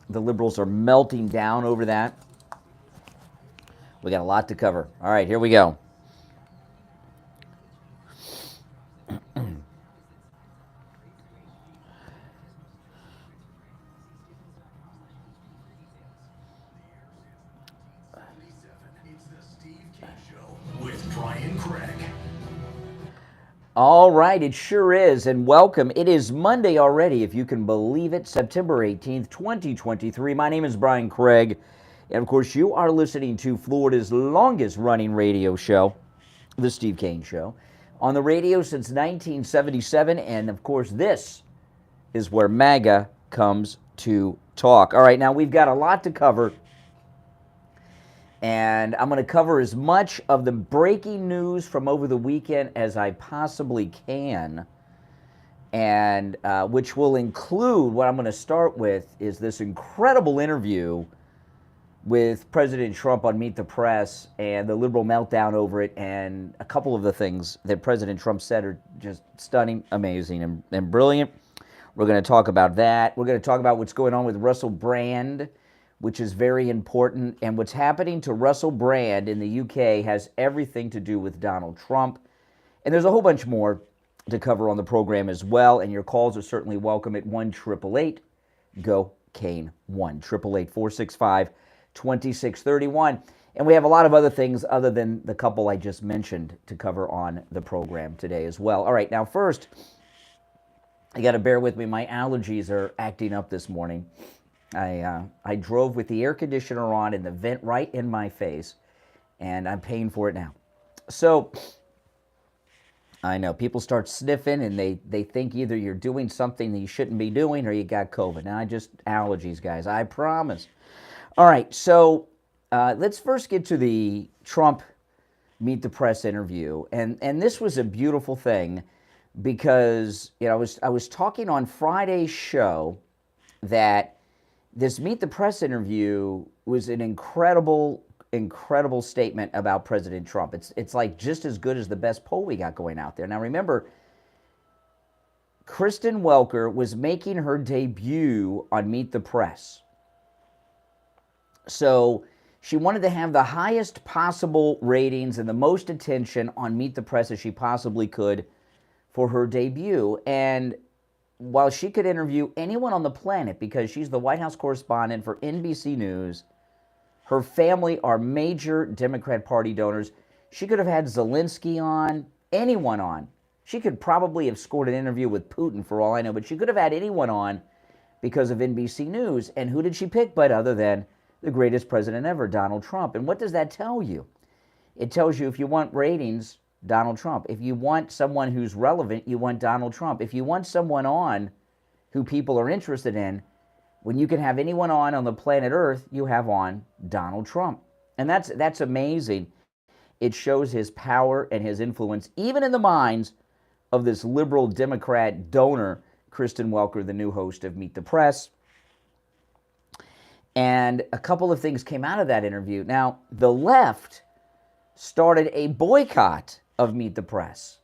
The liberals are melting down over that. We got a lot to cover. All right, here we go. All right, it sure is, and welcome. It is Monday already, if you can believe it, September 18th, 2023. My name is Brian Craig, and of course, you are listening to Florida's longest-running radio show, The Steve Kane Show, on the radio since 1977, and of course, this is where MAGA comes to talk. All right, now we've got a lot to cover, and I'm going to cover as much of the breaking news from over the weekend as I possibly can, and which will include, what I'm going to start with is this incredible interview with President Trump on Meet the Press and the liberal meltdown over it, and a couple of the things that President Trump said are just stunning, amazing, and brilliant. We're going to talk about that. We're going to talk about what's going on with Russell Brand, which is very important. And what's happening to Russell Brand in the UK has everything to do with Donald Trump. And there's a whole bunch more to cover on the program as well. And your calls are certainly welcome at 1-888-GO-KANE. 1-888-465-2631. And we have a lot of other things other than the couple I just mentioned to cover on the program today as well. All right, now first, you got to bear with me. My allergies are acting up this morning. I drove with the air conditioner on and the vent right in my face, and I'm paying for it now. So I know people start sniffing, and they think either you're doing something that you shouldn't be doing or you got COVID. Now, just allergies, guys. I promise. All right, so let's first get to the Trump Meet the Press interview, and this was a beautiful thing. Because I was talking on Friday's show that this Meet the Press interview was an incredible statement about President Trump. It's like just as good as the best poll we got going out there. Now remember, Kristen Welker was making her debut on Meet the Press. So she wanted to have the highest possible ratings and the most attention on Meet the Press as she possibly could for her debut. And while she could interview anyone on the planet because she's the White House correspondent for NBC News, her family are major Democrat Party donors. She could have had Zelensky on, anyone on. She could probably have scored an interview with Putin for all I know, but she could have had anyone on because of NBC News. And who did she pick but other than the greatest president ever, Donald Trump? And what does that tell you? It tells you if you want ratings, Donald Trump. If you want someone who's relevant, you want Donald Trump. If you want someone on who people are interested in, when you can have anyone on the planet Earth, you have on Donald Trump. And that's amazing. It shows his power and his influence, even in the minds of this liberal Democrat donor, Kristen Welker, the new host of Meet the Press. And a couple of things came out of that interview. Now, the left started a boycott of Meet the Press.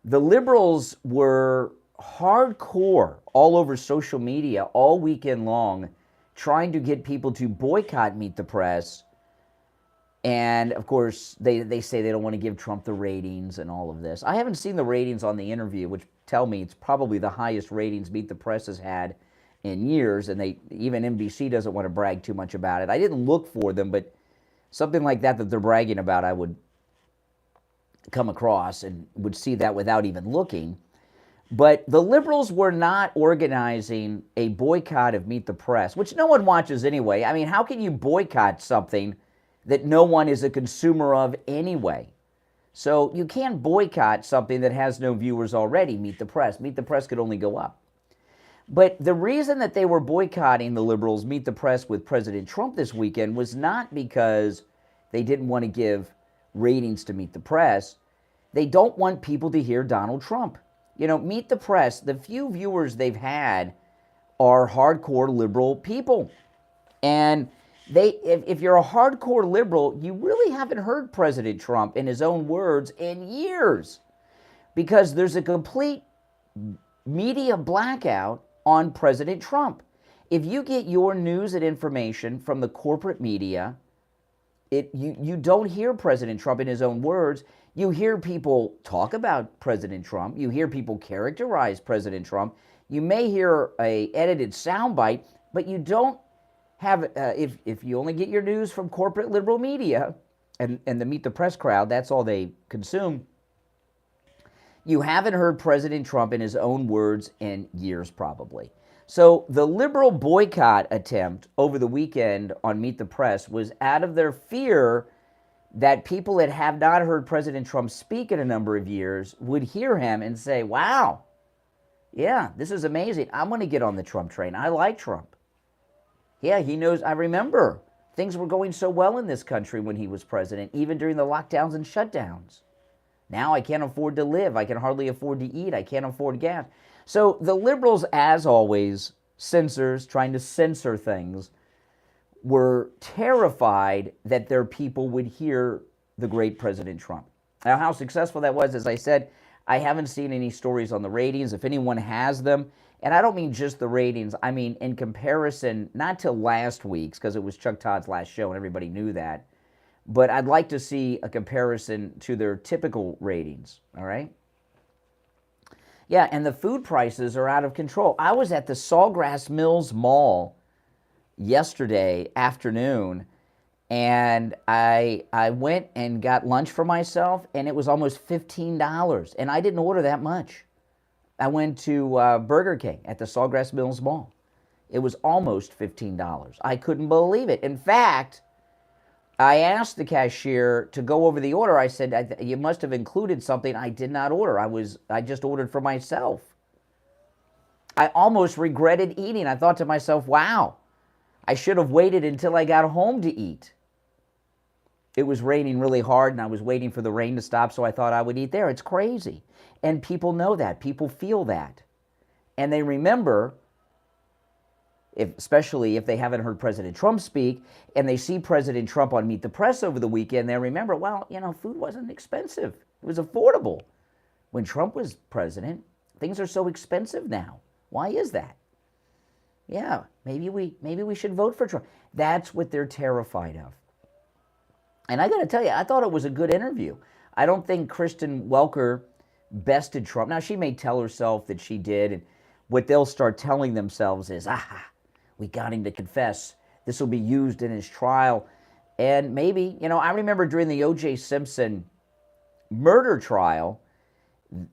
The liberals were hardcore all over social media all weekend long, trying to get people to boycott Meet the Press. And of course, they say they don't want to give Trump the ratings and all of this. I haven't seen the ratings on the interview, which tell me it's probably the highest ratings Meet the Press has had in years, and even NBC doesn't want to brag too much about it. I didn't look for them, but something like that they're bragging about, I would come across and would see that without even looking. But the liberals were not organizing a boycott of Meet the Press, which no one watches anyway. I mean, how can you boycott something that no one is a consumer of anyway? So you can't boycott something that has no viewers already, Meet the Press. Meet the Press could only go up. But the reason that they were boycotting the liberals' Meet the Press with President Trump this weekend was not because they didn't want to give ratings to Meet the Press. They don't want people to hear Donald Trump. Meet the Press, the few viewers they've had are hardcore liberal people. And if you're a hardcore liberal, you really haven't heard President Trump in his own words in years, because there's a complete media blackout on President Trump. If you get your news and information from the corporate media, you don't hear President Trump in his own words. You hear people talk about President Trump. You hear people characterize President Trump. You may hear a edited soundbite, but you don't have, if you only get your news from corporate liberal media and the Meet the Press crowd, that's all they consume, you haven't heard President Trump in his own words in years probably. So the liberal boycott attempt over the weekend on Meet the Press was out of their fear that people that have not heard President Trump speak in a number of years would hear him and say, wow, yeah, this is amazing. I'm going to get on the Trump train. I like Trump. Yeah, he knows. I remember things were going so well in this country when he was president, even during the lockdowns and shutdowns. Now I can't afford to live. I can hardly afford to eat. I can't afford gas. So the liberals, as always, censors trying to censor things, were terrified that their people would hear the great President Trump. Now, how successful that was, as I said, I haven't seen any stories on the ratings. If anyone has them, and I don't mean just the ratings, I mean in comparison, not to last week's, because it was Chuck Todd's last show and everybody knew that, but I'd like to see a comparison to their typical ratings, all right? Yeah, and the food prices are out of control. I was at the Sawgrass Mills Mall yesterday afternoon, and I went and got lunch for myself, and it was almost $15, and I didn't order that much. I went to Burger King at the Sawgrass Mills Mall. It was almost $15. I couldn't believe it. In fact, I asked the cashier to go over the order. I said, you must have included something I did not order. I just ordered for myself. I almost regretted eating. I thought to myself, wow, I should have waited until I got home to eat. It was raining really hard, and I was waiting for the rain to stop, so I thought I would eat there. It's crazy. And people know that. People feel that. And they remember, especially if they haven't heard President Trump speak, and they see President Trump on Meet the Press over the weekend, they remember, well, you know, food wasn't expensive. It was affordable. When Trump was president, things are so expensive now. Why is that? Yeah, maybe we should vote for Trump. That's what they're terrified of. And I got to tell you, I thought it was a good interview. I don't think Kristen Welker bested Trump. Now, she may tell herself that she did, and what they'll start telling themselves is, we got him to confess. This will be used in his trial. And maybe, you know, I remember during the O.J. Simpson murder trial,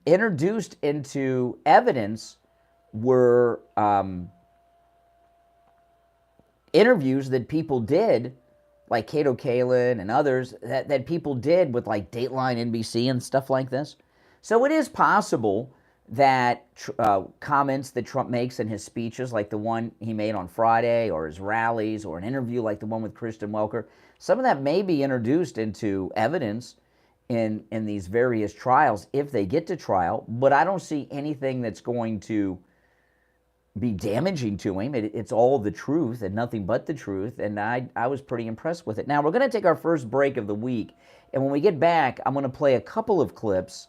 introduced into evidence were interviews that people did, like Cato Kalin and others, that people did with like Dateline NBC and stuff like this. So it is possible that comments that Trump makes in his speeches, like the one he made on Friday, or his rallies, or an interview like the one with Kristen Welker, some of that may be introduced into evidence in these various trials if they get to trial, but I don't see anything that's going to be damaging to him. It's all the truth and nothing but the truth, and I was pretty impressed with it. Now, we're going to take our first break of the week, and when we get back, I'm going to play a couple of clips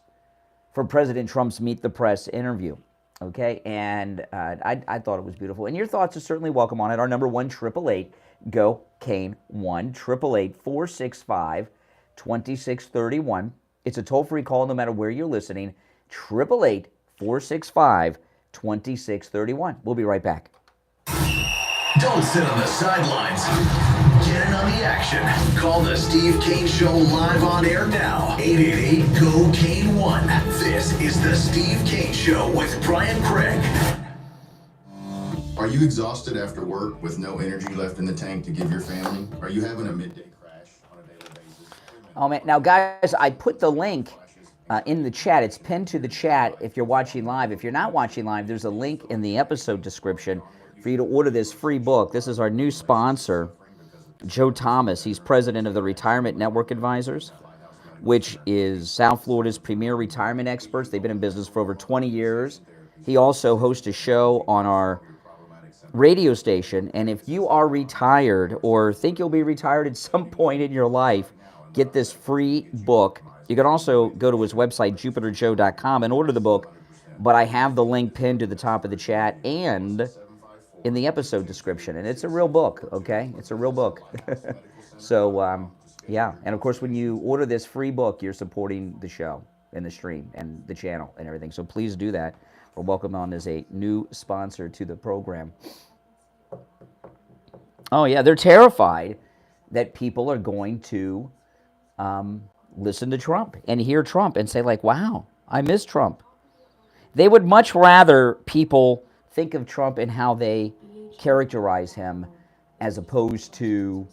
for President Trump's Meet the Press interview, okay? And I thought it was beautiful. And your thoughts are certainly welcome on it. Our number 1-888-GO-KANE, 1-888-465-2631. It's a toll-free call no matter where you're listening, 888-465-2631. We'll be right back. Don't sit on the sidelines. Get in on the action. Call the Steve Kane Show live on air now. 888-GO-KANE-1. This is the Steve Kane Show with Brian Craig. Are you exhausted after work with no energy left in the tank to give your family? Are you having a midday crash on a daily basis? Oh, man. Now, guys, I put the link in the chat. It's pinned to the chat if you're watching live. If you're not watching live, there's a link in the episode description for you to order this free book. This is our new sponsor, Joe Thomas. He's president of the Retirement Network Advisors, which is South Florida's premier retirement experts. They've been in business for over 20 years. He also hosts a show on our radio station, and if you are retired or think you'll be retired at some point in your life, get this free book. You can also go to his website, jupiterjoe.com, and order the book, but I have the link pinned to the top of the chat and in the episode description, and it's a real book, okay? It's a real book. So, yeah, and of course, when you order this free book, you're supporting the show and the stream and the channel and everything, so please do that. We're welcome on as a new sponsor to the program. Oh, yeah, they're terrified that people are going to listen to Trump and hear Trump and say, like, wow, I miss Trump. They would much rather people think of Trump and how they characterize him as opposed to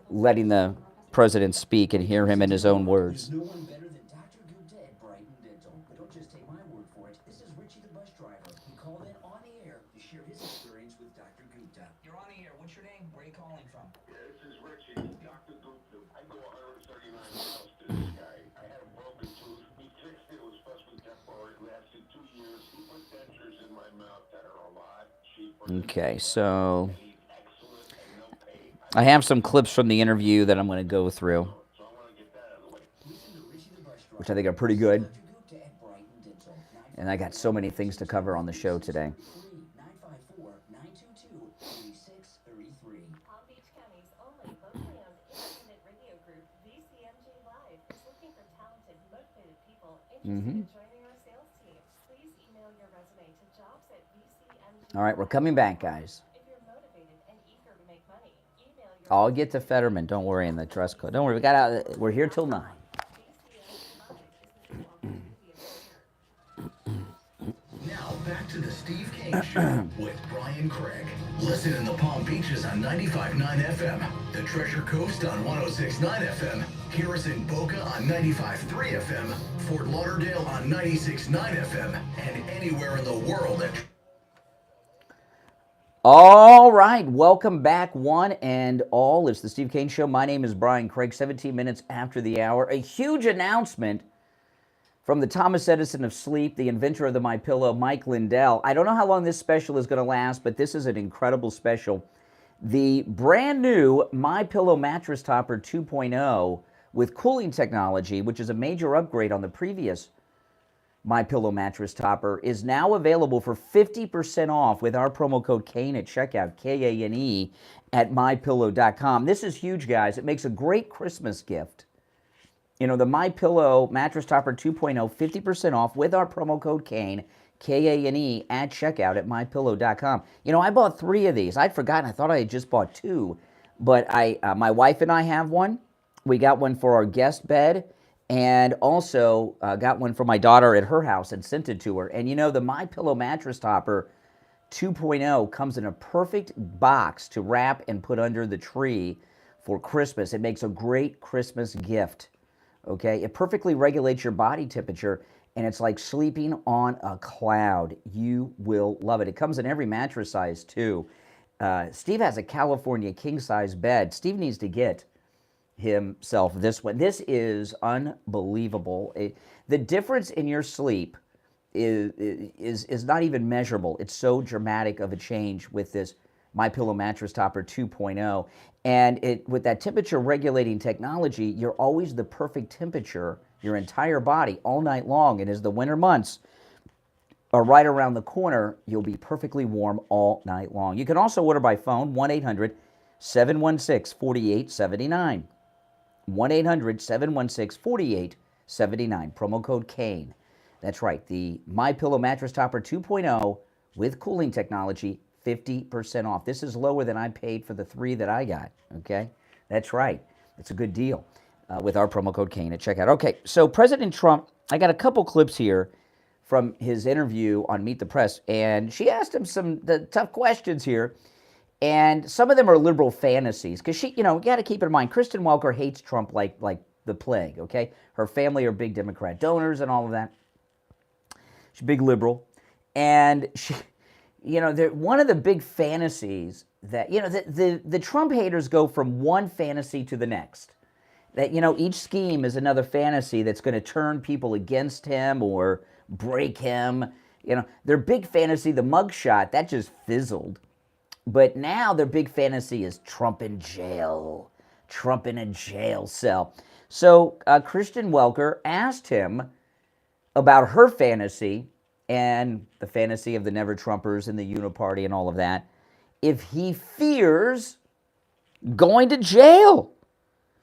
letting the president speak and hear him in his own words. No one better than Dr. Gupta at Brighton Dental. But don't just take my word for it. This is Richie the bus driver. He called in on the air to share his experience with Dr. Gupta. You're on the air. What's your name? Where are you calling from? Yeah, this is Richie. Dr. Gupta. I go 139 miles to this guy. I had a broken tooth. He fixed it. It was supposed to be temporary. It lasted 2 years. He put dentures in my mouth that are a lot cheaper. Okay, so I have some clips from the interview that I'm going to go through, which I think are pretty good. And I got so many things to cover on the show today. Palm Beach County's only locally owned independent radio group, VCMJ Live, is looking for talented, motivated people interested in joining our sales team. Please email your resume to jobs@vcmj. All right, we're coming back, guys. If you're motivated and eager to make money, email your I'll get to Fetterman. Don't worry, in the dress code. Don't worry, we're here till 9. Now back to the Steve Kane Show with Brian Craig. Listen in the Palm Beaches on 95.9 FM, the Treasure Coast on 106.9 FM, Harrison Boca on 95.3 FM, Fort Lauderdale on 96.9 FM, and anywhere in the world at... All right, welcome back, one and all. It's the Steve Kane Show. My name is Brian Craig, 17 minutes after the hour. A huge announcement from the Thomas Edison of sleep, the inventor of the MyPillow, Mike Lindell. I don't know how long this special is going to last, but this is an incredible special. The brand new MyPillow mattress topper 2.0 with cooling technology, which is a major upgrade on the previous MyPillow mattress topper, is now available for 50% off with our promo code KANE at checkout, K-A-N-E, at MyPillow.com. This is huge, guys. It makes a great Christmas gift. You know, the MyPillow mattress topper 2.0, 50% off with our promo code KANE, K-A-N-E, at checkout at MyPillow.com. You know, I bought 3 of these. I'd forgotten. I thought I had just bought 2. But my wife and I have one. We got one for our guest bed, and also got one for my daughter at her house and sent it to her. And you know, the MyPillow mattress topper 2.0 comes in a perfect box to wrap and put under the tree for Christmas. It makes a great Christmas gift. Okay, it perfectly regulates your body temperature, and it's like sleeping on a cloud. You will love it. It comes in every mattress size, too. Steve has a California king-size bed. Steve needs to get himself this one. This is unbelievable. The difference in your sleep is not even measurable. It's so dramatic of a change with this MyPillow mattress topper 2.0. And with that temperature regulating technology, you're always the perfect temperature, your entire body, all night long. And as the winter months are right around the corner, you'll be perfectly warm all night long. You can also order by phone, 1-800-716-4879. 1-800-716-4879. Promo code KANE. That's right, the MyPillow mattress topper 2.0 with cooling technology, 50% off. This is lower than I paid for the 3 that I got, okay? That's right. It's a good deal with our promo code KANE at checkout. Okay, so President Trump, I got a couple clips here from his interview on Meet the Press, and she asked him the tough questions here, and some of them are liberal fantasies, because she, you know, you got to keep in mind, Kristen Welker hates Trump like the plague, okay? Her family are big Democrat donors and all of that. She's a big liberal, and she... You know, one of the big fantasies that, you know, the Trump haters go from one fantasy to the next. That, you know, each scheme is another fantasy that's going to turn people against him or break him. You know, their big fantasy, the mugshot, that just fizzled. But now their big fantasy is Trump in jail. Trump in a jail cell. So Kristen Welker asked him about her fantasy and the fantasy of the never-Trumpers and the Uniparty and all of that, if he fears going to jail.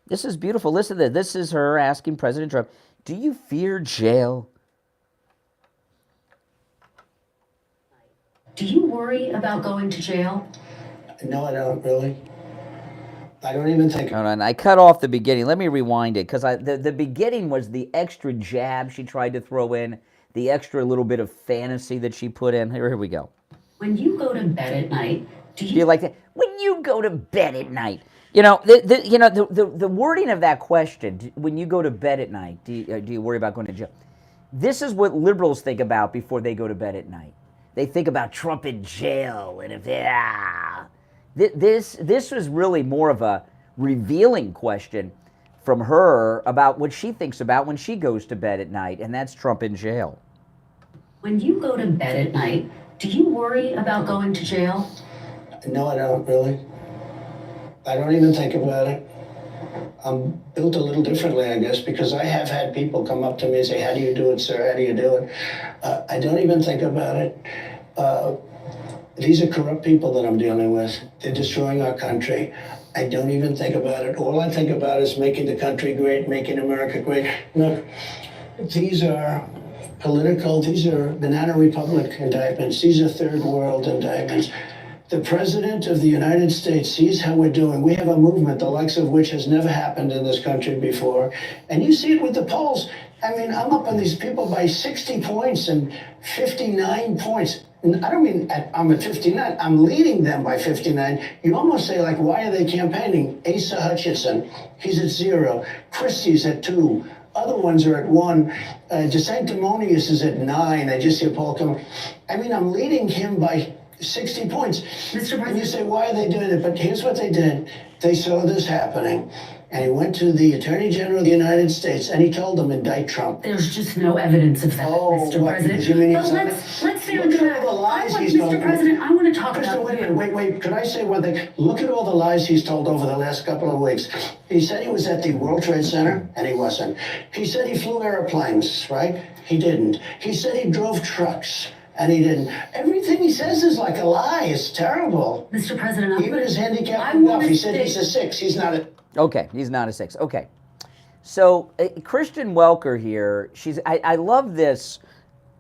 This is beautiful. Listen to this. This is her asking President Trump, do you fear jail? Do you worry about going to jail? No, I don't really. I don't even think. Hold on, I cut off the beginning. Let me rewind it, because the beginning was the extra jab she tried to throw in, the extra little bit of fantasy that she put in. Here we go. When you go to bed at night, Do you like that? When you go to bed at night. You know, the wording of that question, when you go to bed at night, do you worry about going to jail? This is what liberals think about before they go to bed at night. They think about Trump in jail, and if this was really more of a revealing question from her about what she thinks about when she goes to bed at night, and that's Trump in jail. when you go to bed at night, do you worry about going to jail? No, I don't really. I don't even think about it. I'm built a little differently, I guess, because I have had people come up to me and say, how do you do it, sir? How do you do it? I don't even think about it. These are corrupt people that I'm dealing with. They're destroying our country. I don't even think about it. All I think about is making the country great, making America great. Look, these are these are Banana Republic indictments. These are third world indictments. The President of the United States sees how we're doing. We have a movement, the likes of which has never happened in this country before. And you see it with the polls. I mean, I'm up on these people by 60 points and 59 points. I don't mean I'm at 59. I'm leading them by 59. You almost say, like, why are they campaigning? Asa Hutchinson, he's at 0. Christie's at 2. Other ones are at 1. DeSanctimonious is at 9. I just see a poll coming. I mean, I'm leading him by 60 points. Mr. President. And you say, why are they doing it? But here's what they did. They saw this happening. And he went to the Attorney General of the United States and he told them, indict Trump. There's just no evidence of that, Mr. what, President. you mean But it's let's stay on Look at track. all the lies he's Mr. told. President, I want to talk Kristen, about... wait. Could I say one thing? Look at all the lies he's told over the last couple of weeks. He said he was at the World Trade Center, and he wasn't. He said he flew airplanes, right? He didn't. He said he drove trucks, and he didn't. Everything he says is like a lie. It's terrible. Mr. President, Even his handicap I enough. wanna He said stay- he's a 6. He's not a... Okay, he's not a 6. Okay. So, Kristen Welker here, I love this.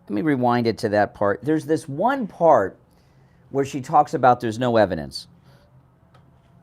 Let me rewind it to that part. There's this one part where she talks about there's no evidence.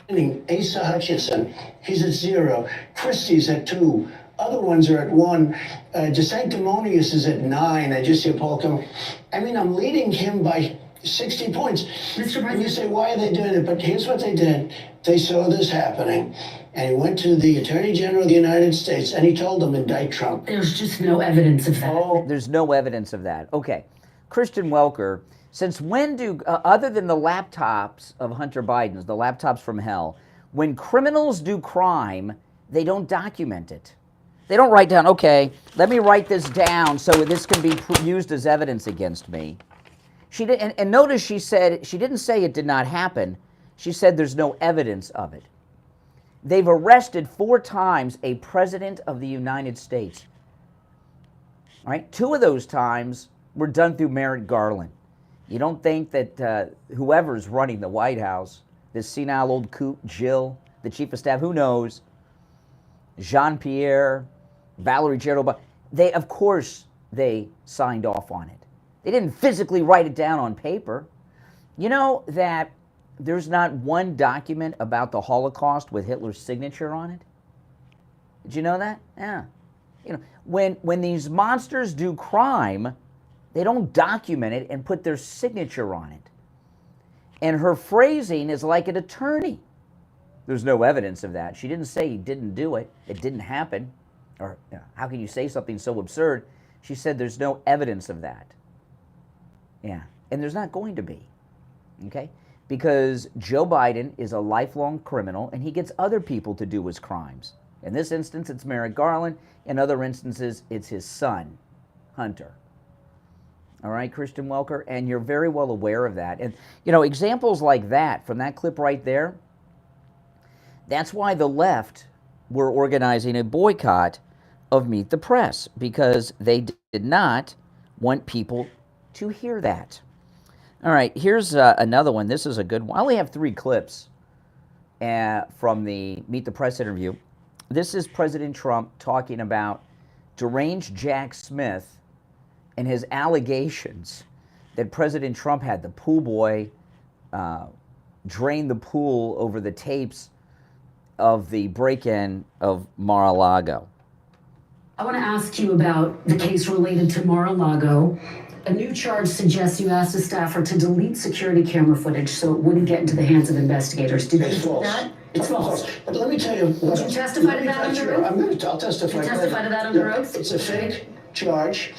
Asa Hutchinson, he's at 0. Christie's at 2. Other ones are at 1. DeSanctimonious is at 9. I just see a poll coming. I mean, I'm leading him by 60 points. Mr. And you President. say, why are they doing it? But here's what they did. They saw this happening. And he went to the Attorney General of the United States and he told them, indict Trump. There's just no evidence of that. There's no evidence of that. Okay. Kristen Welker, since when do, other than the laptops of Hunter Biden's, the laptops from hell, when criminals do crime, they don't document it. They don't write down, okay, let me write this down so this can be used as evidence against me. She did, and notice she said, she didn't say it did not happen. She said there's no evidence of it. They've arrested 4 times a president of the United States. All right, 2 of those times were done through Merrick Garland. You don't think that whoever's running the White House, this senile old coot, Jill, the chief of staff, who knows, Jean-Pierre, Valerie Gerald, of course they signed off on it. They didn't physically write it down on paper. You know that there's not one document about the Holocaust with Hitler's signature on it? Did you know that? Yeah. You know, when these monsters do crime, they don't document it and put their signature on it. And her phrasing is like an attorney. There's no evidence of that. She didn't say he didn't do it. It didn't happen. Or you know, how can you say something so absurd? She said there's no evidence of that. Yeah. And there's not going to be. Okay? Because Joe Biden is a lifelong criminal and he gets other people to do his crimes. In this instance, it's Merrick Garland. In other instances, it's his son, Hunter. All right, Kristen Welker? And you're very well aware of that. And, you know, examples like that, from that clip right there, that's why the left were organizing a boycott of Meet the Press, because they did not want people to hear that. All right, here's another one. This is a good one. I only have 3 clips from the Meet the Press interview. This is President Trump talking about deranged Jack Smith and his allegations that President Trump had the pool boy drain the pool over the tapes of the break-in of Mar-a-Lago. I want to ask you about the case related to Mar-a-Lago. A new charge suggests you asked a staffer to delete security camera footage so it wouldn't get into the hands of investigators. Did you do that? It's false. But let me tell you what. Did you testify to that under oath? I'll testify. Did you testify to that under oath? It's a fake charge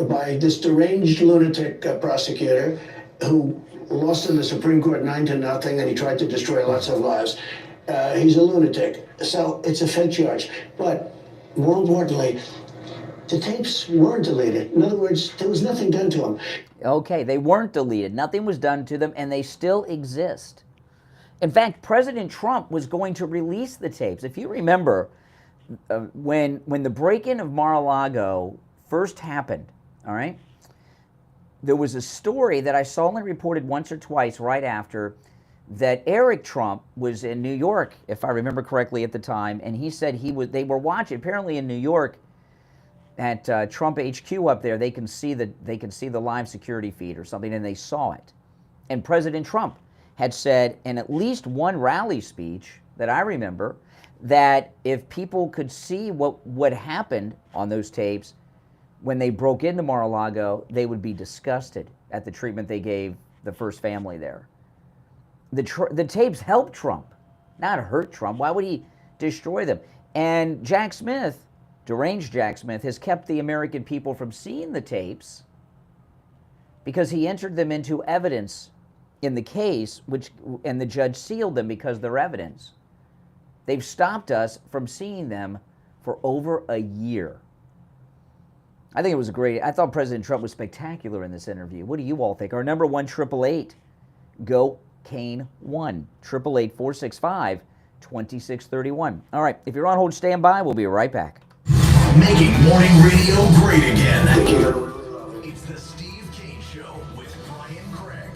by this deranged lunatic prosecutor who lost in the Supreme Court 9-0, and he tried to destroy lots of lives. He's a lunatic, so it's a fake charge. But more importantly, the tapes weren't deleted. In other words, there was nothing done to them. Okay, they weren't deleted. Nothing was done to them, and they still exist. In fact, President Trump was going to release the tapes. If you remember, when the break-in of Mar-a-Lago first happened, all right, there was a story that I saw only reported once or twice right after that Eric Trump was in New York, if I remember correctly at the time, and he said they were watching, apparently in New York, at Trump HQ up there, they can see the live security feed or something, and they saw it. And President Trump had said in at least one rally speech that I remember that if people could see what happened on those tapes when they broke into Mar-a-Lago, they would be disgusted at the treatment they gave the first family there. The tapes helped Trump, not hurt Trump. Why would he destroy them? And Jack Smith, deranged Jack Smith, has kept the American people from seeing the tapes because he entered them into evidence in the case, and the judge sealed them because they're evidence. They've stopped us from seeing them for over a year. I think it was I thought President Trump was spectacular in this interview. What do you all think? Our number 1-888, go Kane 1, 888-465-2631. All right, if you're on hold, stand by. We'll be right back. Making morning radio great again. It's the Steve Kane Show with Brian Craig.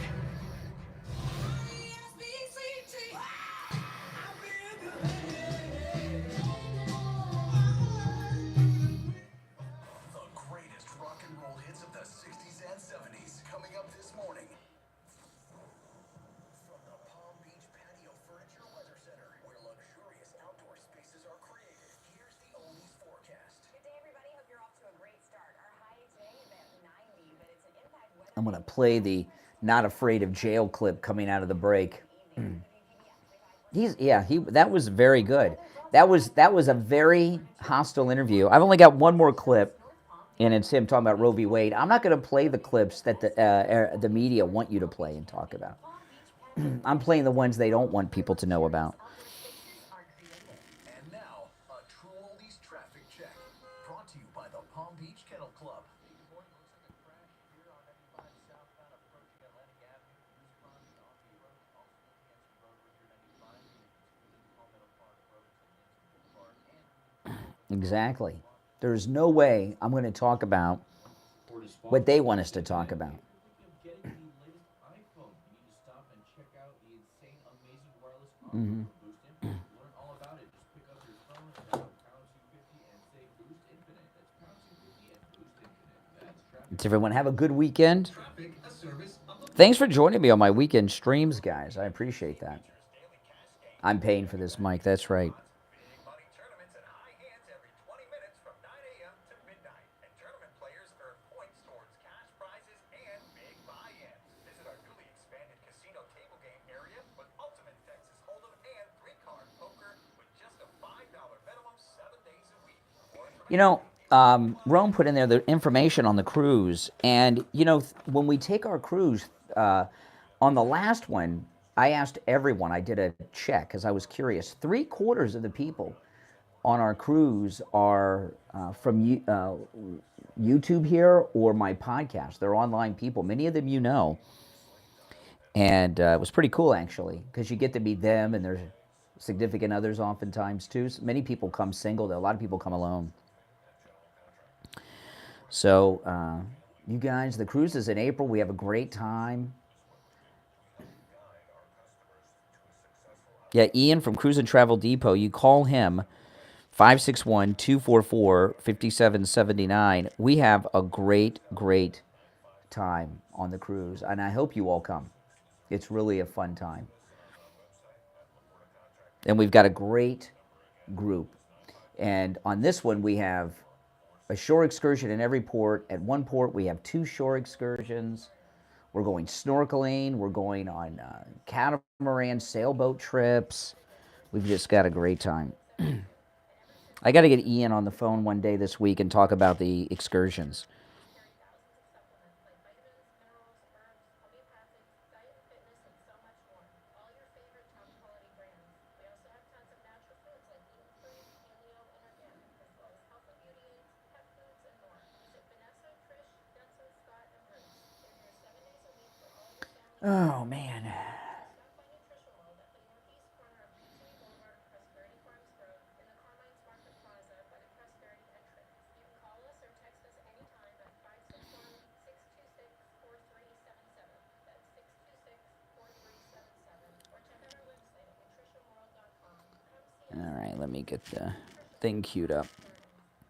The greatest rock and roll hits of the 60s and 70s coming up this morning. From the Palm Beach Patio Furniture Weather Center, where luxurious outdoor spaces are created, here's the Oldies forecast. Good day, everybody. Hope you're off to a great start. Our high today is at 90, but it's an impact weather. I'm going to play the Not Afraid of Jail clip coming out of the break. That was very good. That was a very hostile interview. I've only got one more clip, and it's him talking about Roe v. Wade. I'm not going to play the clips that the media want you to play and talk about. I'm playing the ones they don't want people to know about. And now, a True Oldies traffic check. Brought to you by the Palm Beach Kennel Club. Exactly. There's no way I'm going to talk about what they want us to talk about. Mm-hmm. Does everyone have a good weekend? Thanks for joining me on my weekend streams, guys. I appreciate that. I'm paying for this mic. That's right. You know, Rome put in there the information on the cruise, and you know, when we take our cruise, on the last one, I asked everyone. I did a check because I was curious. 3/4 of the people on our cruise are from YouTube here or my podcast. They're online people. Many of them you know, and it was pretty cool actually because you get to meet them and their significant others oftentimes too. So many people come single. A lot of people come alone. So You guys, the cruise is in April. We have a great time. Yeah, Ian from Cruise and Travel Depot. You call him 561-244-5779. We have a great, great time on the cruise, and I hope you all come. It's really a fun time. And we've got a great group. And on this one, we have a shore excursion in every port. At one port, we have 2 shore excursions. We're going snorkeling. We're going on catamaran sailboat trips. We've just got a great time. I got to get Ian on the phone one day this week and talk about the excursions. Oh, man. All right, let me get the thing queued up.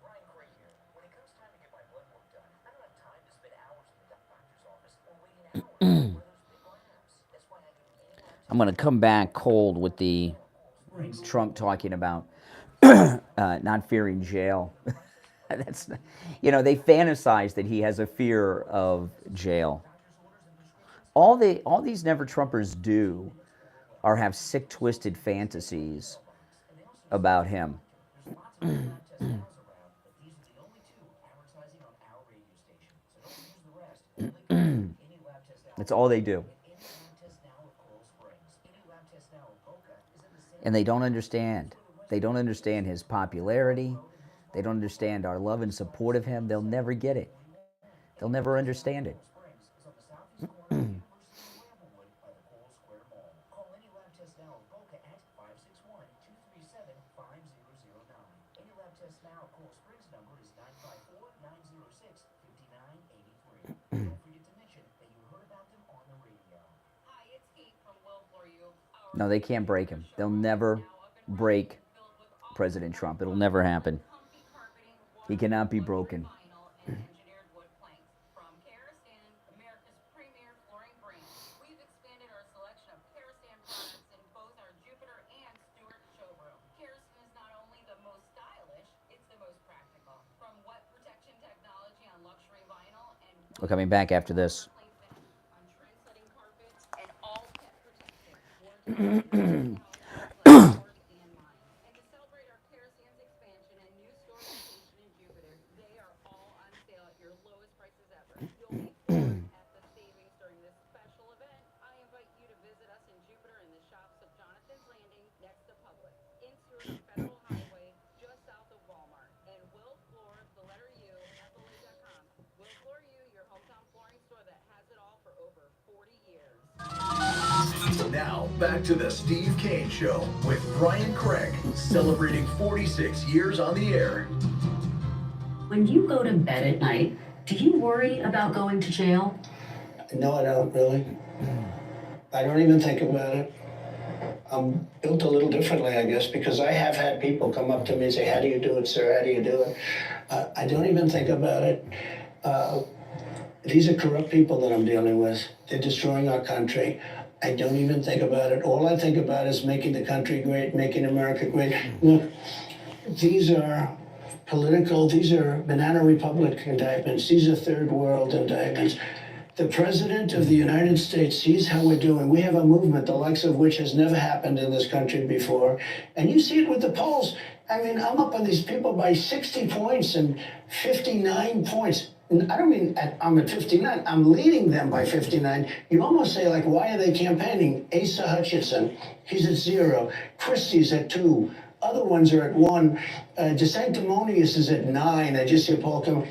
Brian Craig here. When it comes time to get my blood work done, I don't have time to spend hours in the doctor's office or waiting hours for those big labs. That's why I go to any lab. I'm going to come back cold with the Trump talking about not fearing jail. That's, they fantasize that he has a fear of jail. All these never Trumpers do are have sick, twisted fantasies about him. That's all they do. And they don't understand. They don't understand his popularity. They don't understand our love and support of him. They'll never get it. They'll never understand it. No, they can't break him. They'll never break President Trump. It'll never happen. He cannot be broken. We're coming back after this. Now, back to the Steve Kane Show with Brian Craig, celebrating 46 years on the air. When you go to bed at night, do you worry about going to jail? No, I don't really. I don't even think about it. I'm built a little differently, I guess, because I have had people come up to me and say, "How do you do it, sir? How do you do it?" I don't even think about it. These are corrupt people that I'm dealing with. They're destroying our country. I don't even think about it. All I think about is making the country great, making America great. Look, these are political, these are banana republic indictments. These are third world indictments. The President of the United States sees how we're doing. We have a movement the likes of which has never happened in this country before. And you see it with the polls. I mean, I'm up on these people by 60 points and 59 points. And I don't mean I'm at 59. I'm leading them by 59. You almost say, like, why are they campaigning? Asa Hutchinson, he's at 0. Christie's at 2. Other ones are at 1. DeSanctimonious is at 9. I just see a poll come.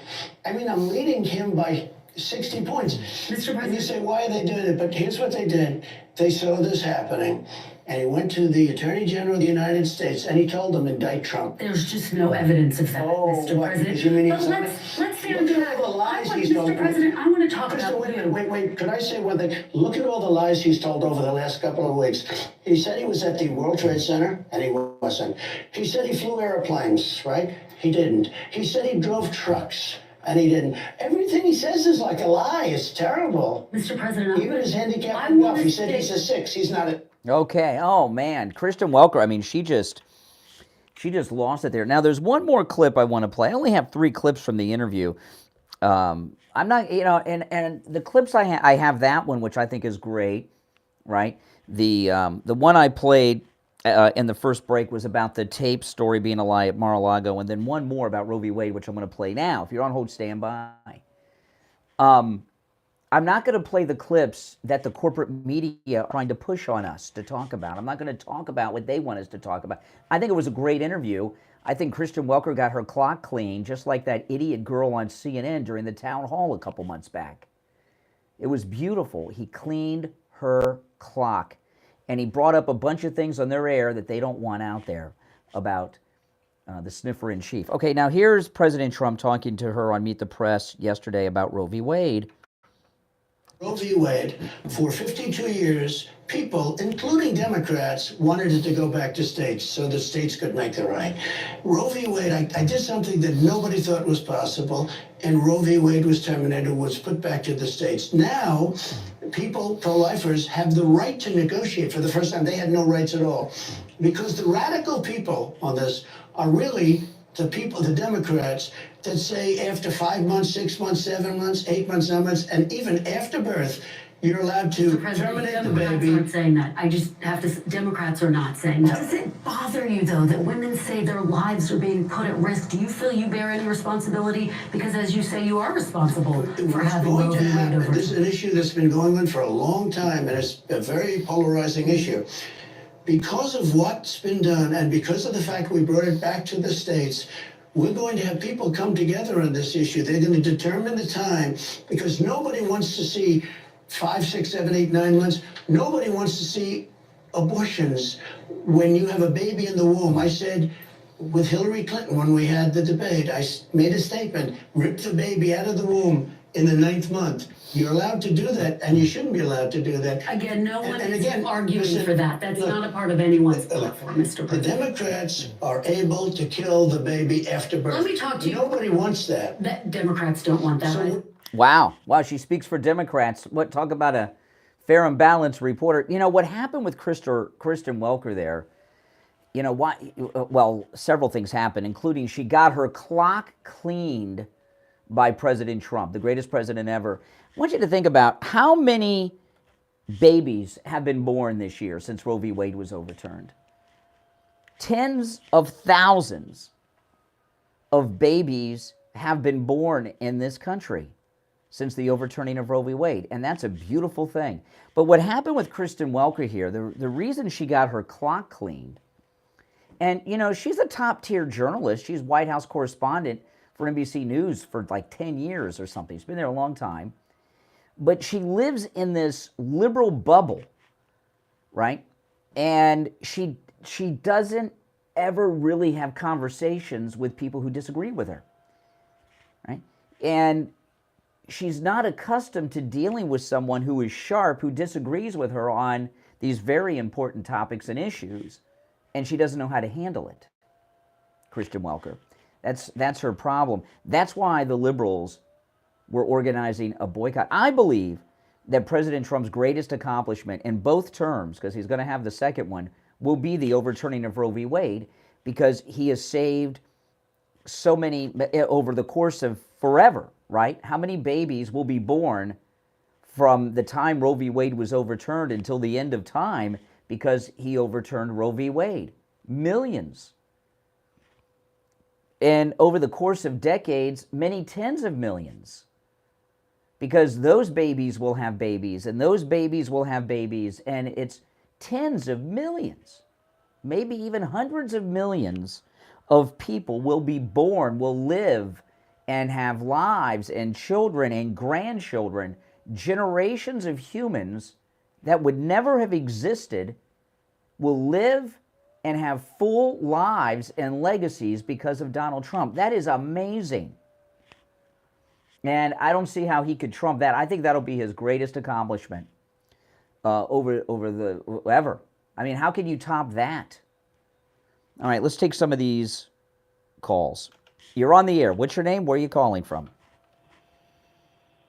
I mean, I'm leading him by 60 points. Mr. President, you say, why are they doing it? But here's what they did. They saw this happening, and he went to the Attorney General of the United States, and he told them, indict Trump. There's just no evidence of that, Mr. what, President. because you mean But let's stay on track. Look at all the lies lies he's told. Mr. President, I want to talk Kristen, about you. wait. Could I say one thing? Look at all the lies he's told over the last couple of weeks. He said he was at the World Trade Center, and he wasn't. He said he flew airplanes, right? He didn't. He said he drove trucks, and he didn't. Everything he says is like a lie. It's terrible. Mr. President, Even his handicapped I want enough. to He said stay- he's a 6. He's not a... Okay. Oh man, Kristen Welker. I mean, she just lost it there. Now, there's one more clip I want to play. I only have 3 clips from the interview. I'm not, and the clips I have that one, which I think is great, right? The one I played in the first break was about the tape story being a lie at Mar-a-Lago, and then one more about Roe v. Wade, which I'm going to play now. If you're on hold, stand by. I'm not going to play the clips that the corporate media are trying to push on us to talk about. I'm not going to talk about what they want us to talk about. I think it was a great interview. I think Kristen Welker got her clock clean, just like that idiot girl on CNN during the town hall a couple months back. It was beautiful. He cleaned her clock, and he brought up a bunch of things on their air that they don't want out there about the sniffer-in-chief. Okay, now here's President Trump talking to her on Meet the Press yesterday about Roe v. Wade. Roe v. Wade, for 52 years, people, including Democrats, wanted it to go back to states so the states could make the right. Roe v. Wade, I did something that nobody thought was possible, and Roe v. Wade was terminated, was put back to the states. Now, people, pro-lifers, have the right to negotiate for the first time. They had no rights at all. Because the radical people on this are really the people, the Democrats, that say after 5 months, 6 months, 7 months, 8 months, 9 months, and even after birth, you're allowed to terminate the Democrats baby. aren't saying that. I just have to. Democrats are not saying that. Does it bother you though that women say their lives are being put at risk? Do you feel you bear any responsibility? Because as you say, you are responsible for What's having going Roe to v. Wade happen, over. this is an issue that's been going on for a long time, and it's a very polarizing issue. Because of what's been done, and because of the fact we brought it back to the states, we're going to have people come together on this issue. They're going to determine the time, because nobody wants to see 5, 6, 7, 8, 9 months. Nobody wants to see abortions when you have a baby in the womb. I said with Hillary Clinton when we had the debate, I made a statement, rip the baby out of the womb in the 9th month. You're allowed to do that, and you shouldn't be allowed to do that. Again, no one And is again, arguing listen, for that. That's look, not a part of anyone's platform, Mr. The President. Democrats are able to kill the baby after birth. Let me talk to you. Nobody wants that. That Democrats don't want that. So Wow, she speaks for Democrats. Talk about a fair and balanced reporter. You know, what happened with Kristen Welker there, several things happened, including she got her clock cleaned by President Trump, the greatest president ever. I want you to think about how many babies have been born this year since Roe v. Wade was overturned. Tens of thousands of babies have been born in this country since the overturning of Roe v. Wade, and that's a beautiful thing. But what happened with Kristen Welker here, the reason she got her clock cleaned, and she's a top-tier journalist. She's White House correspondent for NBC News for like 10 years or something. She's been there a long time. But she lives in this liberal bubble, right? And she doesn't ever really have conversations with people who disagree with her, right? And she's not accustomed to dealing with someone who is sharp, who disagrees with her on these very important topics and issues, and she doesn't know how to handle it. Kristen Welker. That's her problem. That's why the liberals were organizing a boycott. I believe that President Trump's greatest accomplishment in both terms, because he's going to have the second one, will be the overturning of Roe v. Wade, because he has saved so many over the course of forever, right? How many babies will be born from the time Roe v. Wade was overturned until the end of time because he overturned Roe v. Wade? Millions. And over the course of decades, many tens of millions. Because those babies will have babies, and those babies will have babies, and it's tens of millions, maybe even hundreds of millions of people will be born, will live, and have lives, and children, and grandchildren, generations of humans that would never have existed will live and have full lives and legacies because of Donald Trump. That is amazing. And I don't see how he could trump that. I think that'll be his greatest accomplishment over the ever. I mean, how can you top that? All right, let's take some of these calls. You're on the air. What's your name? Where are you calling from?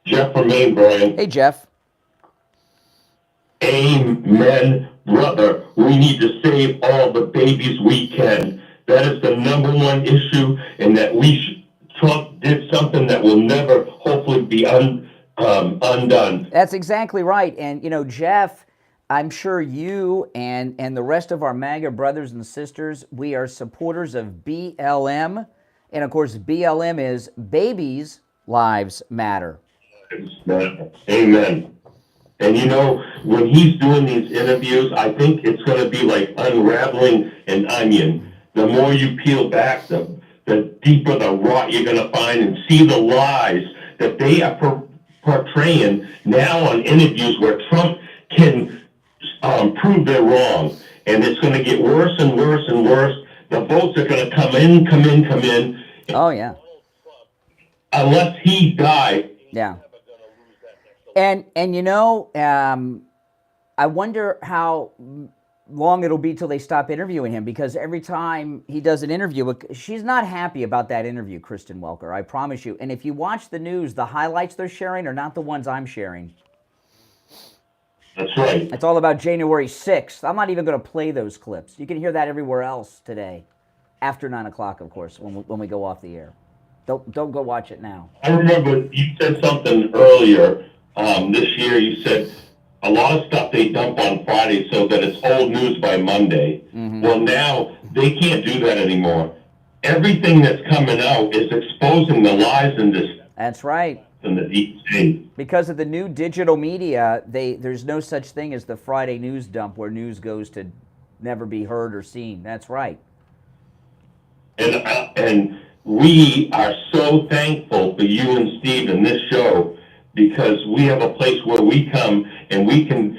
Jeff from Maine, Brian. Hey, Jeff. Amen, brother. We need to save all the babies we can. That is the number one issue, and that Trump did something that will never, hopefully, be undone. That's exactly right. And, you know, Jeff, I'm sure you and the rest of our MAGA brothers and sisters, we are supporters of BLM. And, of course, BLM is Babies' Lives Matter. Amen. And you know, when he's doing these interviews, I think it's going to be like unraveling an onion. The more you peel back, the deeper the rot you're going to find, and see the lies that they are portraying now on interviews where Trump can prove they're wrong. And it's going to get worse and worse and worse. The votes are going to come in. Oh, yeah. Unless he dies. Yeah. And you know, I wonder how long it'll be till they stop interviewing him, because every time he does an interview, she's not happy about that interview, Kristen Welker, I promise you. And if you watch the news, the highlights they're sharing are not the ones I'm sharing. That's right. It's all about January 6th. I'm not even going to play those clips. You can hear that everywhere else today, after 9 o'clock, of course, when we go off the air. Don't go watch it now. I remember you said something earlier this year. You said a lot of stuff they dump on Friday so that it's old news by Monday. Mm-hmm. Well, now they can't do that anymore. Everything that's coming out is exposing the lies in this. That's right. In the deep state. Because of the new digital media, there's no such thing as the Friday news dump where news goes to never be heard or seen. That's right. And we are so thankful for you and Steve in this show, because we have a place where we come and we can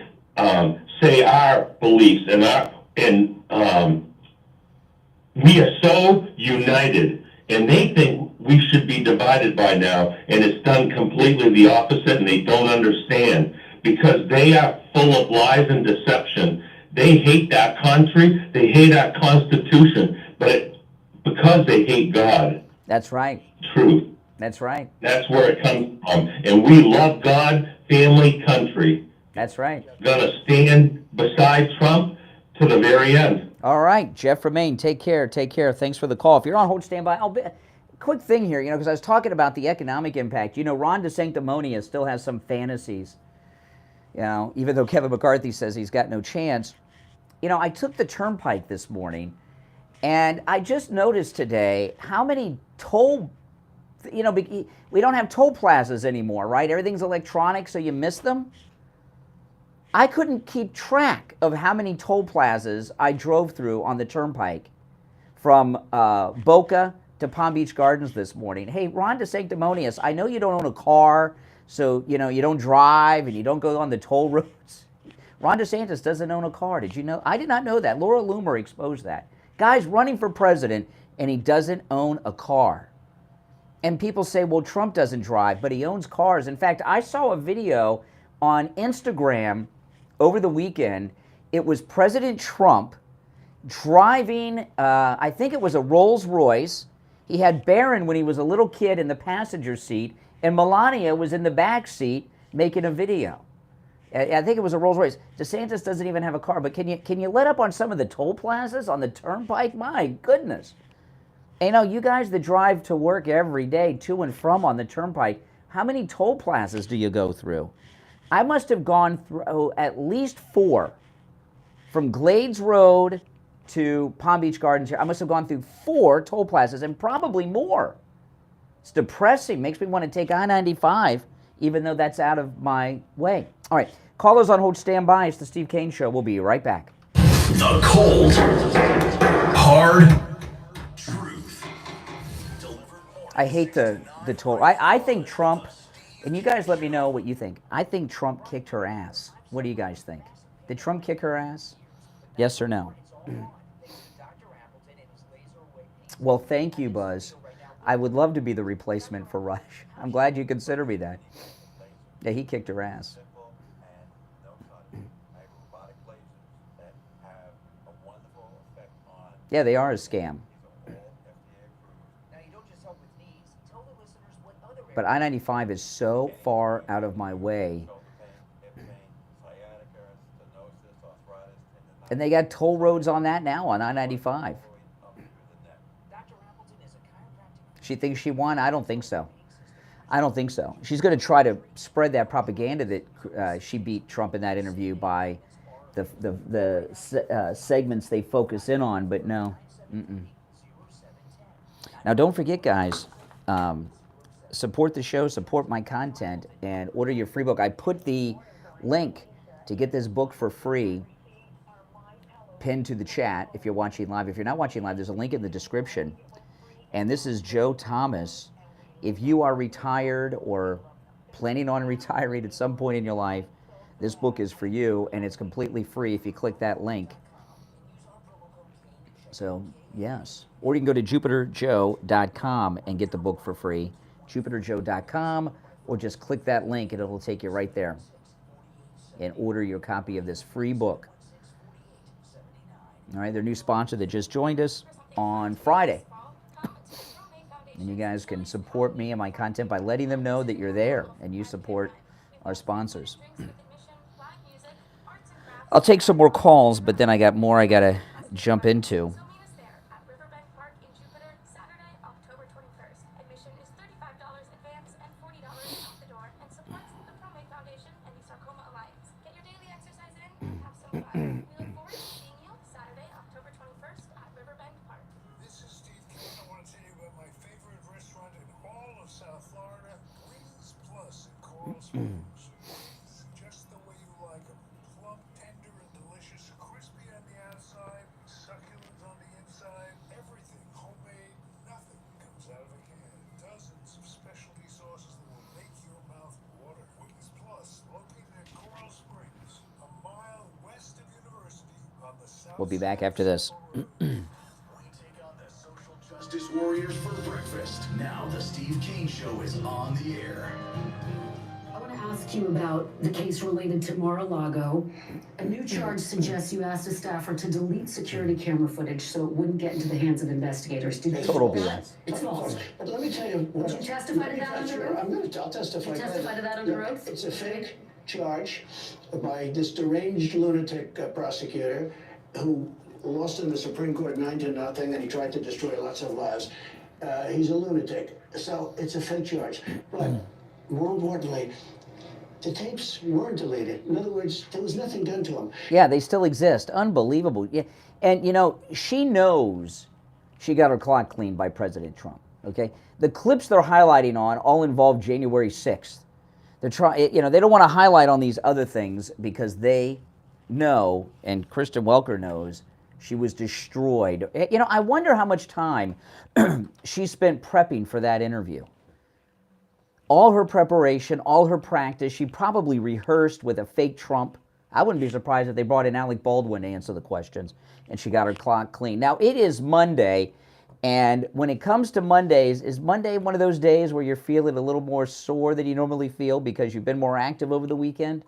say our beliefs and we are so united, and they think we should be divided by now, and it's done completely the opposite, and they don't understand, because they are full of lies and deception. They hate that country, they hate our Constitution, but because they hate God. That's right. Truth. That's right. That's where it comes from. And we love God, family, country. That's right. Gonna stand beside Trump to the very end. All right, Jeff from Maine, take care. Thanks for the call. If you're on hold, stand by. Quick thing here, because I was talking about the economic impact. Ron DeSanctimonious still has some fantasies. Even though Kevin McCarthy says he's got no chance. I took the turnpike this morning, and I just noticed today how many toll, we don't have toll plazas anymore, right? Everything's electronic, so you miss them. I couldn't keep track of how many toll plazas I drove through on the turnpike from Boca to Palm Beach Gardens this morning. Hey, Ron DeSanctimonious, I know you don't own a car, so you don't drive and you don't go on the toll roads. Ron DeSantis doesn't own a car. Did you know? I did not know that. Laura Loomer exposed that. Guy's running for president and he doesn't own a car. And people say, well, Trump doesn't drive, but he owns cars. In fact, I saw a video on Instagram over the weekend. It was President Trump driving, I think it was a Rolls Royce. He had Barron when he was a little kid in the passenger seat, and Melania was in the back seat making a video. I think it was a Rolls Royce. DeSantis doesn't even have a car, but can you let up on some of the toll plazas on the turnpike? My goodness. And you guys that drive to work every day, to and from on the turnpike, how many toll plazas do you go through? I must have gone through at least 4. From Glades Road to Palm Beach Gardens here, I must have gone through 4 toll plazas, and probably more. It's depressing. Makes me want to take I-95, even though that's out of my way. All right, callers on hold, stand by. It's the Steve Kane Show. We'll be right back. The cold, hard truth. I hate the toll. I think Trump, and you guys let me know what you think. I think Trump kicked her ass. What do you guys think? Did Trump kick her ass? Yes or no? Well, thank you, Buzz. I would love to be the replacement for Rush. I'm glad you consider me that. Yeah, he kicked her ass. Yeah, they are a scam. But I-95 is so far out of my way. And they got toll roads on that now, on I-95. She thinks she won? I don't think so. I don't think so. She's going to try to spread that propaganda that she beat Trump in that interview by the segments they focus in on, but no. Now, don't forget, guys, support the show, support my content, and order your free book. I put the link to get this book for free pinned to the chat if you're watching live. If you're not watching live, there's a link in the description. And this is Joe Thomas. If you are retired or planning on retiring at some point in your life, this book is for you, and it's completely free if you click that link. So, yes. Or you can go to jupiterjoe.com and get the book for free. jupiterjoe.com, or just click that link and it'll take you right there and order your copy of this free book. All right, their new sponsor that just joined us on Friday. And you guys can support me and my content by letting them know that you're there and you support our sponsors. I'll take some more calls, but then I got more I got to jump into. Just the way you like them. Plump, tender, and delicious. Crispy on the outside, succulent on the inside. Everything homemade. Nothing comes out of a can. Dozens of specialty sauces that will make your mouth water. Wings Plus, located in Coral Springs, a mile west of University on the south. We'll be back after this. We take on the social justice warriors for breakfast. Now the Steve Kane Show is on the air. I want to ask you about the case related to Mar-a-Lago. A new charge suggests you asked a staffer to delete security camera footage so it wouldn't get into the hands of investigators. Did you Total do that? BS. It's false. But let me tell you. Would you testify to that under oath? I'll testify. You testify to that under oath? It's a fake charge by this deranged lunatic prosecutor who lost in the Supreme Court 9-0, and he tried to destroy lots of lives. He's a lunatic, so it's a fake charge. But more importantly, the tapes weren't deleted. In other words, there was nothing done to them. Yeah, they still exist. Unbelievable. Yeah. And, you know, she knows she got her clock cleaned by President Trump, okay? The clips they're highlighting on all involve January 6th. They're trying, you know, they don't want to highlight on these other things because they know, and Kristen Welker knows, she was destroyed. You know, I wonder how much time she spent prepping for that interview. All her preparation, all her practice, she probably rehearsed with a fake Trump. I wouldn't be surprised if they brought in Alec Baldwin to answer the questions, and she got her clock clean. Now, it is Monday, and when it comes to Mondays, is Monday one of those days where you're feeling a little more sore than you normally feel because you've been more active over the weekend?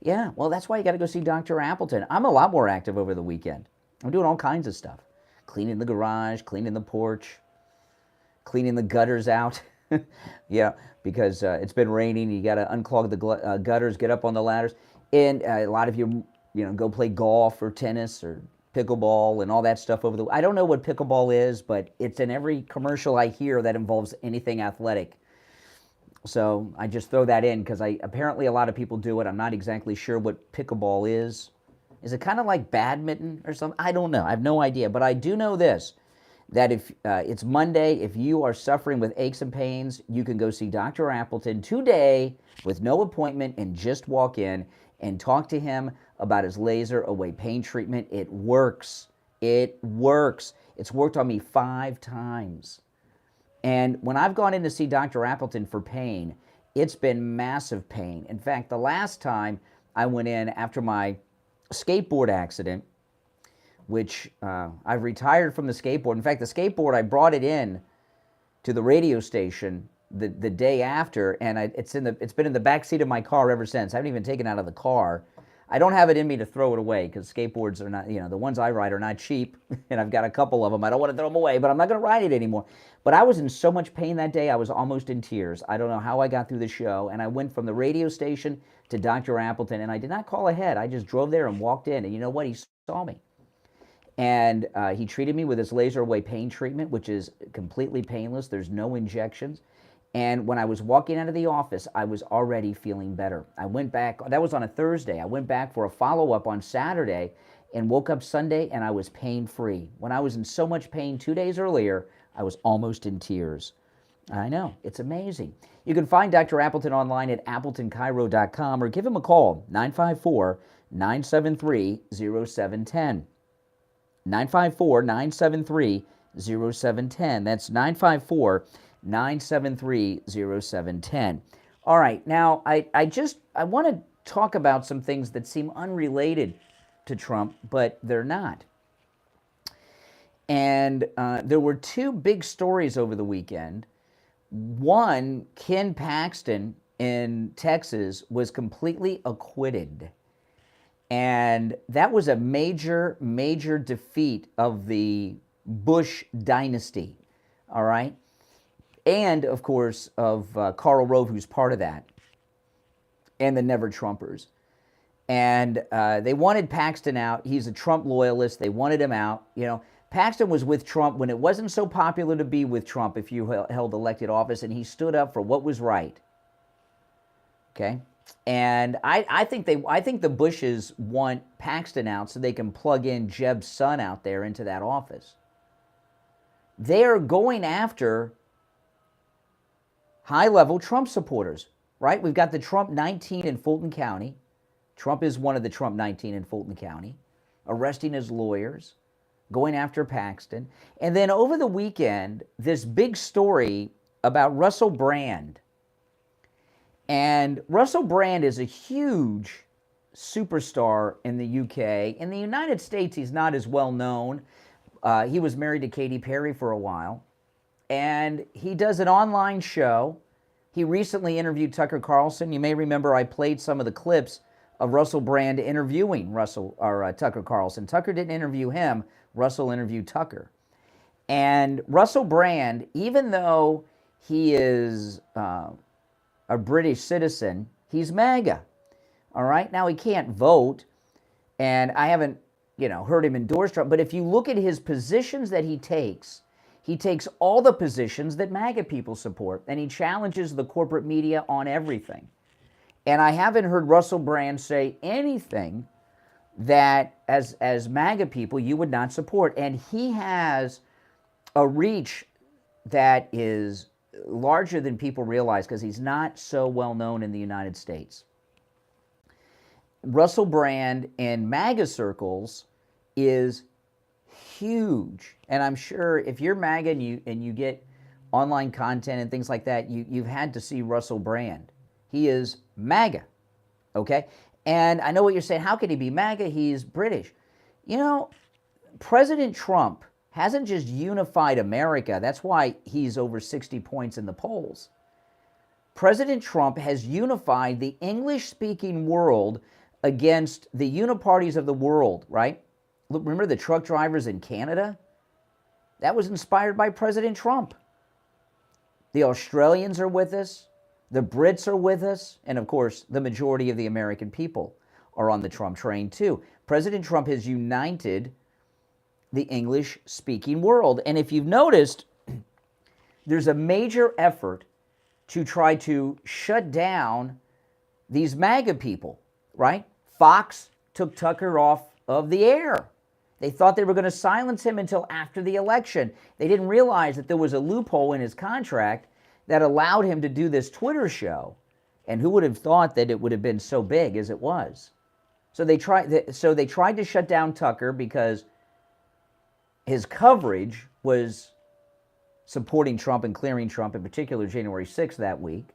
Yeah, well, that's why you got to go see Dr. Appleton. I'm a lot more active over the weekend. I'm doing all kinds of stuff. Cleaning the garage, cleaning the porch, cleaning the gutters out. Yeah, because it's been raining. You got to unclog the gutters, get up on the ladders. And a lot of you know, go play golf or tennis or pickleball and all that stuff over the... I don't know what pickleball is, but it's in every commercial I hear that involves anything athletic. So I just throw that in because apparently a lot of people do it. I'm not exactly sure what pickleball is. Is it kind of like badminton or something? I don't know. I have no idea. But I do know this, that if it's Monday, if you are suffering with aches and pains, you can go see Dr. Appleton today with no appointment and just walk in and talk to him about his laser away pain treatment. It works. It works. It's worked on me 5 times. And when I've gone in to see Dr. Appleton for pain, it's been massive pain. In fact, the last time I went in after my skateboard accident, which I've retired from the skateboard. In fact, the skateboard, I brought it in to the radio station the day after, and it's been in the back seat of my car ever since. I haven't even taken it out of the car. I don't have it in me to throw it away because skateboards are not, the ones I ride are not cheap, and I've got a couple of them. I don't want to throw them away, but I'm not going to ride it anymore. But I was in so much pain that day, I was almost in tears. I don't know how I got through the show, and I went from the radio station to Dr. Appleton, and I did not call ahead. I just drove there and walked in, and you know what? He saw me. And he treated me with his laser away pain treatment, which is completely painless. There's no injections. And when I was walking out of the office, I was already feeling better. I went back, that was on a Thursday. I went back for a follow-up on Saturday and woke up Sunday and I was pain-free. When I was in so much pain 2 days earlier, I was almost in tears. I know, it's amazing. You can find Dr. Appleton online at AppletonCairo.com or give him a call, 954-973-0710. 954-973-0710. That's 954-973-0710. All right, now I want to talk about some things that seem unrelated to Trump, but they're not. And there were two big stories over the weekend. One, Ken Paxton in Texas was completely acquitted. And that was a major, major defeat of the Bush dynasty, all right? And, of course, of Karl Rove, who's part of that, and the Never Trumpers. And they wanted Paxton out. He's a Trump loyalist. They wanted him out. Paxton was with Trump when it wasn't so popular to be with Trump if you held elected office, and he stood up for what was right, okay? And I think the Bushes want Paxton out so they can plug in Jeb's son out there into that office. They are going after high-level Trump supporters, right? We've got the Trump 19 in Fulton County. Trump is one of the Trump 19 in Fulton County, arresting his lawyers, going after Paxton. And then over the weekend, this big story about Russell Brand. And Russell Brand is a huge superstar in the UK. In the United States, he's not as well known. He was married to Katy Perry for a while. And he does an online show. He recently interviewed Tucker Carlson. You may remember I played some of the clips of Russell Brand interviewing Tucker Carlson. Tucker didn't interview him. Russell interviewed Tucker. And Russell Brand, even though he is a British citizen, he's MAGA. All right? Now, he can't vote, and I haven't, heard him endorse Trump, but if you look at his positions that he takes all the positions that MAGA people support, and he challenges the corporate media on everything. And I haven't heard Russell Brand say anything that, as MAGA people, you would not support. And he has a reach that is larger than people realize because he's not so well known in the United States. Russell Brand in MAGA circles is huge. And I'm sure if you're MAGA and you get online content and things like that, you've had to see Russell Brand. He is MAGA, okay? And I know what you're saying. How could he be MAGA? He's British. President Trump hasn't just unified America. That's why he's over 60 points in the polls. President Trump has unified the English-speaking world against the uniparties of the world, right? Look, remember the truck drivers in Canada? That was inspired by President Trump. The Australians are with us. The Brits are with us. And, of course, the majority of the American people are on the Trump train, too. President Trump has united the English-speaking world. And if you've noticed, there's a major effort to try to shut down these MAGA people, right? Fox took Tucker off of the air. They thought they were going to silence him until after the election. They didn't realize that there was a loophole in his contract that allowed him to do this Twitter show. And who would have thought that it would have been so big as it was? So they tried to shut down Tucker because his coverage was supporting Trump and clearing Trump, in particular January 6th that week.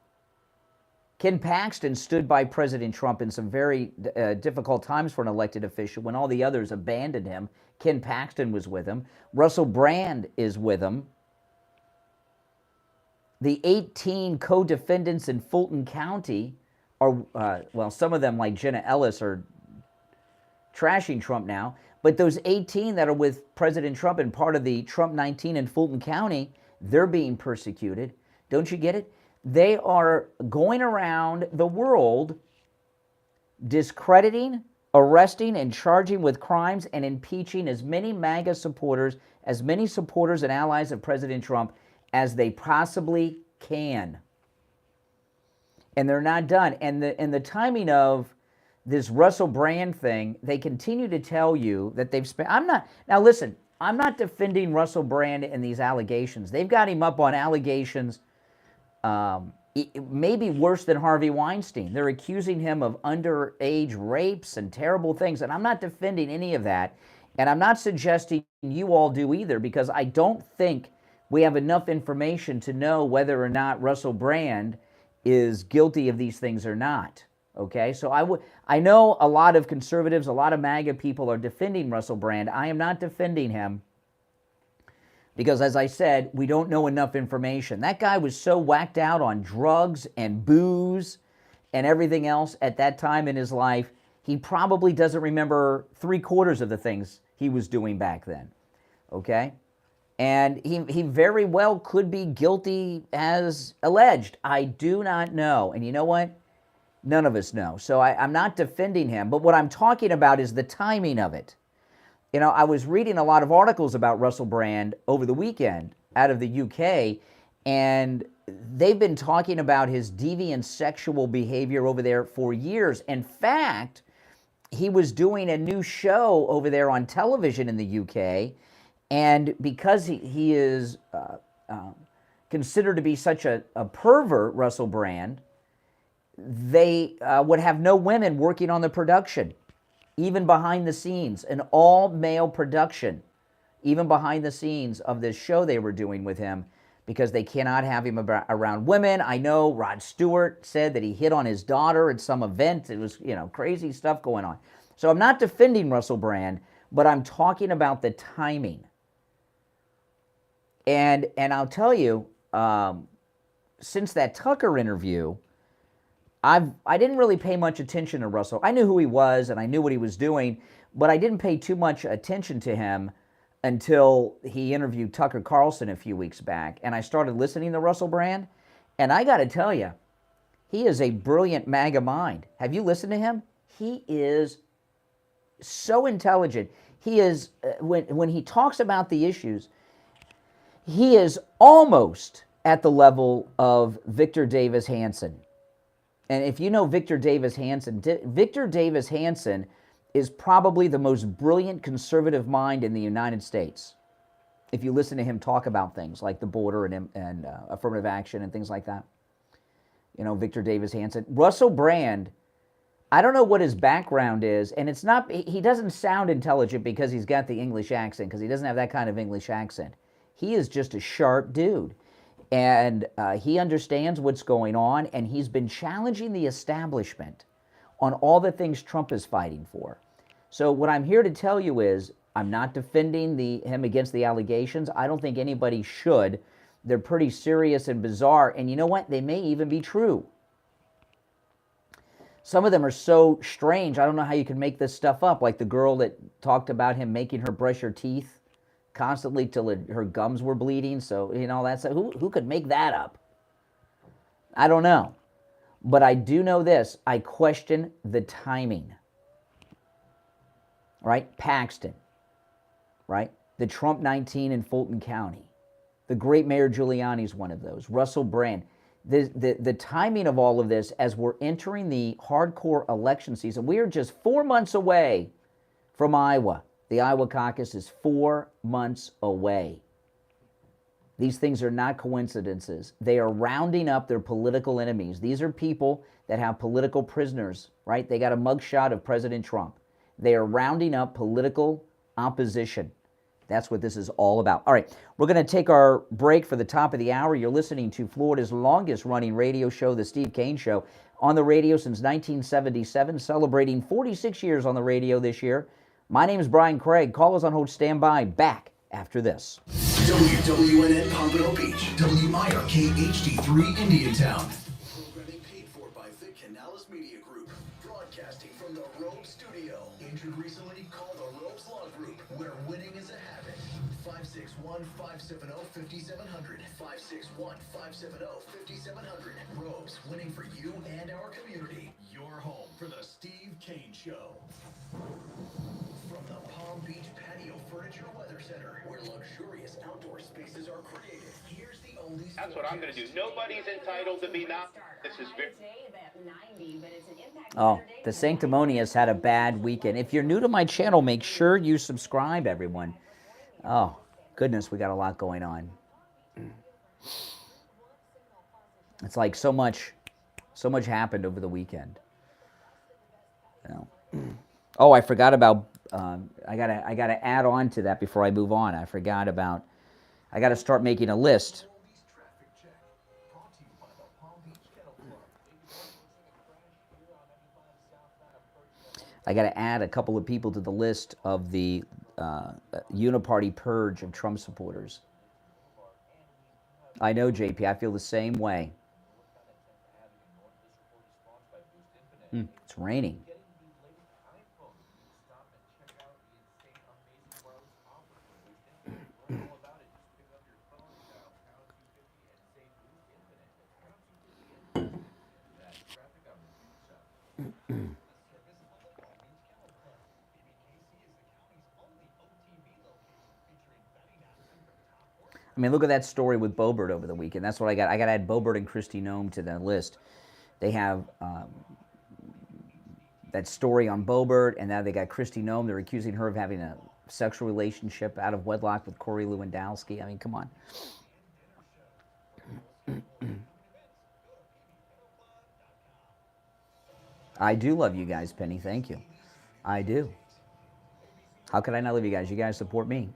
Ken Paxton stood by President Trump in some very difficult times for an elected official when all the others abandoned him. Ken Paxton was with him. Russell Brand is with him. the 18 co-defendants in Fulton County are, well, some of them, like Jenna Ellis, are trashing Trump now. But those 18 that are with President Trump and part of the Trump 19 in Fulton County, they're being persecuted. Don't you get it? They are going around the world discrediting, arresting, and charging with crimes and impeaching as many MAGA supporters, as many supporters and allies of President Trump as they possibly can. And they're not done. And the timing of this Russell Brand thing, they continue to tell you that they've spent, now listen, I'm not defending Russell Brand in these allegations. They've got him up on allegations maybe worse than Harvey Weinstein. They're accusing him of underage rapes and terrible things, and I'm not defending any of that, and I'm not suggesting you all do either, because I don't think we have enough information to know whether or not Russell Brand is guilty of these things or not. Okay, so I know a lot of conservatives, a lot of MAGA people are defending Russell Brand. I am not defending him because, as I said, we don't know enough information. That guy was so whacked out on drugs and booze and everything else at that time in his life, he probably doesn't remember 3/4 of the things he was doing back then. Okay? And he very well could be guilty as alleged. I do not know. And you know what? None of us know. So I'm not defending him. But what I'm talking about is the timing of it. You know, I was reading a lot of articles about Russell Brand over the weekend out of the UK, and they've been talking about his deviant sexual behavior over there for years. In fact, he was doing a new show over there on television in the UK, and because he is considered to be such a pervert, Russell Brand, they would have no women working on the production, even behind the scenes, an all-male production, even behind the scenes of this show they were doing with him, because they cannot have him around women. I know Rod Stewart said that he hit on his daughter at some event. It was, you know, crazy stuff going on. So I'm not defending Russell Brand, but I'm talking about the timing. And I'll tell you, since that Tucker interview, I didn't really pay much attention to Russell. I knew who he was and I knew what he was doing, but I didn't pay too much attention to him until he interviewed Tucker Carlson a few weeks back. And I started listening to Russell Brand, and I got to tell you, he is a brilliant MAGA mind. Have you listened to him? He is so intelligent. He is, when he talks about the issues, he is almost at the level of Victor Davis Hanson. And if you know Victor Davis Hanson is probably the most brilliant conservative mind in the United States. If you listen to him talk about things like the border and affirmative action and things like that. You know, Victor Davis Hanson. Russell Brand, I don't know what his background is, and it's not, he doesn't sound intelligent because he's got the English accent, because he doesn't have that kind of English accent. He is just a sharp dude. And he understands what's going on, and he's been challenging the establishment on all the things Trump is fighting for. So what I'm here to tell you is, I'm not defending him against the allegations. I don't think anybody should. They're pretty serious and bizarre, and you know what? They may even be true. Some of them are so strange, I don't know how you can make this stuff up, like the girl that talked about him making her brush her teeth constantly till her gums were bleeding. So, you know, that's who could make that up? I don't know. But I do know this. I question the timing. Right? Paxton. Right? The Trump 19 in Fulton County. The great Mayor Giuliani's one of those. Russell Brand. The timing of all of this as we're entering the hardcore election season. We are just 4 months away from Iowa. The Iowa caucus is 4 months away. These things are not coincidences. They are rounding up their political enemies. These are people that have political prisoners, right? They got a mugshot of President Trump. They are rounding up political opposition. That's what this is all about. All right, we're going to take our break for the top of the hour. You're listening to Florida's longest-running radio show, The Steve Kane Show, on the radio since 1977, celebrating 46 years on the radio this year. My name is Brian Craig. Call us on hold. Stand by. Back after this. WWNN Pompano Beach, W Meyer KHD3 Indiantown. Programming paid for by Vic Canales Media Group. Broadcasting from the Robe Studio. Injured recently? Call the Robes Law Group, where winning is a habit. 561-570-5700. 561-570-5700. Robes, winning for you and our community. Your home for the Steve Kane Show. From the Palm Beach Patio Furniture Weather Center, where luxurious outdoor spaces are created. Here's the oldies. That's what I'm going to do. Nobody's entitled to be not. This is very. Oh, the Sanctimonious had a bad weekend. If you're new to my channel, make sure you subscribe, everyone. Oh, goodness, we got a lot going on. It's like so much happened over the weekend. You know. Oh, I forgot about. I gotta add on to that before I move on. I gotta start making a list. I gotta add a couple of people to the list of the uniparty purge of Trump supporters. I know, JP. I feel the same way. It's raining. I mean, look at that story with Boebert over the weekend. That's what I got. I got to add Boebert and Kristi Noem to the list. They have that story on Boebert, and now they got Kristi Noem. They're accusing her of having a sexual relationship out of wedlock with Corey Lewandowski. I mean, come on. I do love you guys, Penny. Thank you. I do. How could I not love you guys? You guys support me.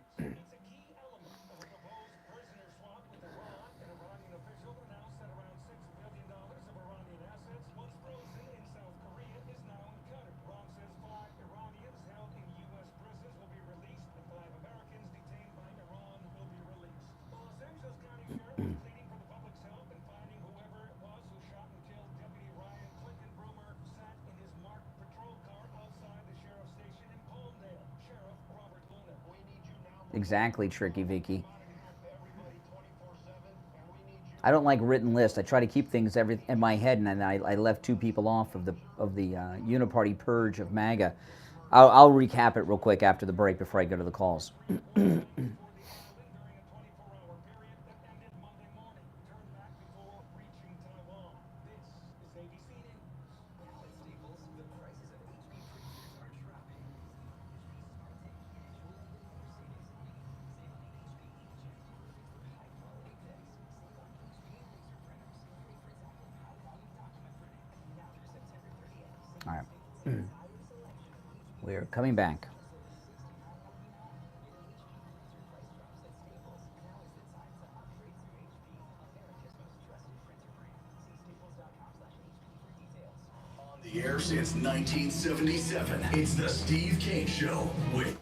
Exactly, Tricky Vicky. I don't like written lists. I try to keep things in my head, and then I left two people off of the uniparty purge of MAGA. I'll recap it real quick after the break before I go to the calls. All right. We're coming back. On the air since 1977, it's the Steve Kane Show with.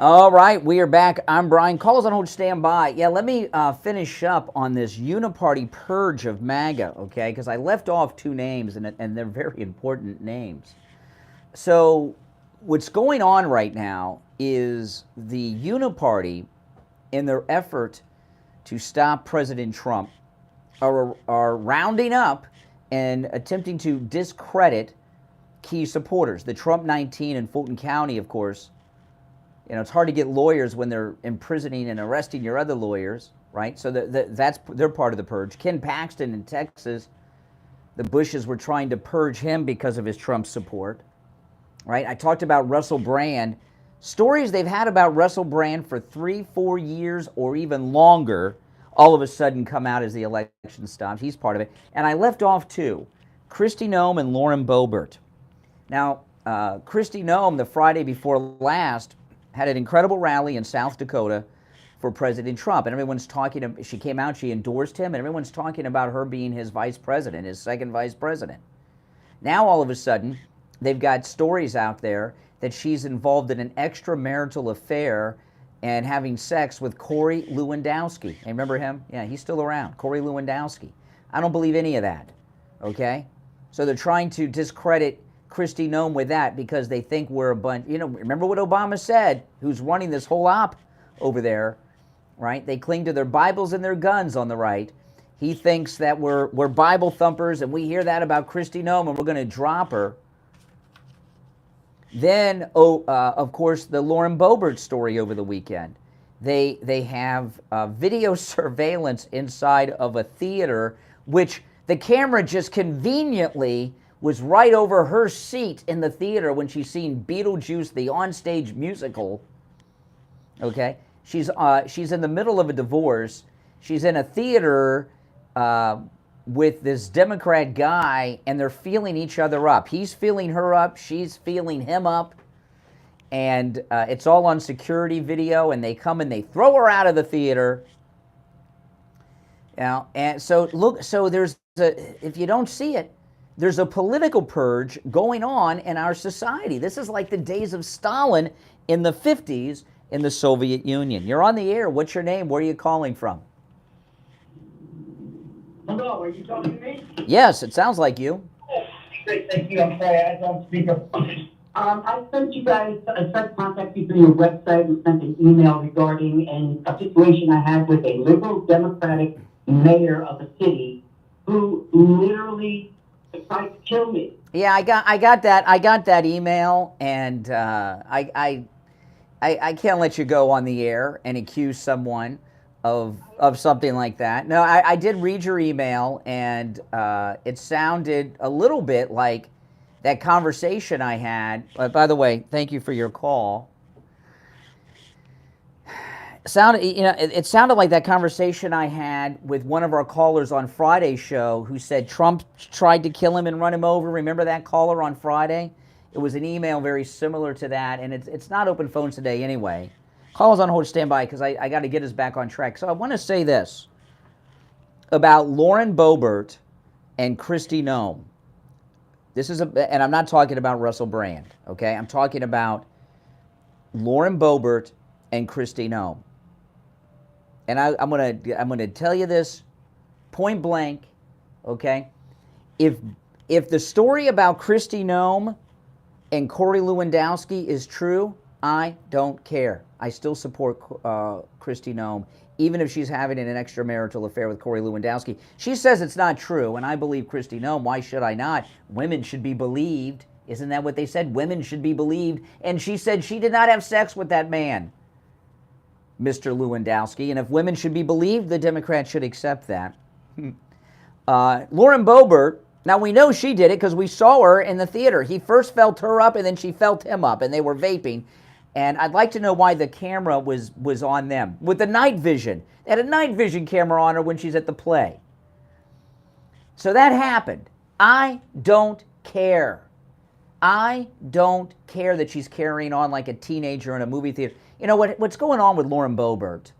All right, we are back. I'm Brian. Calls on hold, stand by. Yeah, let me finish up on this uniparty purge of MAGA, okay? Because I left off two names, and they're very important names. So what's going on right now is the uniparty, in their effort to stop President Trump, are rounding up and attempting to discredit key supporters. The Trump 19 in Fulton County, of course. You know, it's hard to get lawyers when they're imprisoning and arresting your other lawyers, right? So they're part of the purge. Ken Paxton in Texas, the Bushes were trying to purge him because of his Trump support, right? I talked about Russell Brand. Stories they've had about Russell Brand for 3-4 years or even longer, all of a sudden come out as the election stops. He's part of it. And I left off two, Kristi Noem and Lauren Boebert. Now, Kristi Noem, the Friday before last, had an incredible rally in South Dakota for President Trump. And everyone's talking, she came out, she endorsed him, and everyone's talking about her being his vice president, his second vice president. Now, all of a sudden, they've got stories out there that she's involved in an extramarital affair and having sex with Corey Lewandowski. Hey, remember him? Yeah, he's still around. Corey Lewandowski. I don't believe any of that, okay? So they're trying to discredit Kristi Noem with that because they think we're a bunch, remember what Obama said, who's running this whole op over there, right? They cling to their Bibles and their guns on the right. He thinks that we're Bible thumpers, and we hear that about Kristi Noem, and we're going to drop her. Then, of course, the Lauren Boebert story over the weekend. They have video surveillance inside of a theater, which the camera just conveniently was right over her seat in the theater when she's seen Beetlejuice, the onstage musical. Okay, she's in the middle of a divorce. She's in a theater with this Democrat guy, and they're feeling each other up. He's feeling her up. She's feeling him up. And it's all on security video, and they come and they throw her out of the theater. Now, and so look, so if you don't see it, there's a political purge going on in our society. This is like the days of Stalin in the 50s in the Soviet Union. You're on the air. What's your name? Where are you calling from? Hello, are you talking to me? Yes, it sounds like you. Great, thank you. I'm sorry, I was on speaker. I sent you guys, I tried to contact you through your website and sent an email regarding a situation I had with a liberal Democratic mayor of a city who literally tried to kill me. Yeah, I got that email, and I can't let you go on the air and accuse someone of something like that. No, I did read your email, and it sounded a little bit like that conversation I had. By the way, thank you for your call. It sounded like that conversation I had with one of our callers on Friday's show who said Trump tried to kill him and run him over. Remember that caller on Friday? It was an email very similar to that, and it's not open phones today anyway. Call us on hold, stand by, because I got to get us back on track. So I want to say this about Lauren Boebert and Kristi Noem. And I'm not talking about Russell Brand, okay? I'm talking about Lauren Boebert and Kristi Noem. And I'm gonna tell you this point blank, okay? If the story about Kristi Noem and Corey Lewandowski is true, I don't care. I still support Kristi Noem, even if she's having an extramarital affair with Corey Lewandowski. She says it's not true, and I believe Kristi Noem. Why should I not? Women should be believed. Isn't that what they said? Women should be believed. And she said she did not have sex with that man, Mr. Lewandowski. And if women should be believed, the Democrats should accept that. Lauren Boebert, now we know she did it because we saw her in the theater. He first felt her up, and then she felt him up, and they were vaping. And I'd like to know why the camera was on them. With the night vision. They had a night vision camera on her when she's at the play. So that happened. I don't care. I don't care that she's carrying on like a teenager in a movie theater. You know what's going on with Lauren Boebert,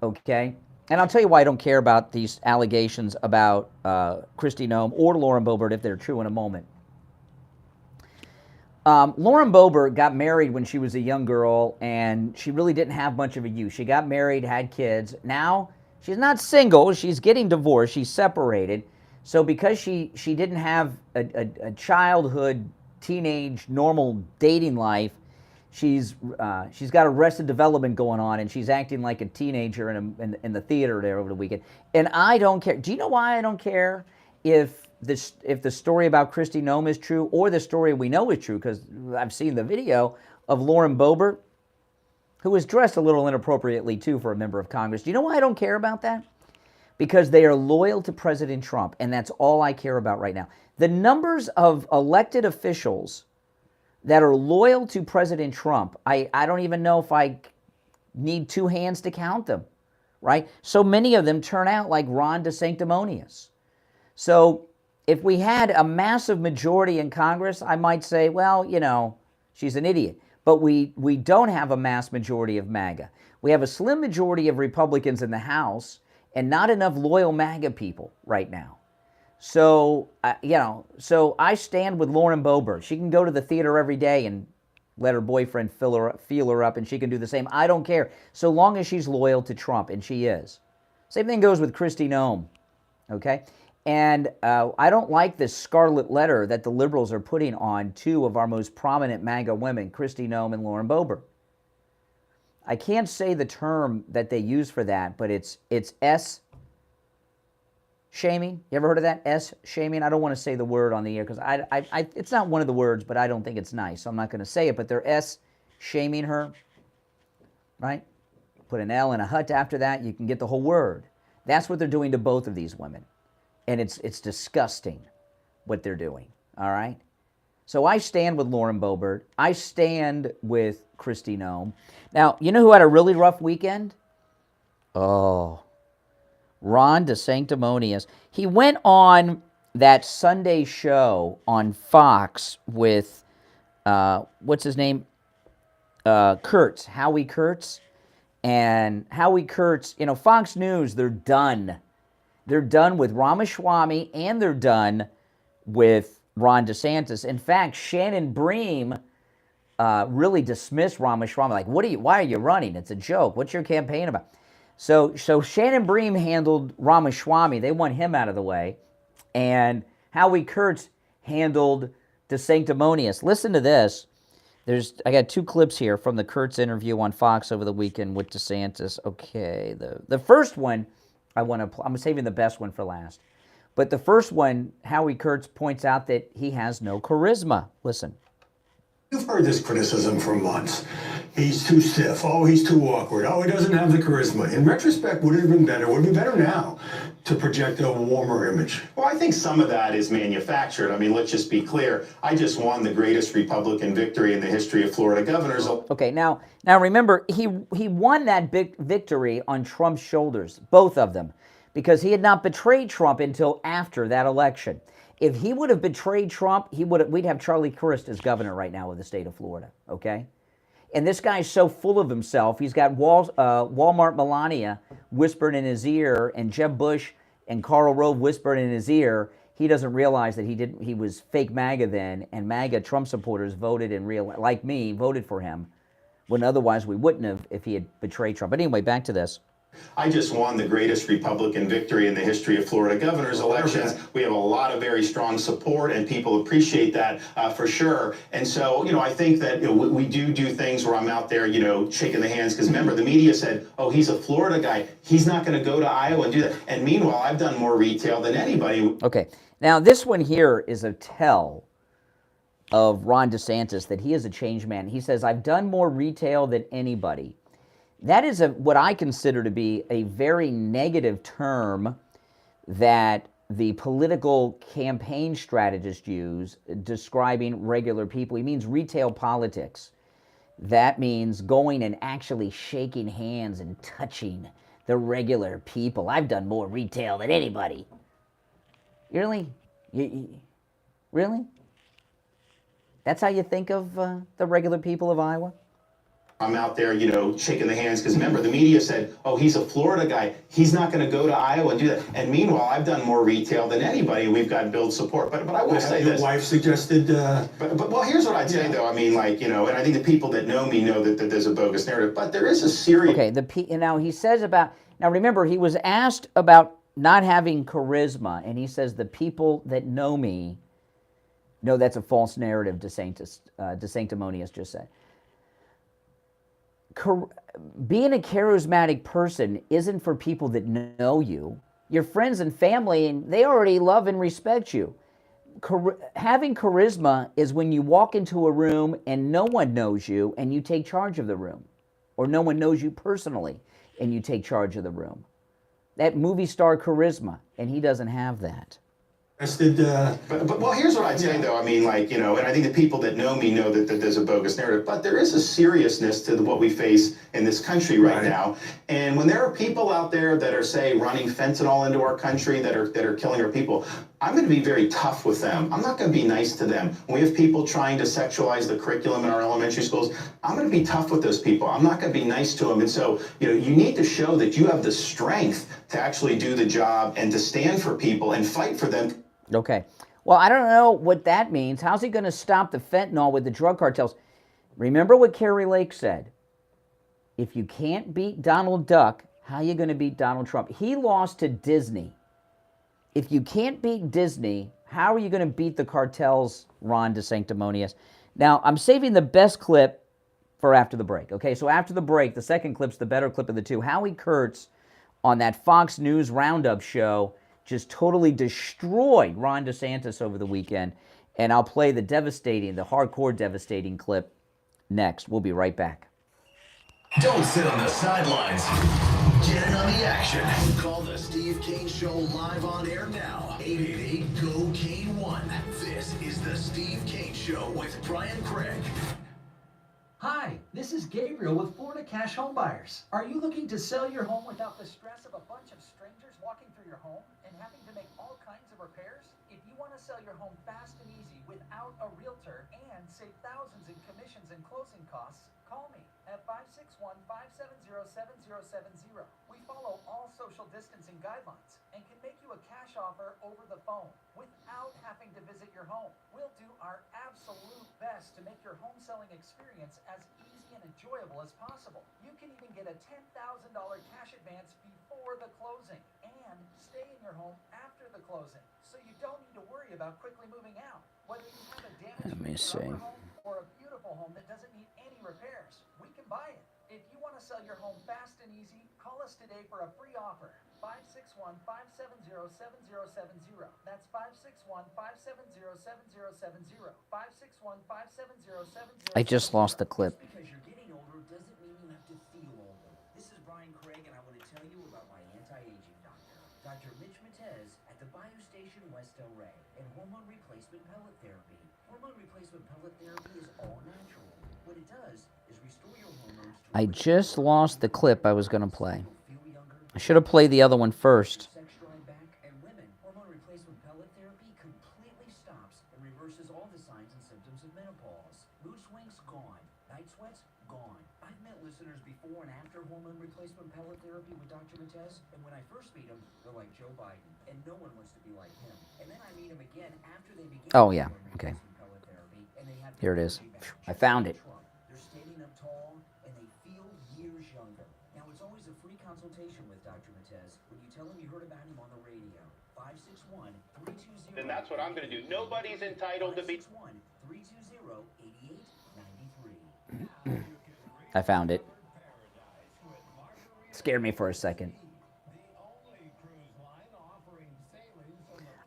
okay? And I'll tell you why I don't care about these allegations about Kristi Noem or Lauren Boebert if they're true in a moment. Lauren Boebert got married when she was a young girl, and she really didn't have much of a youth. She got married, had kids. Now, she's not single. She's getting divorced. She's separated. So because she didn't have a childhood, teenage, normal dating life, she's got Arrested Development going on, and she's acting like a teenager in the theater there over the weekend. And I don't care. Do you know why I don't care if the story about Kristi Noem is true, or the story we know is true, because I've seen the video of Lauren Boebert, who was dressed a little inappropriately, too, for a member of Congress. Do you know why I don't care about that? Because they are loyal to President Trump, and that's all I care about right now. The numbers of elected officials that are loyal to President Trump, I don't even know if I need two hands to count them, right? So many of them turn out like Ron DeSanctimonious. So if we had a massive majority in Congress, I might say, well, she's an idiot. But we don't have a mass majority of MAGA. We have a slim majority of Republicans in the House and not enough loyal MAGA people right now. So, so I stand with Lauren Boebert. She can go to the theater every day and Let her boyfriend feel her up, and she can do the same. I don't care, so long as she's loyal to Trump, and she is. Same thing goes with Kristi Noem, okay? And I don't like this scarlet letter that the liberals are putting on two of our most prominent MAGA women, Kristi Noem and Lauren Boebert. I can't say the term that they use for that, but it's S-shaming. You ever heard of that? S-shaming? I don't want to say the word on the air because it's not one of the words, but I don't think it's nice, so I'm not going to say it, but they're S-shaming her, right? Put an L and a hut after that, you can get the whole word. That's what they're doing to both of these women. And it's disgusting what they're doing, all right? So I stand with Lauren Boebert. I stand with Kristi Noem. Now, you know who had a really rough weekend? Oh, Ron DeSanctimonious. He went on that Sunday show on Fox with, what's his name? Kurtz, Howie Kurtz. And Howie Kurtz, you know, Fox News, they're done. They're done with Ramaswamy, and they're done with Ron DeSantis. In fact, Shannon Bream really dismissed Ramaswamy. Like, why are you running? It's a joke. What's your campaign about? So Shannon Bream handled Ramaswamy. They want him out of the way. And Howie Kurtz handled DeSanctimonious. Listen to this. I got two clips here from the Kurtz interview on Fox over the weekend with DeSantis. Okay, the first one, I'm saving the best one for last. But the first one, Howie Kurtz points out that he has no charisma. Listen. You've heard this criticism for months. He's too stiff. Oh, he's too awkward. Oh, he doesn't have the charisma. In retrospect, would it have been better? Would it be better now to project a warmer image? Well, I think some of that is manufactured. I mean, let's just be clear. I just won the greatest Republican victory in the history of Florida governors. Okay, now remember, he won that big victory on Trump's shoulders, both of them, because he had not betrayed Trump until after that election. If he would have betrayed Trump, we'd have Charlie Crist as governor right now of the state of Florida, okay? And this guy's so full of himself. He's got Walmart Melania whispered in his ear, and Jeb Bush and Karl Rove whispered in his ear. He doesn't realize that he was fake MAGA then, and MAGA Trump supporters voted like me, voted for him, when otherwise we wouldn't have if he had betrayed Trump. But anyway, back to this. I just won the greatest Republican victory in the history of Florida governor's elections. We have a lot of very strong support, and people appreciate that for sure. And so, I think that we do things where I'm out there, shaking the hands. Because remember, the media said, oh, he's a Florida guy. He's not going to go to Iowa and do that. And meanwhile, I've done more retail than anybody. Okay. Now, this one here is a tell of Ron DeSantis that he is a changed man. He says, I've done more retail than anybody. That is what I consider to be a very negative term that the political campaign strategists use describing regular people. He means retail politics. That means going and actually shaking hands and touching the regular people. I've done more retail than anybody. Really? Really? That's how you think of the regular people of Iowa? I'm out there, shaking the hands. Because remember, the media said, oh, he's a Florida guy. He's not going to go to Iowa and do that. And meanwhile, I've done more retail than anybody. We've got build support. But I will say this. Your wife suggested... But here's what I'd say, though. I mean, and I think the people that know me know that there's a bogus narrative. But there is a serious... Okay, now he says about... Now, remember, he was asked about not having charisma. And he says, the people that know me know that's a false narrative, DeSanctimonious just said. Being a charismatic person isn't for people that know you. Your friends and family, and they already love and respect you. Having charisma is when you walk into a room and no one knows you and you take charge of the room. Or no one knows you personally and you take charge of the room. That movie star charisma, and he doesn't have that. But here's what I'd say, though. I mean, and I think the people that know me know that there's a bogus narrative. But there is a seriousness to what we face in this country right now. And when there are people out there that are, say, running fentanyl into our country, that are killing our people, I'm going to be very tough with them. I'm not going to be nice to them. When we have people trying to sexualize the curriculum in our elementary schools, I'm going to be tough with those people. I'm not going to be nice to them. And so, you need to show that you have the strength to actually do the job and to stand for people and fight for them. Okay. Well, I don't know what that means. How's he going to stop the fentanyl with the drug cartels? Remember what Kerry Lake said. If you can't beat Donald Duck, how are you going to beat Donald Trump? He lost to Disney. If you can't beat Disney, how are you going to beat the cartels, Ron DeSanctimonious? Now, I'm saving the best clip for after the break. Okay, so after the break, the second clip's the better clip of the two. Howie Kurtz on that Fox News Roundup show just totally destroyed Ron DeSantis over the weekend. And I'll play the hardcore devastating clip next. We'll be right back. Don't sit on the sidelines. Get in on the action. Call the Steve Kane Show live on air now. 888-GO-KANE-1. This is the Steve Kane Show with Brian Craig. Hi, this is Gabriel with Florida Cash Home Buyers. Are you looking to sell your home without the stress of a bunch of strangers walking through your home and having to make all kinds of repairs? If you want to sell your home fast and easy without a realtor and save thousands in commissions and closing costs, call me at 561-570-7070. We follow all social distancing guidelines and can make you a cash offer over the phone without having to visit your home. We'll do our absolute best to make your home selling experience as easy and enjoyable as possible. You can even get a $10,000 cash advance before the closing and stay in your home after the closing, so you don't need to worry about quickly moving out. Whether you have a damaged home or a beautiful home that doesn't need any repairs, we can buy it. If you want to sell your home fast and easy, call us today for a free offer. 561-570-7070. That's 561-570-7070. 561-570-7070. I just lost the clip. Just because you're getting older doesn't mean you have to feel older. This is Brian Craig, and I want to tell you about my anti-aging doctor, Dr. Mitch Matez at the Biostation West El Rey, and hormone replacement pellet therapy. Hormone replacement pellet therapy is all natural. What it does is restore your hormones to I just lost the clip I was going to play. I should have played the other one first. sex drive back, and women. Hormone replacement pellet therapy completely stops and reverses all the signs and symptoms of menopause. Mood swings gone. Night sweats gone. I've met listeners before and after hormone replacement pellet therapy with Dr. Matez, and when I first meet them, they're like Joe Biden, and no one wants to be like him. And then I meet them again after they begin Oh, yeah. hormone Okay. replacement pellet therapy, and they have Here it is. energy back. I found it. They're standing up tall, and they feel years younger. Now, it's always a free consultation with Dr. Matez when you tell him you heard about him on the radio. 561-320. Then that's what I'm going to do. Nobody's entitled to be. 561-320-8893. I found it. Scared me for a second.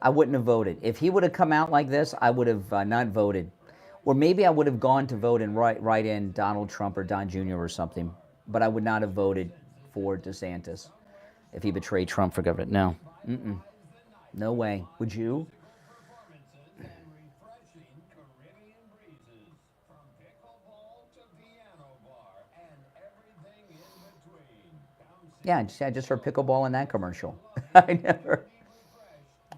I wouldn't have voted. If he would have come out like this, I would have not voted. Or maybe I would have gone to vote and write in Donald Trump or Don Jr. or something. But I would not have voted for DeSantis if he betrayed Trump for government. No. No way. Would you? Yeah, I just heard pickleball in that commercial. I never.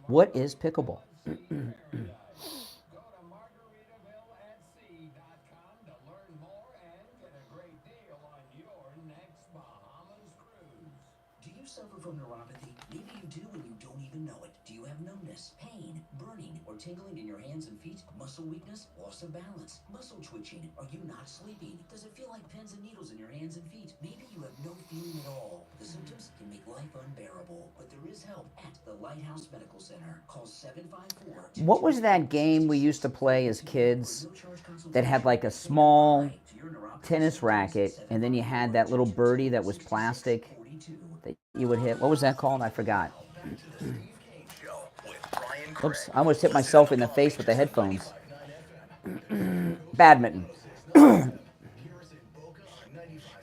What is pickleball? Do you suffer from neuropathy? Maybe you do and you don't even know it. Do you have numbness, pain, burning, or tingling in your hands and feet? Muscle weakness, loss of balance, muscle twitching. Are you not sleeping? Does it feel like pins and needles in your hands and feet? Maybe you have no feeling at all. The symptoms can make life unbearable, but there is help at the Lighthouse Medical Center. Call 754. What was that game we used to play as kids that had like a small tennis racket and then you had that little birdie that was plastic that you would hit? What was that called? I forgot. Oops, I almost hit myself in the face with the headphones. Badminton.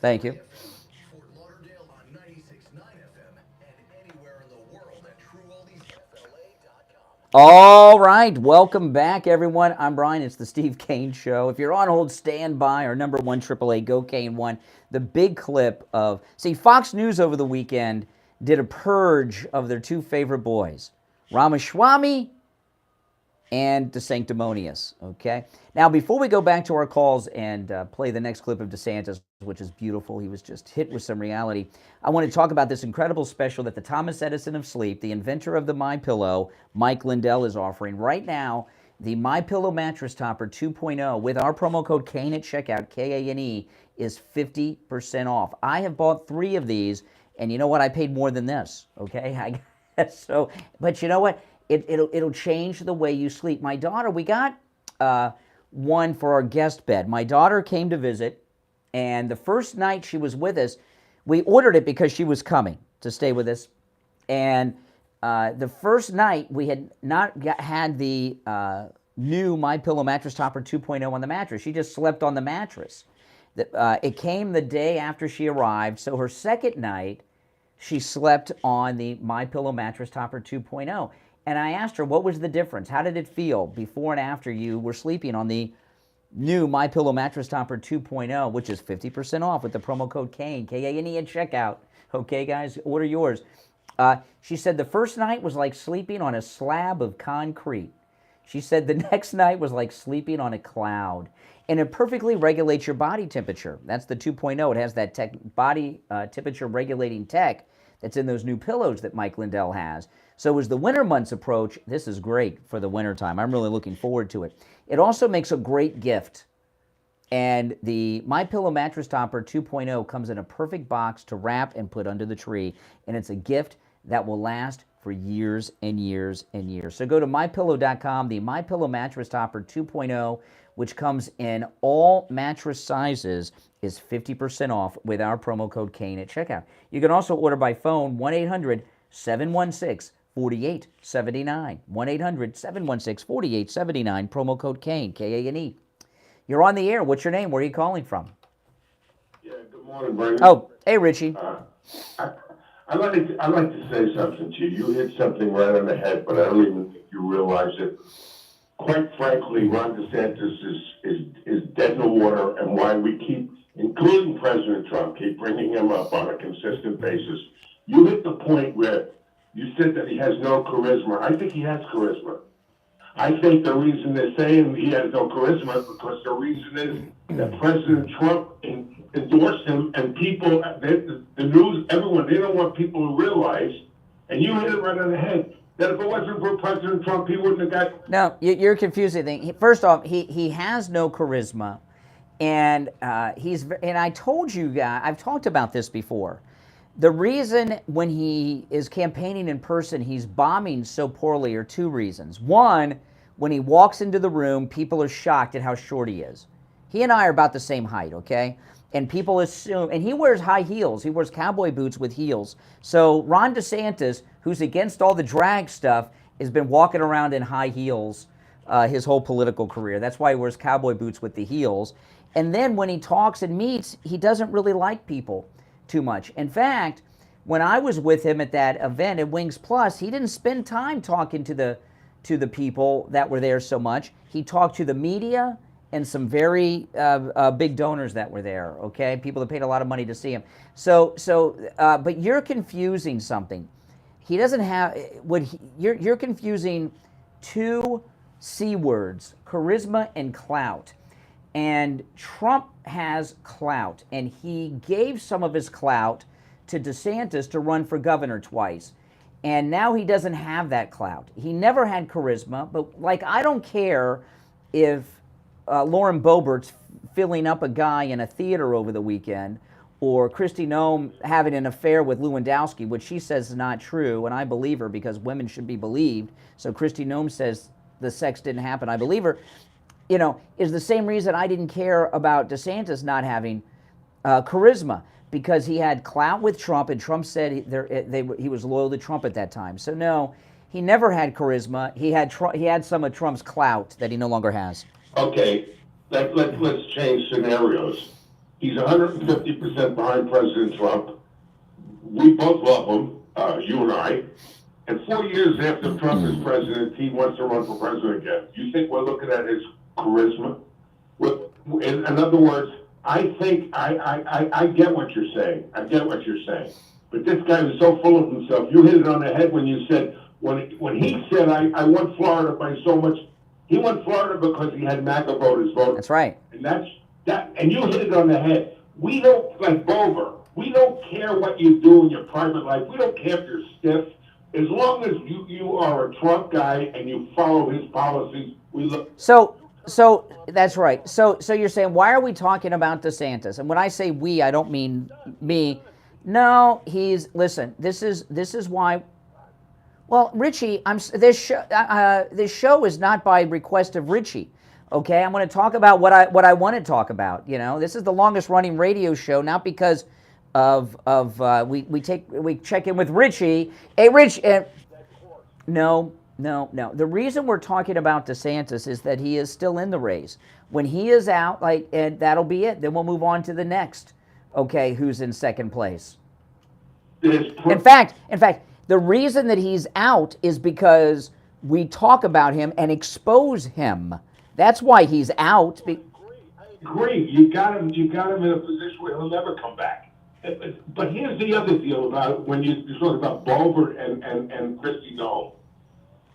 Thank you. All right, welcome back, everyone. I'm Brian. It's the Steve Kane Show. If you're on hold, stand by. Our number one, 888-GO-KANE-1. The big clip of... See, Fox News over the weekend did a purge of their two favorite boys, Ramaswamy and DeSanctimonious, okay? Now, before we go back to our calls and play the next clip of DeSantis, which is beautiful, he was just hit with some reality, I want to talk about this incredible special that the Thomas Edison of sleep, the inventor of the MyPillow, Mike Lindell, is offering right now. The MyPillow Mattress Topper 2.0 with our promo code KANE at checkout, K-A-N-E, is 50% off. I have bought 3 of these, and you know what? I paid more than this, okay? So, but you know what? It'll change the way you sleep. My daughter, we got one for our guest bed. My daughter came to visit, and the first night she was with us, we ordered it because she was coming to stay with us. And the first night, we had not had the new MyPillow Mattress Topper 2.0 on the mattress. She just slept on the mattress. It came the day after she arrived, so her second night, she slept on the MyPillow Mattress Topper 2.0. And I asked her, what was the difference? How did it feel before and after you were sleeping on the new MyPillow Mattress Topper 2.0, which is 50% off with the promo code KANE, K-A-N-E at checkout. Okay, guys, order yours. She said the first night was like sleeping on a slab of concrete. She said the next night was like sleeping on a cloud. And it perfectly regulates your body temperature. That's the 2.0. It has that body temperature regulating tech that's in those new pillows that Mike Lindell has. So as the winter months approach, this is great for the winter time. I'm really looking forward to it. It also makes a great gift. And the MyPillow Mattress Topper 2.0 comes in a perfect box to wrap and put under the tree. And it's a gift that will last for years and years and years. So go to MyPillow.com, the MyPillow Mattress Topper 2.0, which comes in all mattress sizes, is 50% off with our promo code KANE at checkout. You can also order by phone, 1-800-716-4879. 1-800-716-4879, promo code KANE, K-A-N-E. You're on the air. What's your name? Where are you calling from? Yeah, good morning, Brandon. Oh, hey, Richie. I'd like to say something to you. You hit something right on the head, but I don't even think you realize it. Quite frankly, Ron DeSantis is dead in the water, and why we keep, including President Trump, keep bringing him up on a consistent basis. You hit the point where you said that he has no charisma. I think he has charisma. I think the reason they're saying he has no charisma is because the reason is that President Trump endorsed him, and people, the news, everyone, they don't want people to realize, and you hit it right on the head, that if it wasn't for President Trump, he wouldn't have got... No, you're confusing things. First off, he has no charisma, and I told you guys, I've talked about this before. The reason when he is campaigning in person, he's bombing so poorly are 2 reasons. One, when he walks into the room, people are shocked at how short he is. He and I are about the same height, okay? And people assume, and he wears high heels. He wears cowboy boots with heels. So Ron DeSantis, who's against all the drag stuff, has been walking around in high heels his whole political career. That's why he wears cowboy boots with the heels. And then when he talks and meets, he doesn't really like people too much. In fact, when I was with him at that event at Wings Plus, he didn't spend time talking to the people that were there so much. He talked to the media and some very big donors that were there, okay? People that paid a lot of money to see him. But you're confusing something. He doesn't have, you're confusing 2 C words, charisma and clout. And Trump has clout, and he gave some of his clout to DeSantis to run for governor twice. And now he doesn't have that clout. He never had charisma, but like, I don't care if Lauren Boebert's filling up a guy in a theater over the weekend, or Kristi Noem having an affair with Lewandowski, which she says is not true, and I believe her because women should be believed. So Kristi Noem says the sex didn't happen. I believe her. You know, is the same reason I didn't care about DeSantis not having charisma, because he had clout with Trump, and Trump said he was loyal to Trump at that time. So no, he never had charisma. He had some of Trump's clout that he no longer has. Okay, let's change scenarios. He's 150% behind President Trump. We both love him, you and I. And 4 years after Trump is president, he wants to run for president again. You think we're looking at his charisma? In other words, I think I get what you're saying. I get what you're saying. But this guy was so full of himself. You hit it on the head when you said, when he said, I won Florida by so much. He won Florida because he had MAGA voters voting. That's right. And and you hit it on the head. We don't, like Bober, we don't care what you do in your private life. We don't care if you're stiff. As long as you are a Trump guy and you follow his policies, we look. So that's right. So you're saying, why are we talking about DeSantis? And when I say we, I don't mean me. No, listen. This is why. Well, Richie, this show is not by request of Richie. Okay, I'm going to talk about what I want to talk about. You know, this is the longest running radio show, not because of we check in with Richie. Hey, Rich. No. The reason we're talking about DeSantis is that he is still in the race. When he is out, and that'll be it. Then we'll move on to the next. Okay, who's in second place? In fact, the reason that he's out is because we talk about him and expose him. That's why he's out. I agree. You got him in a position where he'll never come back. But here's the other deal about when you talk about Boebert and Christie Noem.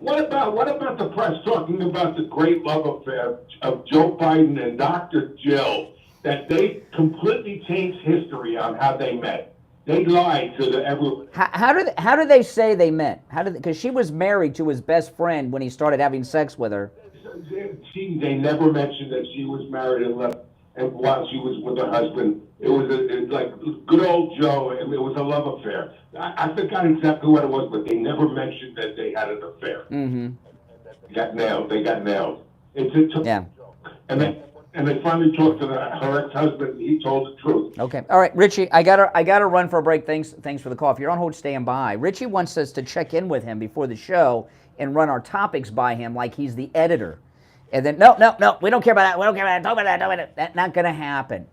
What about the press talking about the great love affair of Joe Biden and Dr. Jill? That they completely changed history on how they met. They lied to everyone. How do they say they met? Because she was married to his best friend when he started having sex with her. They never mentioned that she was married and left, and while she was with her husband, it was like good old Joe. It was a love affair. I forgot exactly what it was, but they never mentioned that they had an affair. Mm-hmm. They got nailed. Yeah. And they finally talked to her ex-husband, and he told the truth. Okay. All right, Richie, I gotta run for a break. Thanks for the call. If you're on hold, stand by. Richie wants us to check in with him before the show and run our topics by him like he's the editor. And then, no, we don't care about that. We don't care about that. Talk about that. That's not going to happen.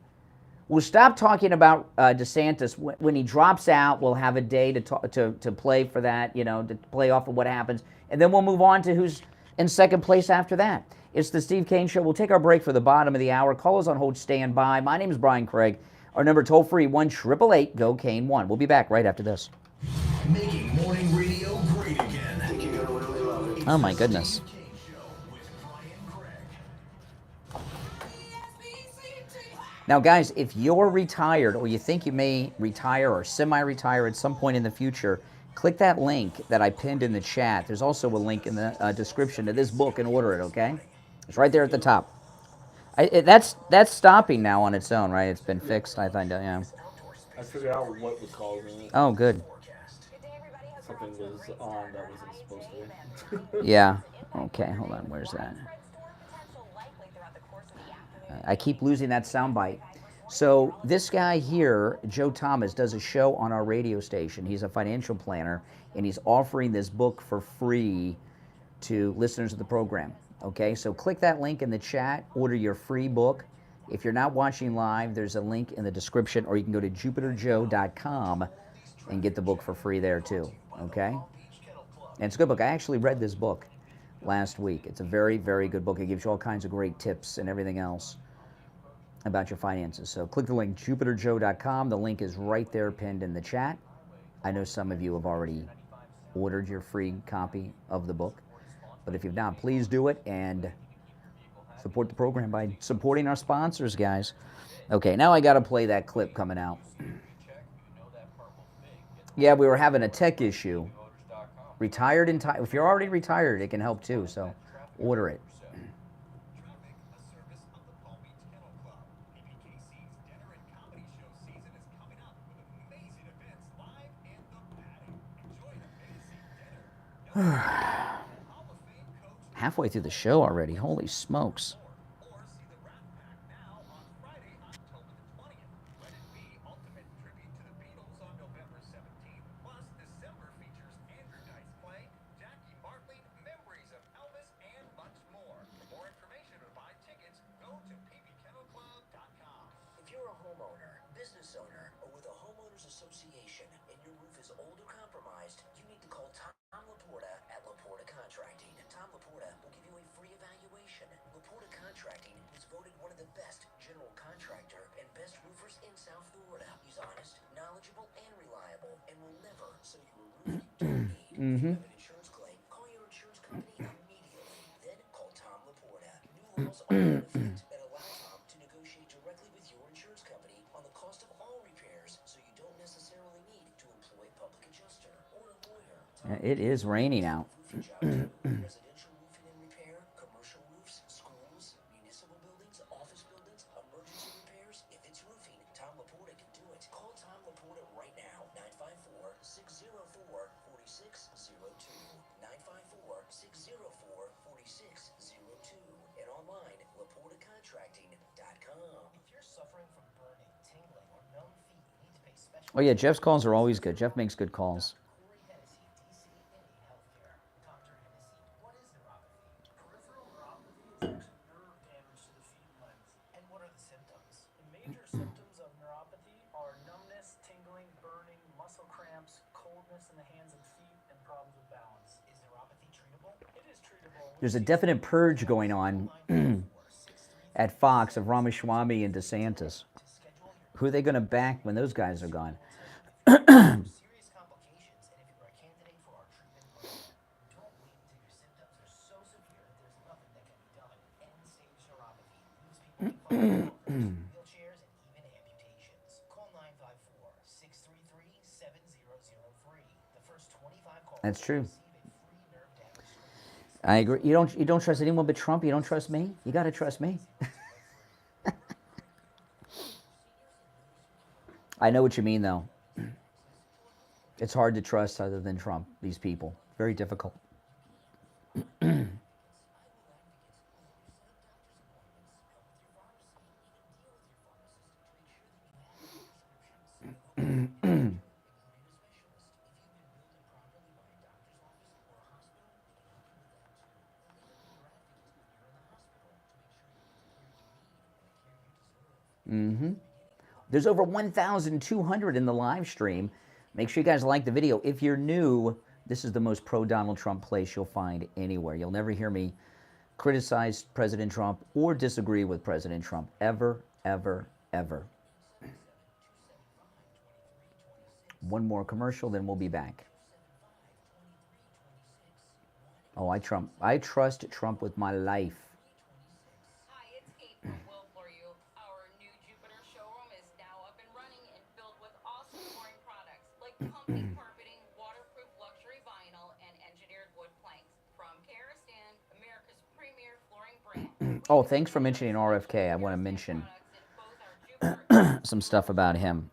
We'll stop talking about DeSantis. When he drops out, we'll have a day to play for that, to play off of what happens. And then we'll move on to who's in second place after that. It's the Steve Kane Show. We'll take our break for the bottom of the hour. Call us on hold, stand by. My name is Brian Craig. Our number toll-free, 1-888-GO-KANE-1. We'll be back right after this. Making morning radio great again. I think you're gonna really love it. Oh, my goodness. Now, guys, if you're retired or you think you may retire or semi-retire at some point in the future, click that link that I pinned in the chat. There's also a link in the description to this book and order it, okay? It's right there at the top. That's stopping now on its own, right? It's been fixed, I think, yeah. I figured out what was causing it. Oh, good. Something was on that wasn't supposed to. Yeah. Okay, hold on. Where's that? I keep losing that soundbite. So this guy here, Joe Thomas, does a show on our radio station. He's a financial planner, and he's offering this book for free to listeners of the program. Okay, so click that link in the chat, order your free book. If you're not watching live, there's a link in the description, or you can go to jupiterjoe.com and get the book for free there too. Okay? And it's a good book. I actually read this book last week. It's a very, very good book. It gives you all kinds of great tips and everything else about your finances. So click the link, jupiterjoe.com. The link is right there pinned in the chat. I know some of you have already ordered your free copy of the book. But if you've not, please do it and support the program by supporting our sponsors, guys. Okay, now I got to play that clip coming out. Yeah, we were having a tech issue. Retired in time. If you're already retired, it can help too. So order it. Halfway through the show already. Holy smokes. Mm-hmm. Call your insurance company immediately. Then call Tom Laporta. New laws are in effect that allow Tom to negotiate directly with your insurance company on the cost of all repairs, so you don't necessarily need to employ a public adjuster or a lawyer. It is raining out. Residential roofing and repair, commercial roofs, schools, municipal buildings, office buildings, emergency repairs. If it's roofing, Tom Laporta can do it. Call Tom Laporta right now, 954-604-4602. 954-604-4602. And online, LaportaContracting.com. If you're suffering from burning, tingling, or numb feet, you need to pay special. Oh yeah, Jeff's calls are always good. Jeff makes good calls. Symptoms of neuropathy are numbness, tingling, burning, muscle cramps, coldness in the hands and feet, and problems with balance. Is neuropathy treatable? It is treatable. There's a definite purge going on at Fox of Ramaswamy and DeSantis. Who are they going to back when those guys are gone? Serious complications, and if you're a candidate for our treatment program, don't wait until your symptoms are so severe there's nothing that can be done. End-stage neuropathy leaves people in wheelchairs and even amputations. Call 954-633-7003. The first 25 calls. That's true. Receive a free nerve damage screen. I agree. You don't trust anyone but Trump. You don't trust me. You got to trust me. I know what you mean, though. It's hard to trust other than Trump. These people, very difficult. There's over 1,200 in the live stream. Make sure you guys like the video. If you're new, this is the most pro-Donald Trump place you'll find anywhere. You'll never hear me criticize President Trump or disagree with President Trump. Ever, ever, ever. One more commercial, then we'll be back. Oh, I trust Trump with my life. Hi, it's Kate from Will For You. Our new Jupiter showroom is now up and running and filled with awesome flooring products like comfy carpeting, waterproof luxury vinyl, and engineered wood planks from Karastan, America's premier flooring brand. Oh, thanks for mentioning RFK. I want to mention some stuff about him.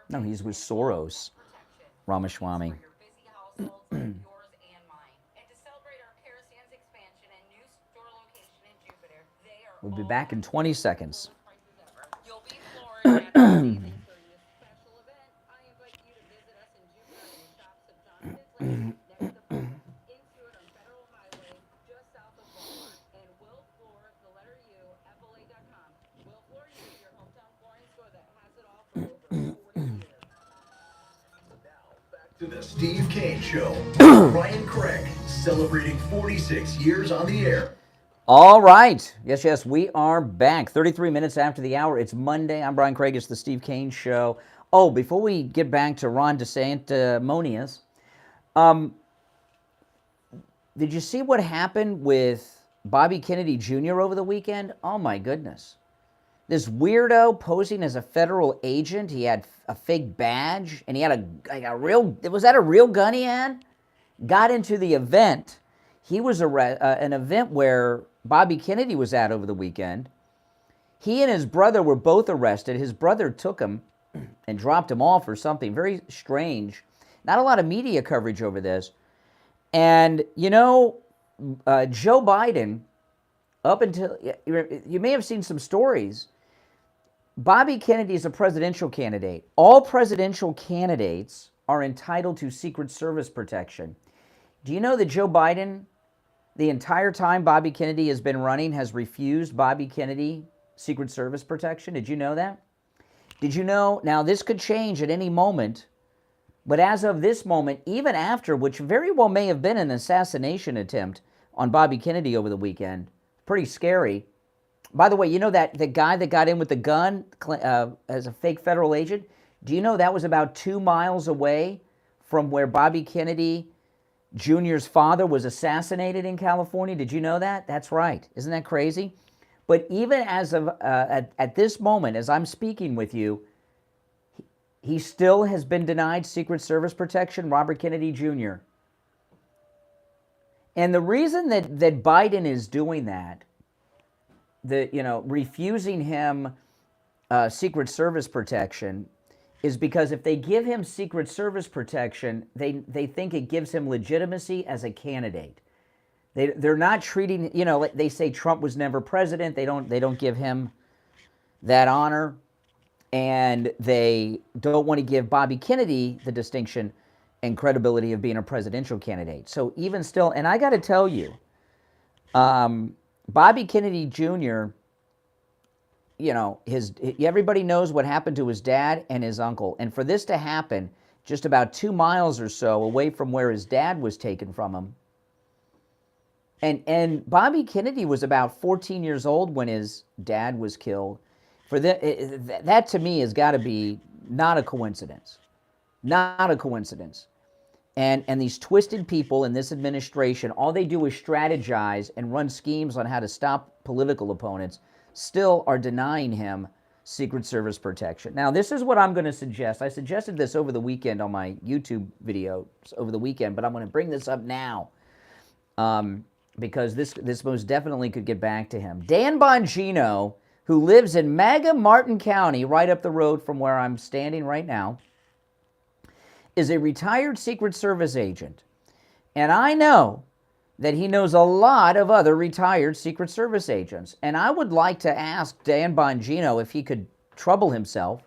No, he's with Soros, Ramaswamy. We'll be back in 20 seconds. To the Steve Kane Show. Brian Craig, celebrating 46 years on the air. All right. Yes, we are back. 33 minutes after the hour. It's Monday. I'm Brian Craig. It's the Steve Kane Show. Oh, before we get back to Ron DeSantis, did you see what happened with Bobby Kennedy Jr. over the weekend? Oh, my goodness. This weirdo posing as a federal agent. He had a fake badge, and he had a real, was that a real gun he had? Got into the event. He was an event where Bobby Kennedy was at over the weekend. He and his brother were both arrested. His brother took him and dropped him off or something. Very strange. Not a lot of media coverage over this. And, you know, Joe Biden, up until, you may have seen some stories. Bobby Kennedy is a presidential candidate. All presidential candidates are entitled to Secret Service protection. Do you know that Joe Biden, the entire time Bobby Kennedy has been running, has refused Bobby Kennedy Secret Service protection? Did you know that? Did you know? Now, this could change at any moment, but as of this moment, even after, which very well may have been an assassination attempt on Bobby Kennedy over the weekend, pretty scary. By the way, you know that the guy that got in with the gun as a fake federal agent, do you know that was about 2 miles away from where Bobby Kennedy Jr.'s father was assassinated in California? Did you know that? That's right. Isn't that crazy? But even as of at this moment, as I'm speaking with you, he still has been denied Secret Service protection, Robert Kennedy Jr. And the reason that Biden is doing that, refusing him Secret Service protection, is because if they give him Secret Service protection, they think it gives him legitimacy as a candidate. They're not treating, they say Trump was never president. They don't give him that honor, and they don't want to give Bobby Kennedy the distinction and credibility of being a presidential candidate. So even still, and I got to tell you, Bobby Kennedy Jr., everybody knows what happened to his dad and his uncle. And for this to happen just about 2 miles or so away from where his dad was taken from him, and Bobby Kennedy was about 14 years old when his dad was killed. For that to me has got to be not a coincidence. Not a coincidence. And these twisted people in this administration, all they do is strategize and run schemes on how to stop political opponents, still are denying him Secret Service protection. Now, this is what I'm going to suggest. I suggested this over the weekend on my YouTube video over the weekend, but I'm going to bring this up now because this most definitely could get back to him. Dan Bongino, who lives in MAGA Martin County, right up the road from where I'm standing right now, is a retired Secret Service agent. And I know that he knows a lot of other retired Secret Service agents. And I would like to ask Dan Bongino if he could trouble himself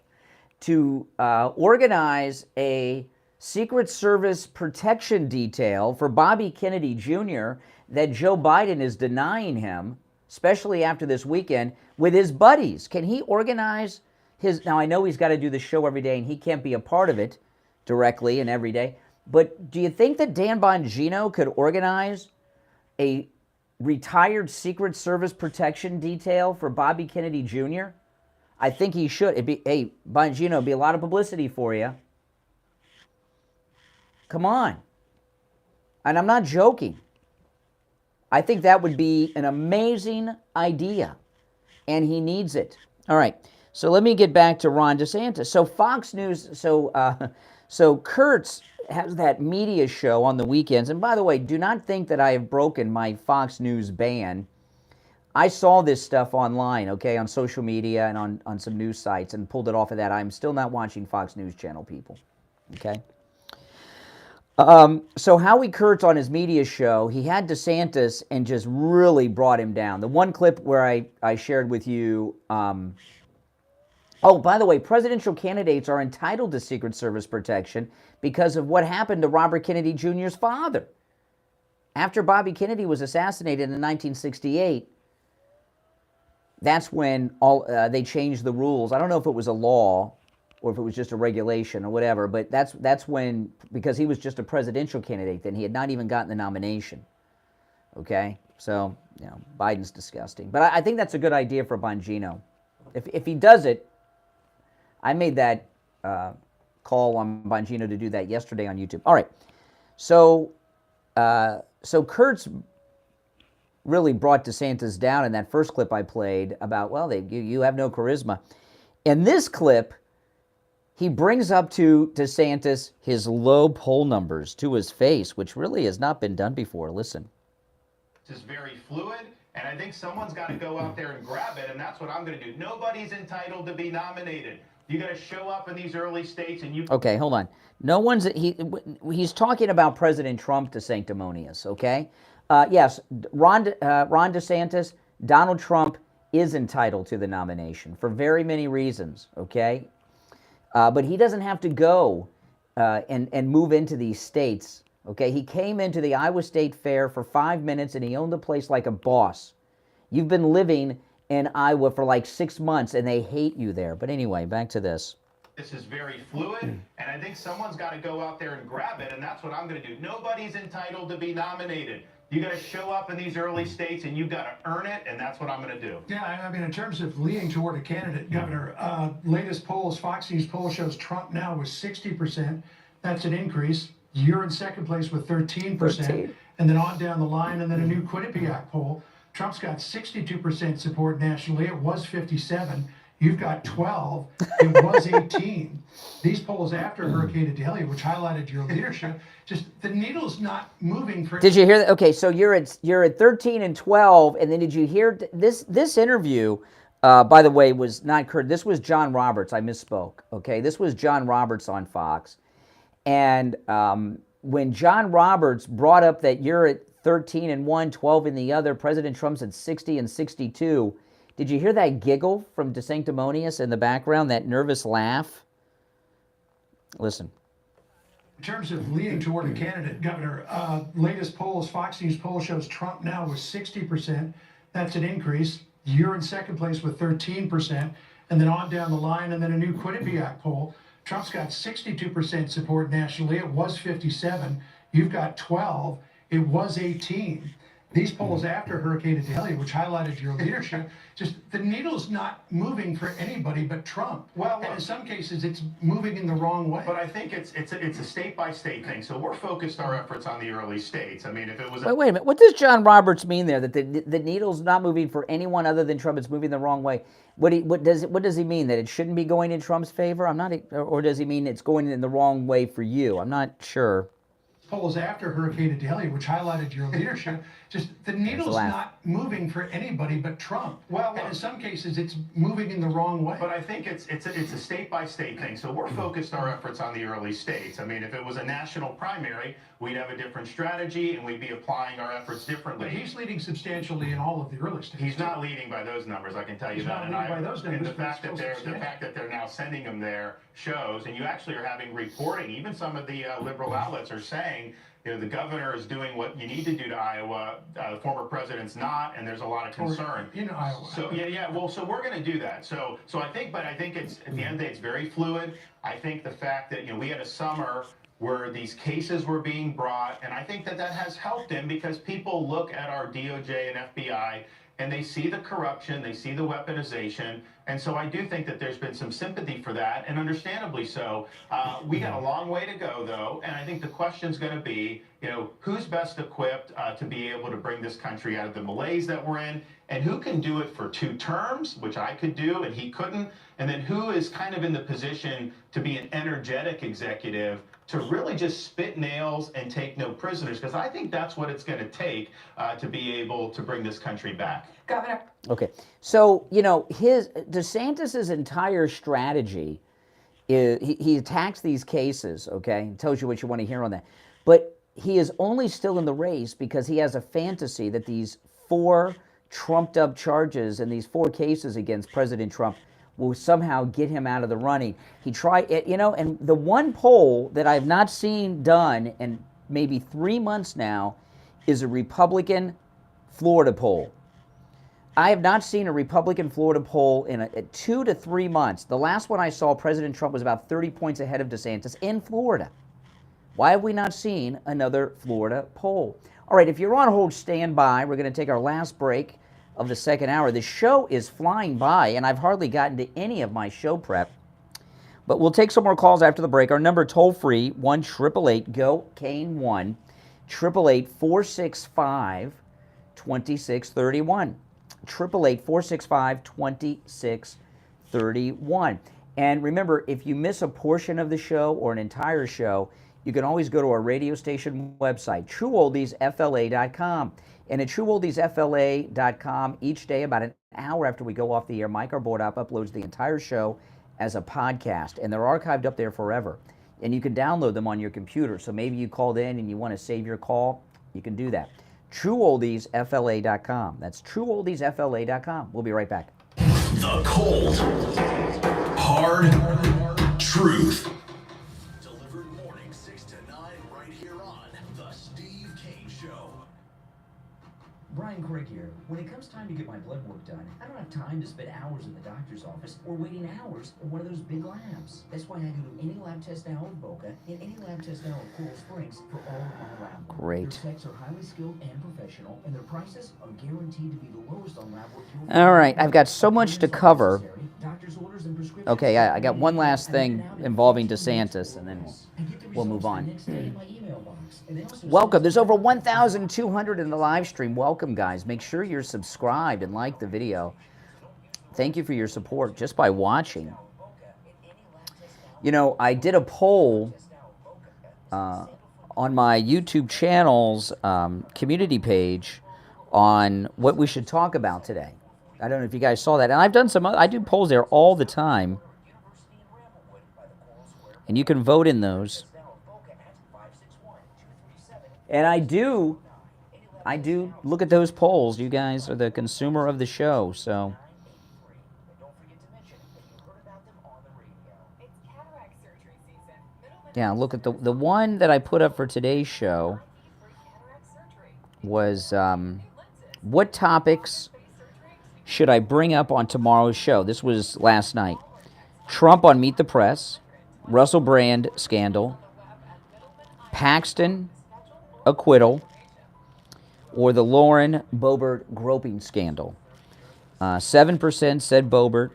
to organize a Secret Service protection detail for Bobby Kennedy Jr. that Joe Biden is denying him, especially after this weekend, with his buddies. Can he organize his... Now, I know he's got to do the show every day, and he can't be a part of it directly and every day. But do you think that Dan Bongino could organize a retired Secret Service protection detail for Bobby Kennedy Jr.? I think he should. Hey, Bongino, it'd be a lot of publicity for you. Come on. And I'm not joking. I think that would be an amazing idea, and he needs it. All right, so let me get back to Ron DeSantis. So Fox News, so Kurtz has that media show on the weekends. And by the way, do not think that I have broken my Fox News ban. I saw this stuff online, okay, on social media and on some news sites and pulled it off of that. I'm still not watching Fox News Channel, people, okay? So Howie Kurtz on his media show, he had DeSantis and just really brought him down. The one clip where I shared with you, oh, by the way, presidential candidates are entitled to Secret Service protection because of what happened to Robert Kennedy Jr.'s father. After Bobby Kennedy was assassinated in 1968, that's when they changed the rules. I don't know if it was a law or if it was just a regulation or whatever, but that's when, because he was just a presidential candidate then, he had not even gotten the nomination. Okay? So, Biden's disgusting. But I think that's a good idea for Bongino. If he does it, I made that call on Bongino to do that yesterday on YouTube. All right. So Kurtz really brought DeSantis down in that first clip I played about, well, you have no charisma. In this clip, he brings up to DeSantis his low poll numbers to his face, which really has not been done before. Listen. This is very fluid, and I think someone's got to go out there and grab it, and that's what I'm going to do. Nobody's entitled to be nominated. You got to show up in these early states, and you... Okay, hold on. He's talking about President Trump to sanctimonious, okay? Yes, Ron DeSantis, Donald Trump is entitled to the nomination for very many reasons, okay? But he doesn't have to go and move into these states, okay? He came into the Iowa State Fair for 5 minutes, and he owned the place like a boss. You've been living in Iowa for like 6 months, and they hate you there. But anyway, back to this. This is very fluid, and I think someone's got to go out there and grab it, and that's what I'm going to do. Nobody's entitled to be nominated. You got to show up in these early states, and you got to earn it, and that's what I'm going to do. Yeah, I mean, in terms of leaning toward a candidate, Governor, latest polls, Fox News poll shows Trump now with 60%. That's an increase. You're in second place with 13%. And then on down the line, and then a new Quinnipiac poll Trump's got 62% support nationally. It was 57. You've got 12. It was 18. These polls after Hurricane Idalia, which highlighted your leadership, just the needle's not moving for. Did you hear that? Okay, so you're at 13 and 12, and then did you hear this interview? By the way, was not Kurt. This was John Roberts. I misspoke. Okay, this was John Roberts on Fox, and when John Roberts brought up that you're at 13 and 1, 12 in the other, President Trump's at 60 and 62. Did you hear that giggle from DeSanctimonious in the background? That nervous laugh. Listen. In terms of leaning toward a candidate, Governor, latest polls, Fox News poll shows Trump now with 60%. That's an increase. You're in second place with 13%. And then on down the line, and then a new Quinnipiac poll. Trump's got 62% support nationally. It was 57. You've got 12. It was 18. These polls after Hurricane Idalia, which highlighted your leadership, just the needle's not moving for anybody but Trump. Well, and in some cases, it's moving in the wrong way. But I think it's a state by state thing. So we're focused our efforts on the early states. I mean, if it was wait a minute, what does John Roberts mean there? That the needle's not moving for anyone other than Trump? It's moving the wrong way. What does he mean? That it shouldn't be going in Trump's favor? I'm not, or does he mean it's going in the wrong way for you? I'm not sure. Polls after Hurricane Idalia, which highlighted your leadership, just the needle's not moving for anybody but Trump. Well, and in some cases, it's moving in the wrong way. But I think it's a state by state thing. So we're focused our efforts on the early states. I mean, if it was a national primary, we'd have a different strategy and we'd be applying our efforts differently. But he's leading substantially in all of the early states. He's not leading by those numbers, I can tell you that. He's not leading by those numbers. And the fact that they're now sending him there shows, and you actually are having reporting. Even some of the liberal outlets are saying, you know, the governor is doing what you need to do to Iowa. The former president's not, and there's a lot of concern. In Iowa. So yeah. Well, so we're going to do that. So I think it's at the end of the day, it's very fluid. I think the fact that we had a summer where these cases were being brought, and I think that has helped him because people look at our DOJ and FBI and they see the corruption, they see the weaponization, and so I do think that there's been some sympathy for that, and understandably so. We got a long way to go, though, and I think the question's going to be, who's best equipped to be able to bring this country out of the malaise that we're in, and who can do it for 2 terms, which I could do and he couldn't, and then who is kind of in the position to be an energetic executive to really just spit nails and take no prisoners, because I think that's what it's going to take to be able to bring this country back. Governor. Okay, so DeSantis's entire strategy is he attacks these cases. Okay, he tells you what you want to hear on that, but he is only still in the race because he has a fantasy that these 4 trumped-up charges and these 4 cases against President Trump will somehow get him out of the running. He tried, and the one poll that I've not seen done in maybe 3 months now is a Republican Florida poll. I have not seen a Republican Florida poll in 2 to 3 months. The last one I saw, President Trump was about 30 points ahead of DeSantis in Florida. Why have we not seen another Florida poll? All right, if you're on hold, stand by. We're going to take our last break of the second hour. The show is flying by, and I've hardly gotten to any of my show prep. But we'll take some more calls after the break. Our number toll-free, 1-888-GO-CANE-1, 888-465-2631. 888-465-2631. And remember, if you miss a portion of the show or an entire show, you can always go to our radio station website, TrueOldiesFLA.com. And at TrueOldiesFLA.com, each day, about an hour after we go off the air, Mike, our board op, uploads the entire show as a podcast. And they're archived up there forever. And you can download them on your computer. So maybe you called in and you want to save your call, you can do that. TrueOldiesFLA.com. That's TrueOldiesFLA.com. We'll be right back. The cold, hard truth. Delivered morning 6 to 9 right here on The Steve Kane Show. Brian Craig here. When it comes time to get my blood work done, I don't have time to spend hours in the doctor's office or waiting hours in one of those big labs. That's why I go to Any Lab Test Now of Boca and Any Lab Test Now of Coral Springs for all of my lab work. Great. Their techs are highly skilled and professional, and their prices are guaranteed to be the lowest on lab work. All right, I've got so much to cover. Okay, I got one last thing involving DeSantis, and then we'll move on. Welcome. There's over 1,200 in the live stream. Welcome, guys. Make sure you're subscribed and like the video. Thank you for your support just by watching. You know, I did a poll on my YouTube channel's community page on what we should talk about today. I don't know if you guys saw that. And I've done I do polls there all the time. And you can vote in those. And I do look at those polls. You guys are the consumer of the show, so. Yeah, look at the one that I put up for today's show was what topics should I bring up on tomorrow's show? This was last night. Trump on Meet the Press, Russell Brand scandal, Paxton acquittal, or the Lauren Boebert groping scandal. 7% said Boebert,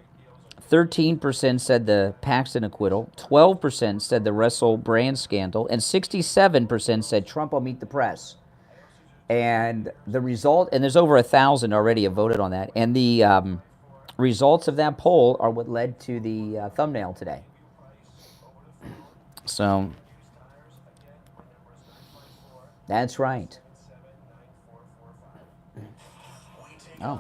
13% said the Paxton acquittal, 12% said the Russell Brand scandal, and 67% said Trump will meet the press. And the result, and there's over 1,000 already have voted on that, and the results of that poll are what led to the thumbnail today. So, that's right. Oh.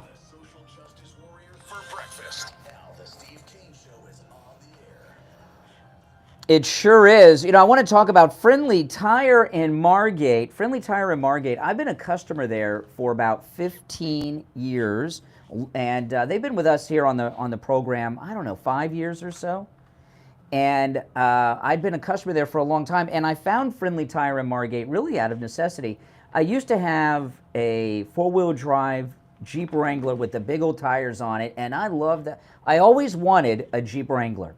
It sure is. You know, I want to talk about Friendly Tire in Margate. Friendly Tire in Margate. I've been a customer there for about 15 years, and they've been with us here on the program, I don't know, 5 years or so. And I'd been a customer there for a long time, and I found Friendly Tire in Margate really out of necessity. I used to have a four-wheel drive Jeep Wrangler with the big old tires on it, and I loved that. I always wanted a Jeep Wrangler.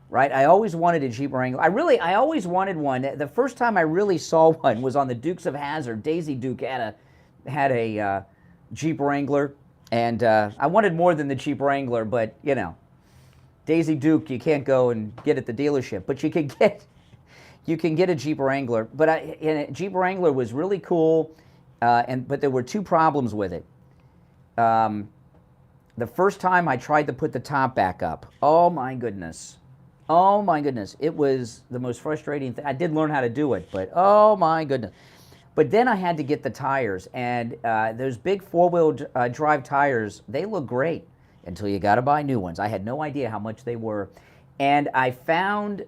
Right? I always wanted a Jeep Wrangler. I always wanted one. The first time I really saw one was on the Dukes of Hazzard. Daisy Duke had a Jeep Wrangler, and I wanted more than the Jeep Wrangler, but, you know, Daisy Duke you can't go and get at the dealership, but you can get a Jeep Wrangler. But a Jeep Wrangler was really cool, but there were two problems with it. The first time I tried to put the top back up, oh my goodness. Oh my goodness, it was the most frustrating thing. I did learn how to do it, but oh my goodness. But then I had to get the tires, and those big four-wheel drive tires, they look great until you got to buy new ones. I had no idea how much they were. And I found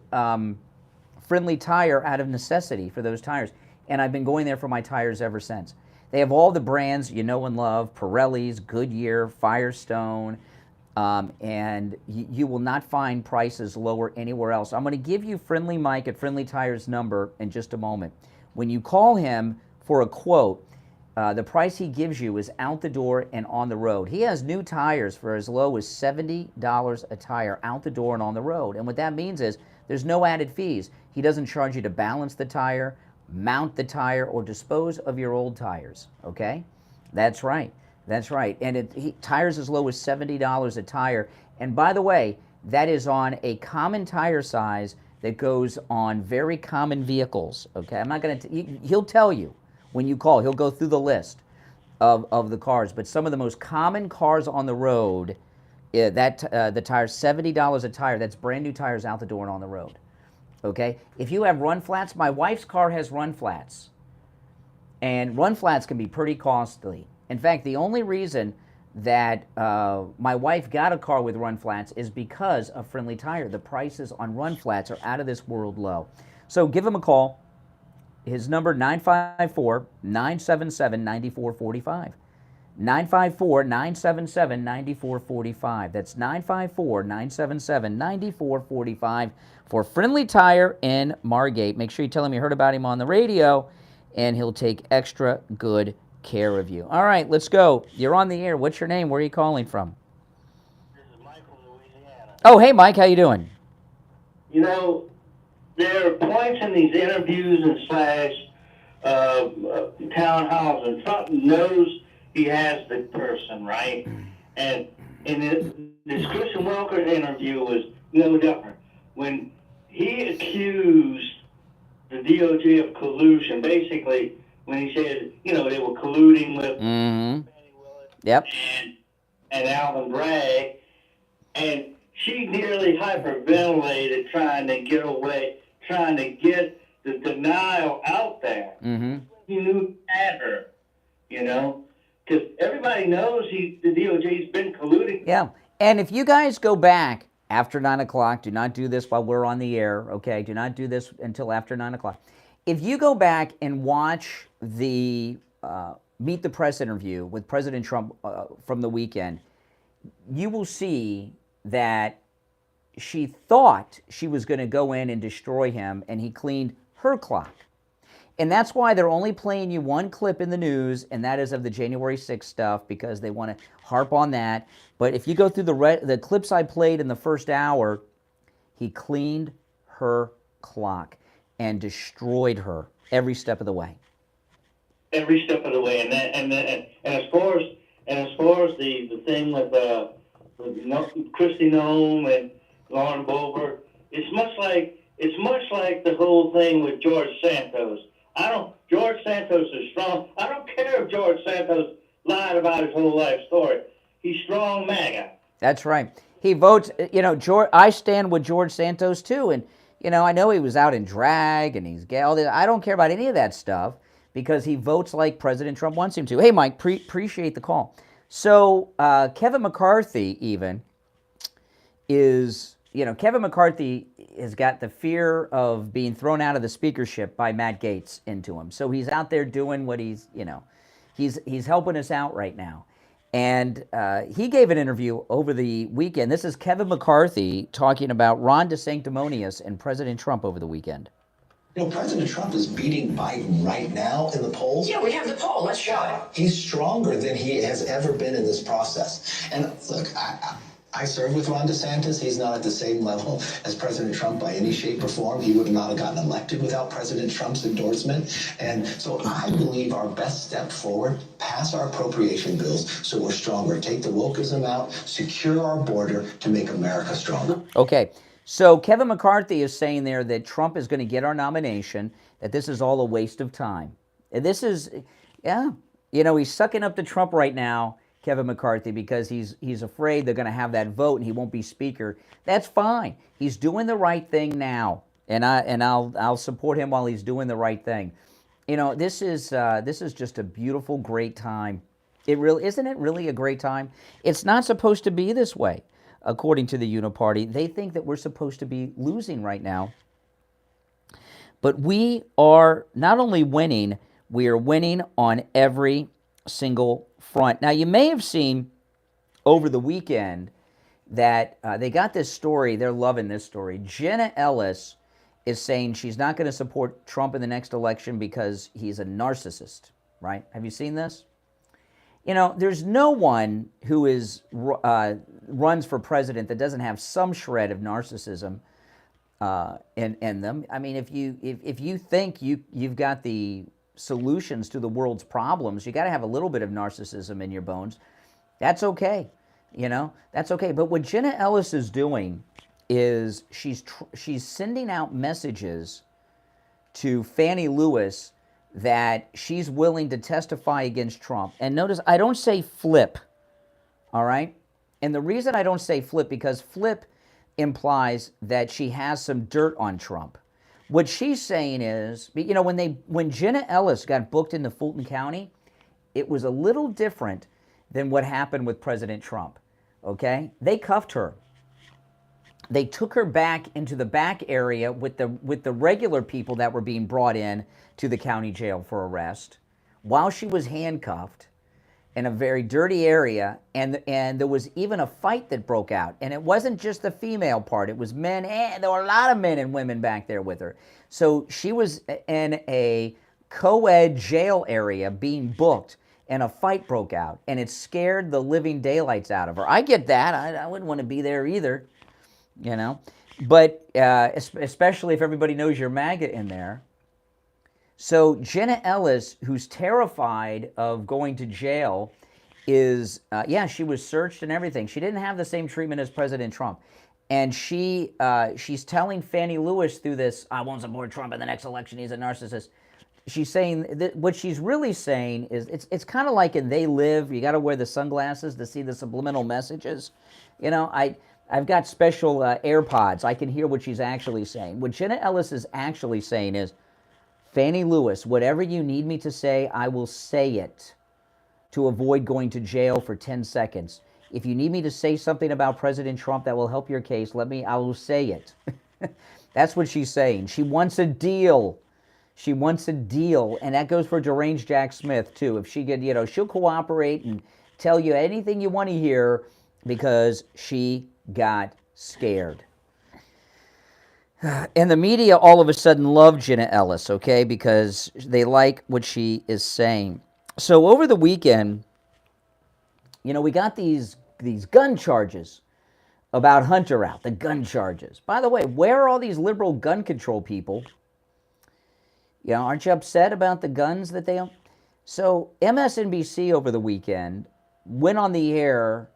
Friendly Tire out of necessity for those tires, and I've been going there for my tires ever since. They have all the brands you know and love, Pirelli's, Goodyear, Firestone, and you will not find prices lower anywhere else. I'm going to give you Friendly Mike at Friendly Tire's number in just a moment. When you call him for a quote, the price he gives you is out the door and on the road. He has new tires for as low as $70 a tire out the door and on the road. And what that means is there's no added fees. He doesn't charge you to balance the tire, mount the tire, or dispose of your old tires, okay? That's right. That's right. And tires as low as $70 a tire. And by the way, that is on a common tire size that goes on very common vehicles, okay? I'm not going to, he'll tell you when you call. He'll go through the list of the cars. But some of the most common cars on the road, the tire's $70 a tire. That's brand new tires out the door and on the road, okay? If you have run flats, my wife's car has run flats. And run flats can be pretty costly. In fact, the only reason that my wife got a car with run flats is because of Friendly Tire. The prices on run flats are out of this world low. So give him a call. His number, 954-977-9445. 954-977-9445. That's 954-977-9445 for Friendly Tire in Margate. Make sure you tell him you heard about him on the radio, and he'll take extra good care of you. All right, let's go. You're on the air. What's your name? Where are you calling from? This is Mike from Louisiana. Oh, hey, Mike. How you doing? You know, there are points in these interviews and town halls, and Trump knows he has the person, right? And in this Kristen Welker interview was no different. When he accused the DOJ of collusion. Basically, when he said, you know, they were colluding with Yep. and Alvin Bragg, and she nearly hyperventilated trying to get away, trying to get the denial out there. He knew he had her, you know, because everybody knows the DOJ's been colluding. Yeah, and if you guys go back after 9 o'clock, do not do this while we're on the air, okay? Do not do this until after 9 o'clock. If you go back and watch the Meet the Press interview with President Trump from the weekend, you will see that she thought she was going to go in and destroy him, and he cleaned her clock. And that's why they're only playing you one clip in the news, and that is of the January 6th stuff, because they want to harp on that. But if you go through the clips I played in the first hour, he cleaned her clock and destroyed her every step of the way. Every step of the way, and as far as the thing with Kristi Noem and Lauren Boebert, it's much like the whole thing with George Santos. George Santos is strong. I don't care if George Santos lied about his whole life story. He's strong MAGA. That's right. He votes, you know, I stand with George Santos too. And, you know, I know he was out in drag and he's gay. All this. I don't care about any of that stuff because he votes like President Trump wants him to. Hey, Mike, appreciate the call. So Kevin McCarthy even is, you know, Kevin McCarthy has got the fear of being thrown out of the speakership by Matt Gaetz into him. So he's out there doing what he's, you know, he's helping us out right now. And he gave an interview over the weekend. This is Kevin McCarthy talking about Ron DeSanctimonious and President Trump over the weekend. You know, President Trump is beating Biden right now in the polls. Yeah, we have the poll. Let's show it. He's stronger than he has ever been in this process. And look, I served with Ron DeSantis. He's not at the same level as President Trump by any shape or form. He would not have gotten elected without President Trump's endorsement. And so I believe our best step forward, pass our appropriation bills so we're stronger. Take the wokeism out, secure our border to make America stronger. Okay, so Kevin McCarthy is saying there that Trump is going to get our nomination, that this is all a waste of time. And this is, yeah, you know, he's sucking up to Trump right now, Kevin McCarthy, because he's afraid they're going to have that vote and he won't be speaker. That's fine. He's doing the right thing now, and I'll support him while he's doing the right thing. You know, this is just a beautiful, great time. Isn't it really a great time? It's not supposed to be this way, according to the Uniparty. They think that we're supposed to be losing right now, but we are not only winning, we are winning on every single front. Now, you may have seen over the weekend that they got this story. They're loving this story. Jenna Ellis is saying she's not going to support Trump in the next election because he's a narcissist, right? Have you seen this? You know, there's no one who runs for president that doesn't have some shred of narcissism in them. I mean, if you think you've got the solutions to the world's problems, you got to have a little bit of narcissism in your bones. That's okay, you know, that's okay. But what Jenna Ellis is doing is she's sending out messages to Fannie Lewis that she's willing to testify against Trump. And notice, I don't say flip, all right? And the reason I don't say flip, because flip implies that she has some dirt on Trump. What she's saying is, you know, when Jenna Ellis got booked into Fulton County, it was a little different than what happened with President Trump, okay? They cuffed her. They took her back into the back area with the regular people that were being brought in to the county jail for arrest while she was handcuffed in a very dirty area, and there was even a fight that broke out. And it wasn't just the female part, it was men, and there were a lot of men and women back there with her. So she was in a co-ed jail area being booked, and a fight broke out, and it scared the living daylights out of her. I get that. I wouldn't want to be there either, you know. But especially if everybody knows you're MAGA in there. So Jenna Ellis, who's terrified of going to jail, is, she was searched and everything. She didn't have the same treatment as President Trump. And she's telling Fannie Lewis through this, I won't support Trump in the next election, he's a narcissist. She's saying that what she's really saying is it's kind of like in They Live, you got to wear the sunglasses to see the subliminal messages. You know, I've got special AirPods. I can hear what she's actually saying. What Jenna Ellis is actually saying is, Fannie Lewis, whatever you need me to say, I will say it to avoid going to jail for 10 seconds. If you need me to say something about President Trump that will help your case, I will say it. That's what she's saying. She wants a deal. She wants a deal, and that goes for deranged Jack Smith, too. If she could, she'll cooperate and tell you anything you want to hear because she got scared. And the media all of a sudden love Jenna Ellis, okay, because they like what she is saying. So over the weekend, we got these gun charges about Hunter out, the gun charges. By the way, where are all these liberal gun control people? Aren't you upset about the guns that they own? So MSNBC over the weekend went on the air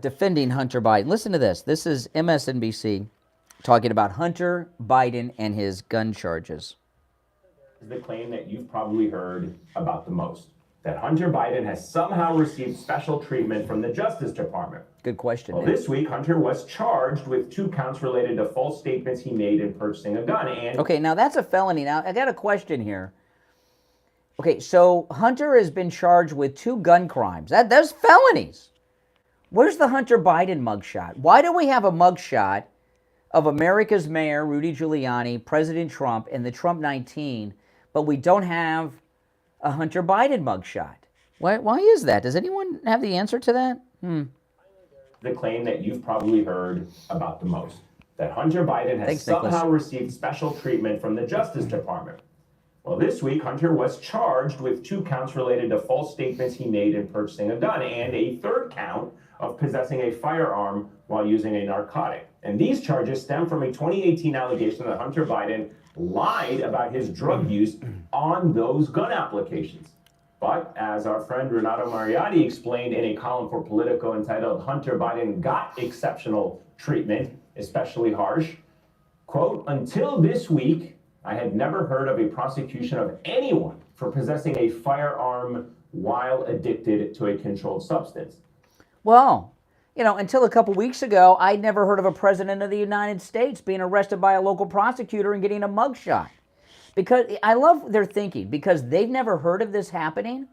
defending Hunter Biden. Listen to this. This is MSNBC talking about Hunter Biden and his gun charges. The claim that you've probably heard about the most, that Hunter Biden has somehow received special treatment from the Justice Department. Good question. Well, this week, Hunter was charged with 2 counts related to false statements he made in purchasing a gun. And okay, now that's a felony. Now, I got a question here. Okay, so Hunter has been charged with 2 gun crimes. Those felonies. Where's the Hunter Biden mugshot? Why do we have a mugshot of America's mayor, Rudy Giuliani, President Trump, and the Trump 19, but we don't have a Hunter Biden mugshot? Why is that? Does anyone have the answer to that? The claim that you've probably heard about the most, that Hunter Biden has somehow received special treatment from the Justice Department. Well, this week, Hunter was charged with 2 counts related to false statements he made in purchasing a gun and a 3rd count of possessing a firearm while using a narcotic. And these charges stem from a 2018 allegation that Hunter Biden lied about his drug use on those gun applications. But as our friend Renato Mariotti explained in a column for Politico entitled Hunter Biden Got Exceptional Treatment, Especially Harsh, quote, until this week, I had never heard of a prosecution of anyone for possessing a firearm while addicted to a controlled substance. Well, until a couple weeks ago, I'd never heard of a president of the United States being arrested by a local prosecutor and getting a mugshot. Because I love their thinking, because they've never heard of this happening.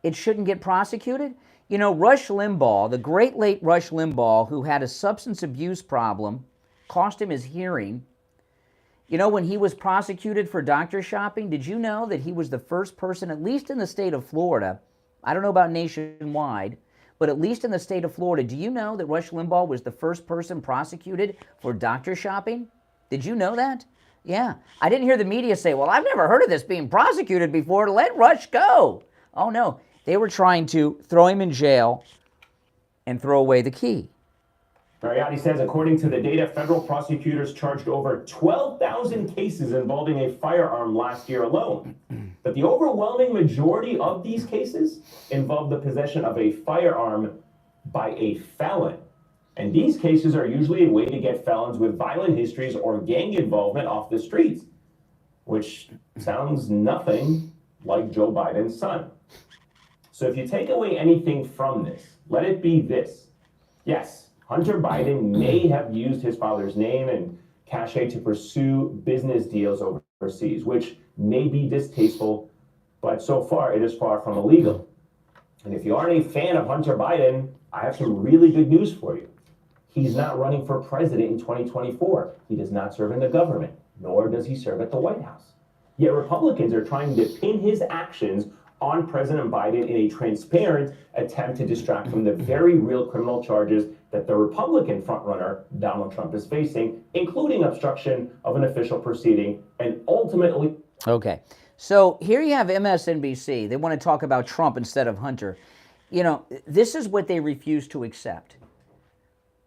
It shouldn't get prosecuted. Rush Limbaugh, the great late Rush Limbaugh, who had a substance abuse problem, cost him his hearing. When he was prosecuted for doctor shopping, did you know that he was the first person, at least in the state of Florida, I don't know about nationwide, but at least in the state of Florida, do you know that Rush Limbaugh was the first person prosecuted for doctor shopping? Did you know that? Yeah. I didn't hear the media say, well, I've never heard of this being prosecuted before. Let Rush go. Oh, no. They were trying to throw him in jail and throw away the key. Mariotti says, according to the data, federal prosecutors charged over 12,000 cases involving a firearm last year alone. But the overwhelming majority of these cases involve the possession of a firearm by a felon. And these cases are usually a way to get felons with violent histories or gang involvement off the streets, which sounds nothing like Joe Biden's son. So if you take away anything from this, let it be this. Yes, Hunter Biden may have used his father's name and cachet to pursue business deals overseas, which may be distasteful, but so far it is far from illegal. And if you aren't a fan of Hunter Biden, I have some really good news for you. He's not running for president in 2024. He does not serve in the government, nor does he serve at the White House. Yet Republicans are trying to pin his actions on President Biden in a transparent attempt to distract from the very real criminal charges that the Republican frontrunner, Donald Trump, is facing, including obstruction of an official proceeding and ultimately... Okay, so here you have MSNBC. They want to talk about Trump instead of Hunter. This is what they refuse to accept.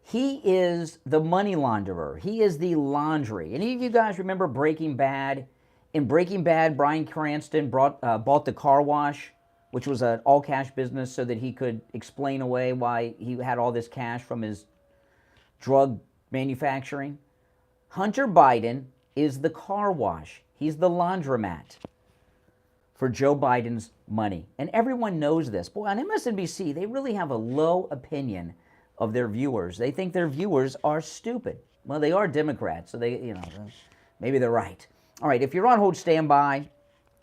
He is the money launderer. He is the laundry. Any of you guys remember Breaking Bad? In Breaking Bad, Bryan Cranston bought the car wash, which was an all-cash business, so that he could explain away why he had all this cash from his drug manufacturing. Hunter Biden is the car wash. He's the laundromat for Joe Biden's money. And everyone knows this. Boy, on MSNBC, they really have a low opinion of their viewers. They think their viewers are stupid. Well, they are Democrats, so they, maybe they're right. All right, if you're on hold, stand by.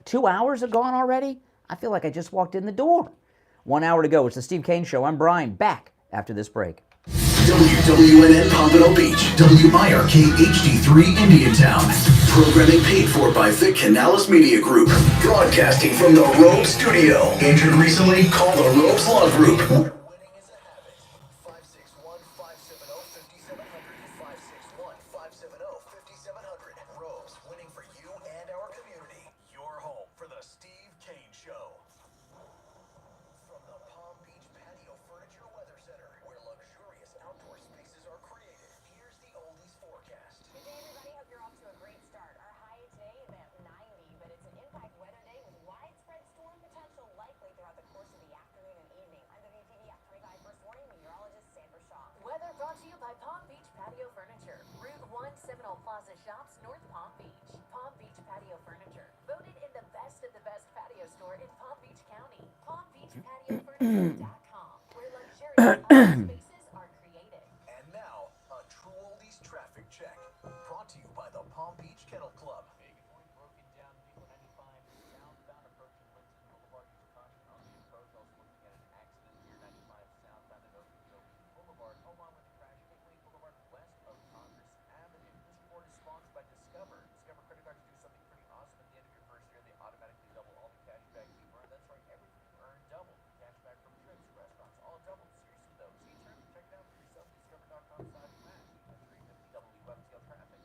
2 hours are gone already? I feel like I just walked in the door. 1 hour to go. It's the Steve Kane Show. I'm Brian, back after this break. WWNN Pompano Beach, WIRK HD3 Indiantown. Programming paid for by Vic Canales Media Group. Broadcasting from the Robe Studio. Injured recently? Call the Robes Law Group. Winning is a habit. 561-570-5700. 561-570-5700. Robes, winning for you and our community. Your home for the Steve Kane Show. From the Palm Beach Patio Furniture Weather Center, where luxurious outdoor spaces are created, here's the oldies forecast. Good day, everybody. Hope you're off to a great start. Our high today about 90, but it's an impact weather day with widespread storm potential likely throughout the course of the afternoon and evening. I'm WPBF 25 First Warning Meteorologist Sandra Shaw. Weather brought to you by Palm Beach Patio Furniture. Route 1 Seminole Plaza Shops, North Palm Beach. Palm Beach Patio Furniture. Voted in the best patio store in Palm Beach County. PalmBeachPatioFurniture.com, where luxurious outdoor spaces are created. And now, a True Oldies traffic check. Brought to you by the Palm Beach Kennel Club. Broken down people 95 southbound approaching Winston Boulevard. Use caution on the approach. Also looking at an accident here 95 southbound at Okeechobee Boulevard. Along with the crash, Gateway Boulevard west of Congress Avenue. This report is sponsored by Discover. Discover credit cards do something pretty awesome at the end of your first year. They automatically double all the cash back you earn. That's right, everything you earn double. Cash back from trips, restaurants, all double. Seriously though, see terms and check it out for yourself. Discover.com/match. At 350 WFTL traffic.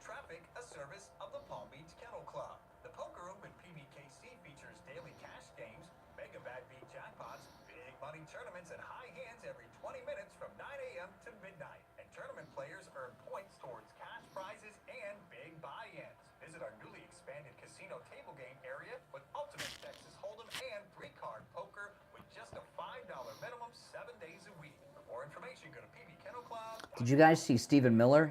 Traffic, a service of the Palm Beach Kennel Club. The poker room in PBKC features daily cash games, mega bad beat jackpots, big money tournaments, and high hands every 20 minutes from 9 a.m. to midnight. And tournament players earn points towards cash prizes and big buy-ins. Visit our newly expanded casino table game area with Ultimate Texas Hold'em and 3-card poker with just a $5 minimum 7 days a week. For more information, go to PB Kennel Club. Did you guys see Stephen Miller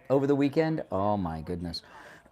over the weekend? Oh my goodness.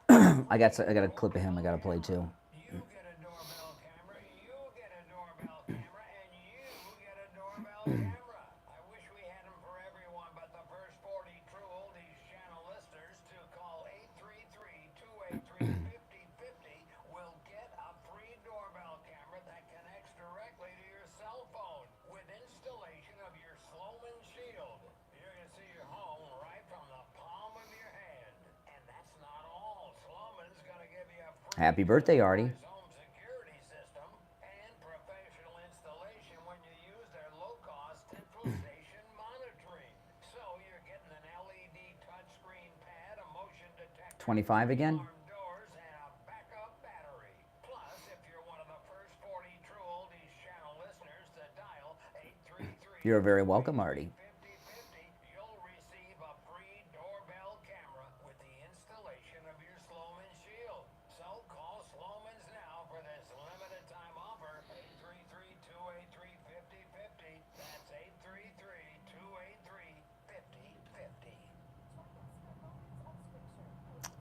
I got a clip of him I got to play too. You get a doorbell camera, you get a doorbell camera, and you get a doorbell camera. I wish we had them for everyone, but the first 40 True Oldies channel listeners to call 833-283-5050 will get a free doorbell camera that connects directly to your cell phone with installation of your Sloman Shield. You're going to see your home right from the palm of your hand. And that's not all. Sloman's going to give you a free Happy birthday, Artie. home security system and professional installation when you use their low-cost central station monitoring. So you're getting an LED touchscreen pad, a motion detector, 25 again? alarm doors, and a backup battery. Plus, if you're one of the first 40 True Oldies channel listeners to dial 833 You're very welcome, Artie. 5050, you'll receive a free doorbell camera with the installation of your Sloman Shield. So call Sloman's now for this limited time offer, 833-283-5050. That's 833-283-5050.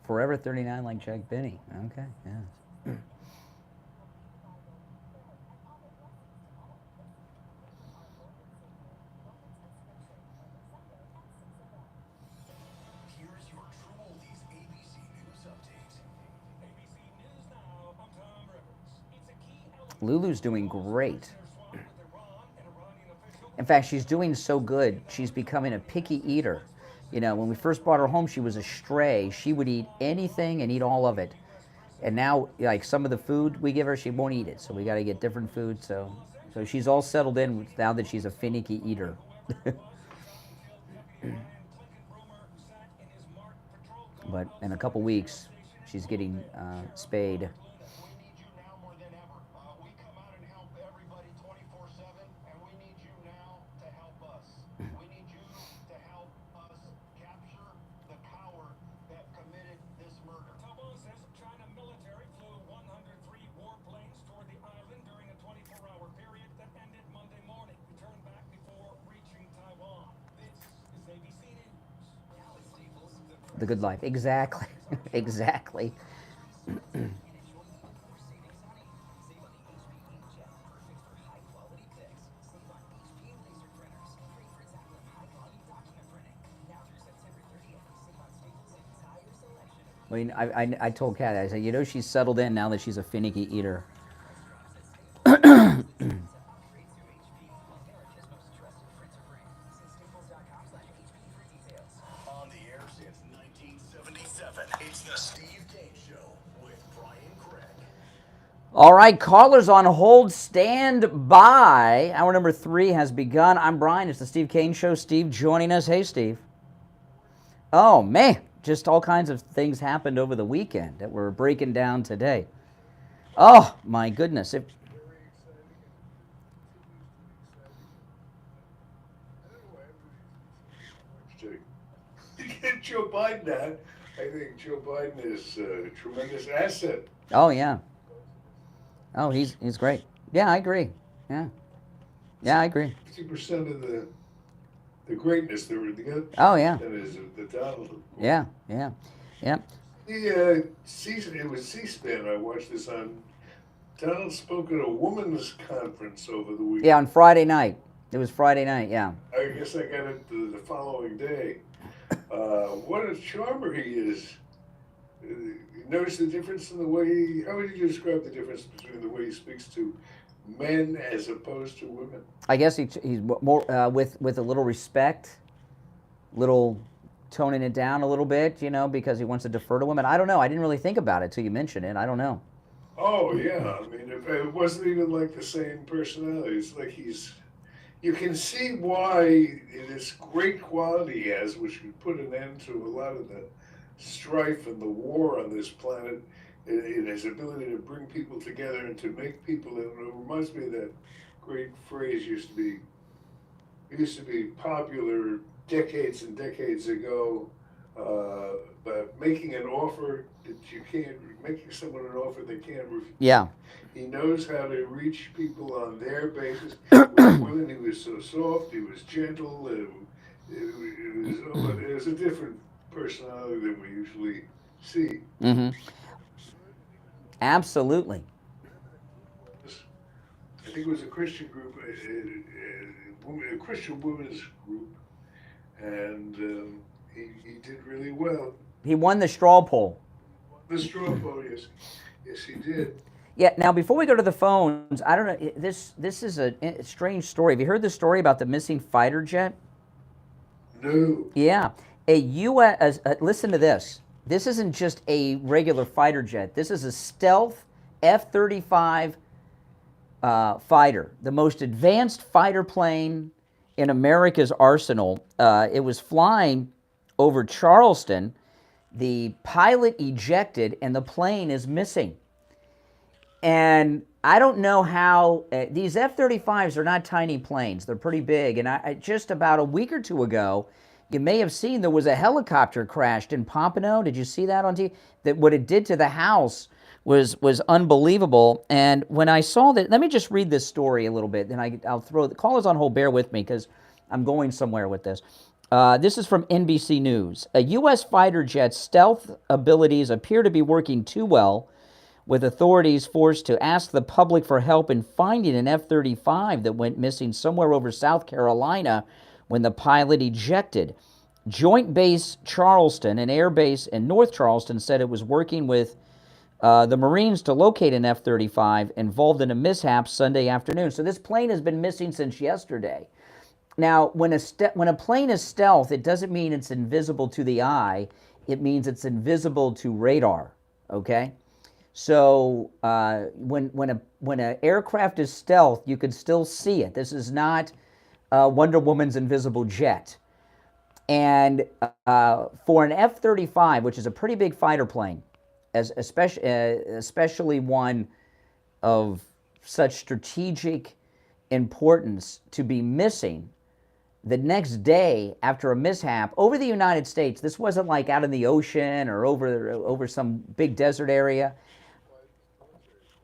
Forever 39 like Jack Benny. Okay, yeah. Here's your True Oldies ABC News Update. ABC News Now, I'm Tom Rivers. It's a key element Lulu's doing great. swap with Iran and Iranian officials. In fact, she's doing so good, she's becoming a picky eater. You know, when we first brought her home, she was a stray. She would eat anything and eat all of it. And now, like some of the food we give her, she won't eat it. So we got to get different food. So she's all settled in now that she's a finicky eater. But in a couple weeks, she's getting spayed. We need you now more than ever. We come out and help everybody 24/7, and we need you now to help us. We need you to help us capture the coward that committed this murder. Taiwan says China military flew 103 warplanes toward the island during a 24-hour period that ended Monday morning. Returned back before reaching Taiwan. This is ABC News. The good life. Exactly. Exactly. I mean, I told Kat, I said, you know, she's settled in now that she's a finicky eater. On the air since 1977, it's the Steve Kane Show with Brian Craig. All right, callers on hold, stand by. Hour number 3 has begun. I'm Brian. It's the Steve Kane Show. Steve joining us. Hey, Steve. Oh, man. Just all kinds of things happened over the weekend that we're breaking down today. Oh, my goodness. To get Joe Biden out, I think Joe Biden is a tremendous asset. Oh, yeah. Oh, he's great. Yeah, I agree. Yeah. Yeah, I agree. 50% of the greatness that we're together. Oh, yeah. That is the Donald. Yeah, yeah, yeah. It was C-SPAN. I watched this on. Donald spoke at a women's conference over the weekend. Yeah, on Friday night. It was Friday night, yeah. I guess I got it the following day. What a charmer he is. You notice the difference in the way how would you describe the difference between the way he speaks to men as opposed to women? I guess he's more with a little respect, little toning it down a little bit, you know, because he wants to defer to women. I don't know. I didn't really think about it till you mentioned it. I don't know. Oh, yeah. I mean, it wasn't even like the same personality. It's like you can see why this great quality he has, which can put an end to a lot of the strife and the war on this planet, in his ability to bring people together and to make people, it reminds me of that great phrase used to be popular decades and decades ago, but making an offer that you can't, making someone an offer they can't refuse. Yeah. He knows how to reach people on their basis. With women, he was so soft, he was gentle, it was a different personality than we usually see. Mm-hmm. Absolutely. I think it was a Christian group, a Christian women's group, and he did really well. He won the straw poll. The straw poll, yes, he did. Yeah. Now, before we go to the phones, I don't know. This is a strange story. Have you heard the story about the missing fighter jet? No. Yeah. A U.S. Listen to this. This isn't just a regular fighter jet. This is a stealth F-35 fighter, the most advanced fighter plane in America's arsenal. It was flying over Charleston. The pilot ejected, and the plane is missing. And I don't know how these F-35s are not tiny planes. They're pretty big. And I just about a week or two ago, you may have seen there was a helicopter crashed in Pompano. Did you see that on TV? That what it did to the house was unbelievable. And when I saw that, let me just read this story a little bit. Then I'll throw the callers on hold. Bear with me because I'm going somewhere with this. This is from NBC News. A U.S. fighter jet's stealth abilities appear to be working too well, with authorities forced to ask the public for help in finding an F-35 that went missing somewhere over South Carolina when the pilot ejected. Joint Base Charleston, an air base in North Charleston, said it was working with the Marines to locate an F-35 involved in a mishap Sunday afternoon. So this plane has been missing since yesterday. Now, when a plane is stealth, it doesn't mean it's invisible to the eye. It means it's invisible to radar, okay? So when an aircraft is stealth, you can still see it. This is not Wonder Woman's invisible jet. And for an F-35, which is a pretty big fighter plane, especially one of such strategic importance, to be missing the next day after a mishap over the United States. This wasn't like out in the ocean or over some big desert area.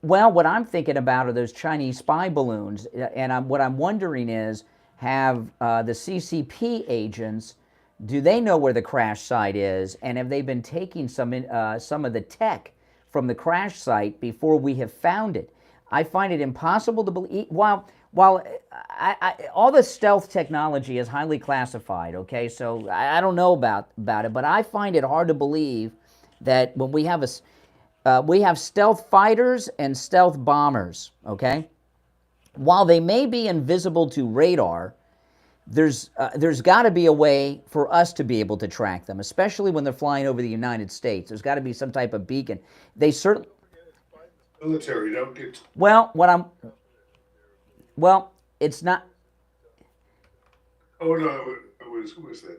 Well, what I'm thinking about are those Chinese spy balloons, and what I'm wondering is, have the CCP agents Do they know where the crash site is? And have they been taking some of the tech from the crash site before we have found it? I find it impossible to believe. While all the stealth technology is highly classified, okay, so I don't know about it, but I find it hard to believe that when we have stealth fighters and stealth bombers, okay, while they may be invisible to radar, there's got to be a way for us to be able to track them, especially when they're flying over the United States. There's got to be some type of beacon. They certainly Military, don't get. Well, it's not. Oh no, who was that?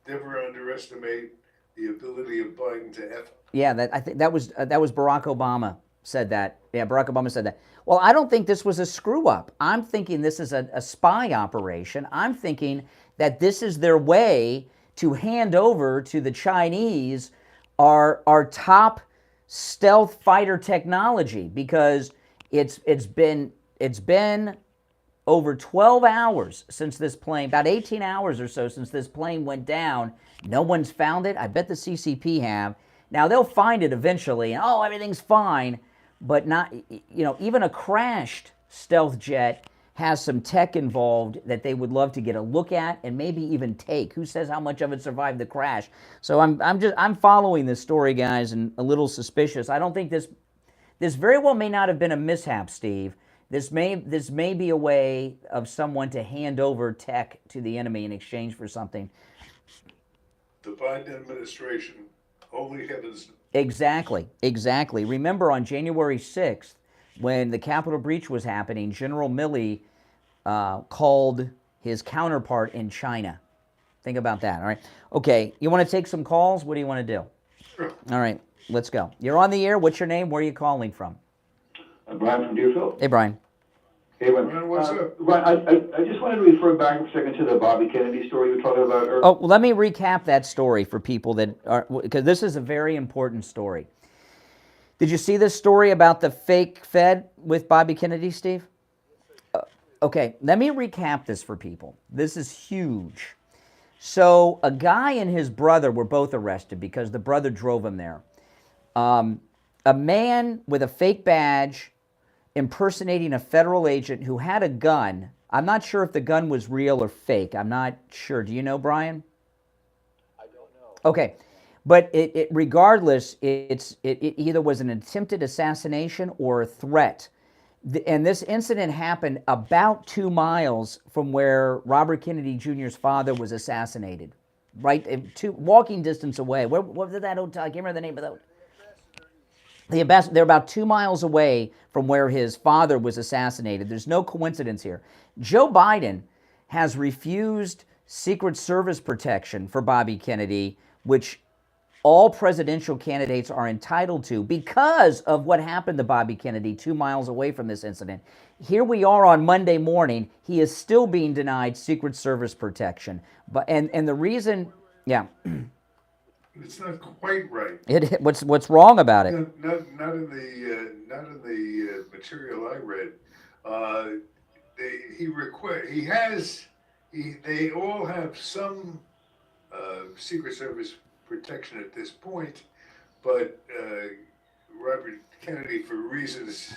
Never underestimate the ability of Biden to F. Yeah, I think that was Barack Obama said that. Yeah, Barack Obama said that. Well, I don't think this was a screw up. I'm thinking this is a spy operation. I'm thinking that this is their way to hand over to the Chinese our top stealth fighter technology, because it's been over 12 hours since this plane, about 18 hours or so since this plane went down. No one's found it. I bet the CCP have. Now they'll find it eventually, and everything's fine, but not, even a crashed stealth jet has some tech involved that they would love to get a look at and maybe even take. Who says how much of it survived the crash? So I'm following this story, guys, and a little suspicious. I don't think this very well may not have been a mishap, Steve. This may be a way of someone to hand over tech to the enemy in exchange for something. The Biden administration, holy heavens. Exactly. Remember on January 6th, when the Capitol breach was happening, General Milley called his counterpart in China. Think about that, all right? Okay, you want to take some calls? What do you want to do? Sure. All right, let's go. You're on the air. What's your name? Where are you calling from? Brian from Deerfield. Hey, Brian. Hey, Brian, what's up? Brian, I just wanted to refer back a second to the Bobby Kennedy story you were talking about earlier. Oh, well, let me recap that story for people that are, because this is a very important story. Did you see this story about the fake Fed with Bobby Kennedy, Steve? Okay, let me recap this for people. This is huge. So a guy and his brother were both arrested because the brother drove him there. A man with a fake badge impersonating a federal agent who had a gun. I'm not sure if the gun was real or fake. I'm not sure. Do you know, Brian? I don't know. Okay. But regardless, it either was an attempted assassination or a threat. And this incident happened about 2 miles from where Robert Kennedy Jr.'s father was assassinated, right? Walking distance away. What was that hotel? I can't remember the name of that. They're about 2 miles away from where his father was assassinated. There's no coincidence here. Joe Biden has refused Secret Service protection for Bobby Kennedy, which all presidential candidates are entitled to because of what happened to Bobby Kennedy 2 miles away from this incident. Here we are on Monday morning. He is still being denied Secret Service protection. And the reason, yeah. It's not quite right. What's wrong about it? Not in the material I read. They all have some Secret Service protection at this point, but Robert Kennedy, for reasons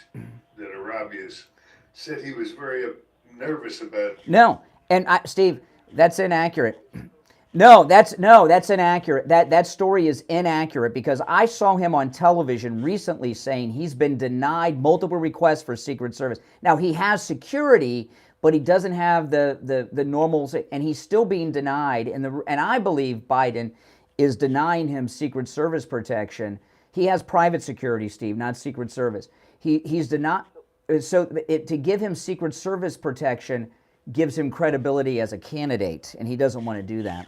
that are obvious, said he was very nervous about. No, and Steve, that's inaccurate. No, that's inaccurate. That story is inaccurate because I saw him on television recently saying he's been denied multiple requests for Secret Service. Now he has security, but he doesn't have the normal, and he's still being denied. And I believe Biden is denying him Secret Service protection. He has private security, Steve, not Secret Service. He's denied. So to give him Secret Service protection gives him credibility as a candidate, and he doesn't want to do that.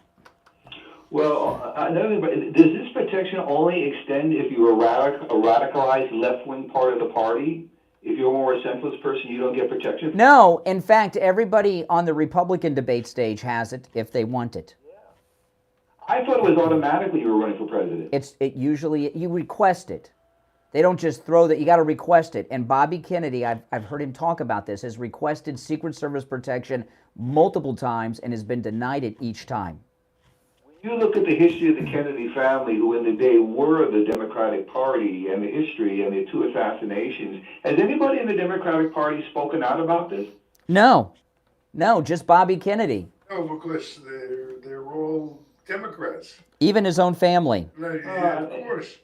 Well, another thing, does this protection only extend if you're a radicalized left-wing part of the party? If you're more a centrist person, you don't get protection? No, in fact, everybody on the Republican debate stage has it if they want it. I thought it was automatically you were running for president. It usually, you request it. They don't just throw that, you got to request it. And Bobby Kennedy, I've heard him talk about this, has requested Secret Service protection multiple times and has been denied it each time. You look at the history of the Kennedy family, who in the day were the Democratic Party, and the history and the two assassinations. Has anybody in the Democratic Party spoken out about this? No, just Bobby Kennedy. No, because they're all Democrats. Even his own family. Yeah, of course.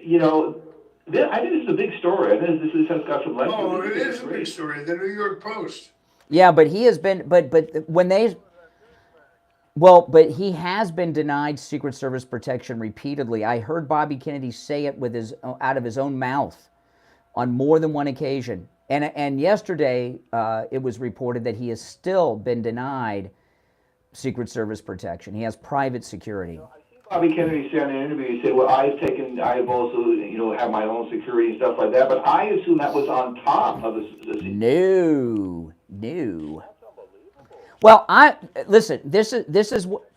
You know, I think this is a big story. I think this has got some legs. Oh, it is a big story. The New York Post. Yeah, but he has been, but when they, well, but he has been denied Secret Service protection repeatedly. I heard Bobby Kennedy say it with out of his own mouth on more than one occasion. And yesterday, it was reported that he has still been denied Secret Service protection. He has private security. Bobby Kennedy said in an interview, he said, well, I've also, you know, have my own security and stuff like that, but I assume that was on top of the No. Well, listen, this is what.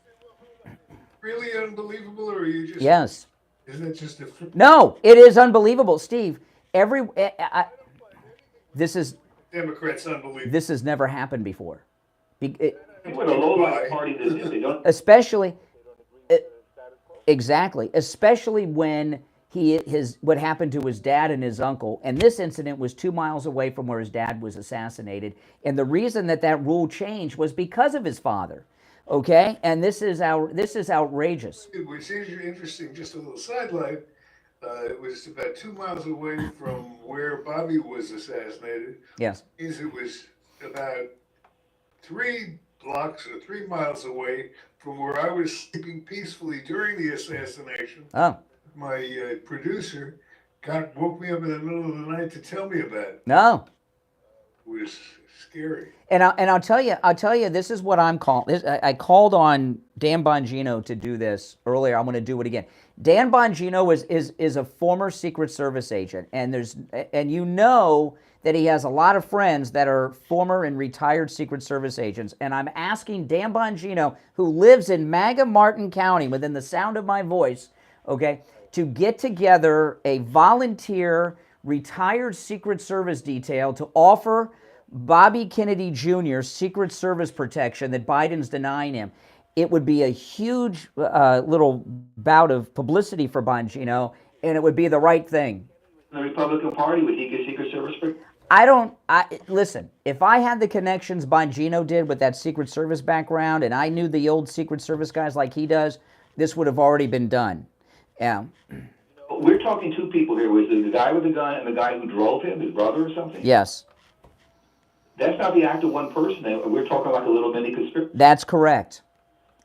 Really unbelievable, or are you just? Yes. Isn't it just a? No, it is unbelievable, Steve. This is. Democrats unbelievable. This has never happened before. What a low-life party this is. They don't. Especially when what happened to his dad and his uncle, and this incident was 2 miles away from where his dad was assassinated, and the reason that rule changed was because of his father. Okay, and this is outrageous. Which is interesting. Just a little sideline. It was about 2 miles away from where Bobby was assassinated. Yes. Means it was about 3 blocks or 3 miles away from where I was sleeping peacefully during the assassination. Oh. My producer woke me up in the middle of the night to tell me about it. No. It was scary. And I'll tell you, this is what I'm calling. I called on Dan Bongino to do this earlier. I'm going to do it again. Dan Bongino is a former Secret Service agent, and you know that he has a lot of friends that are former and retired Secret Service agents. And I'm asking Dan Bongino, who lives in Martin County, within the sound of my voice, okay, to get together a volunteer retired Secret Service detail to offer Bobby Kennedy Jr. Secret Service protection that Biden's denying him. It would be a huge little bout of publicity for Bongino, and it would be the right thing. The Republican Party, would he get Secret Service protection? Listen, if I had the connections Bongino did with that Secret Service background, and I knew the old Secret Service guys like he does, this would have already been done. Yeah. We're talking two people here. Was it the guy with the gun and the guy who drove him, his brother or something? Yes. That's not the act of one person. We're talking like a little mini conspiracy. That's correct.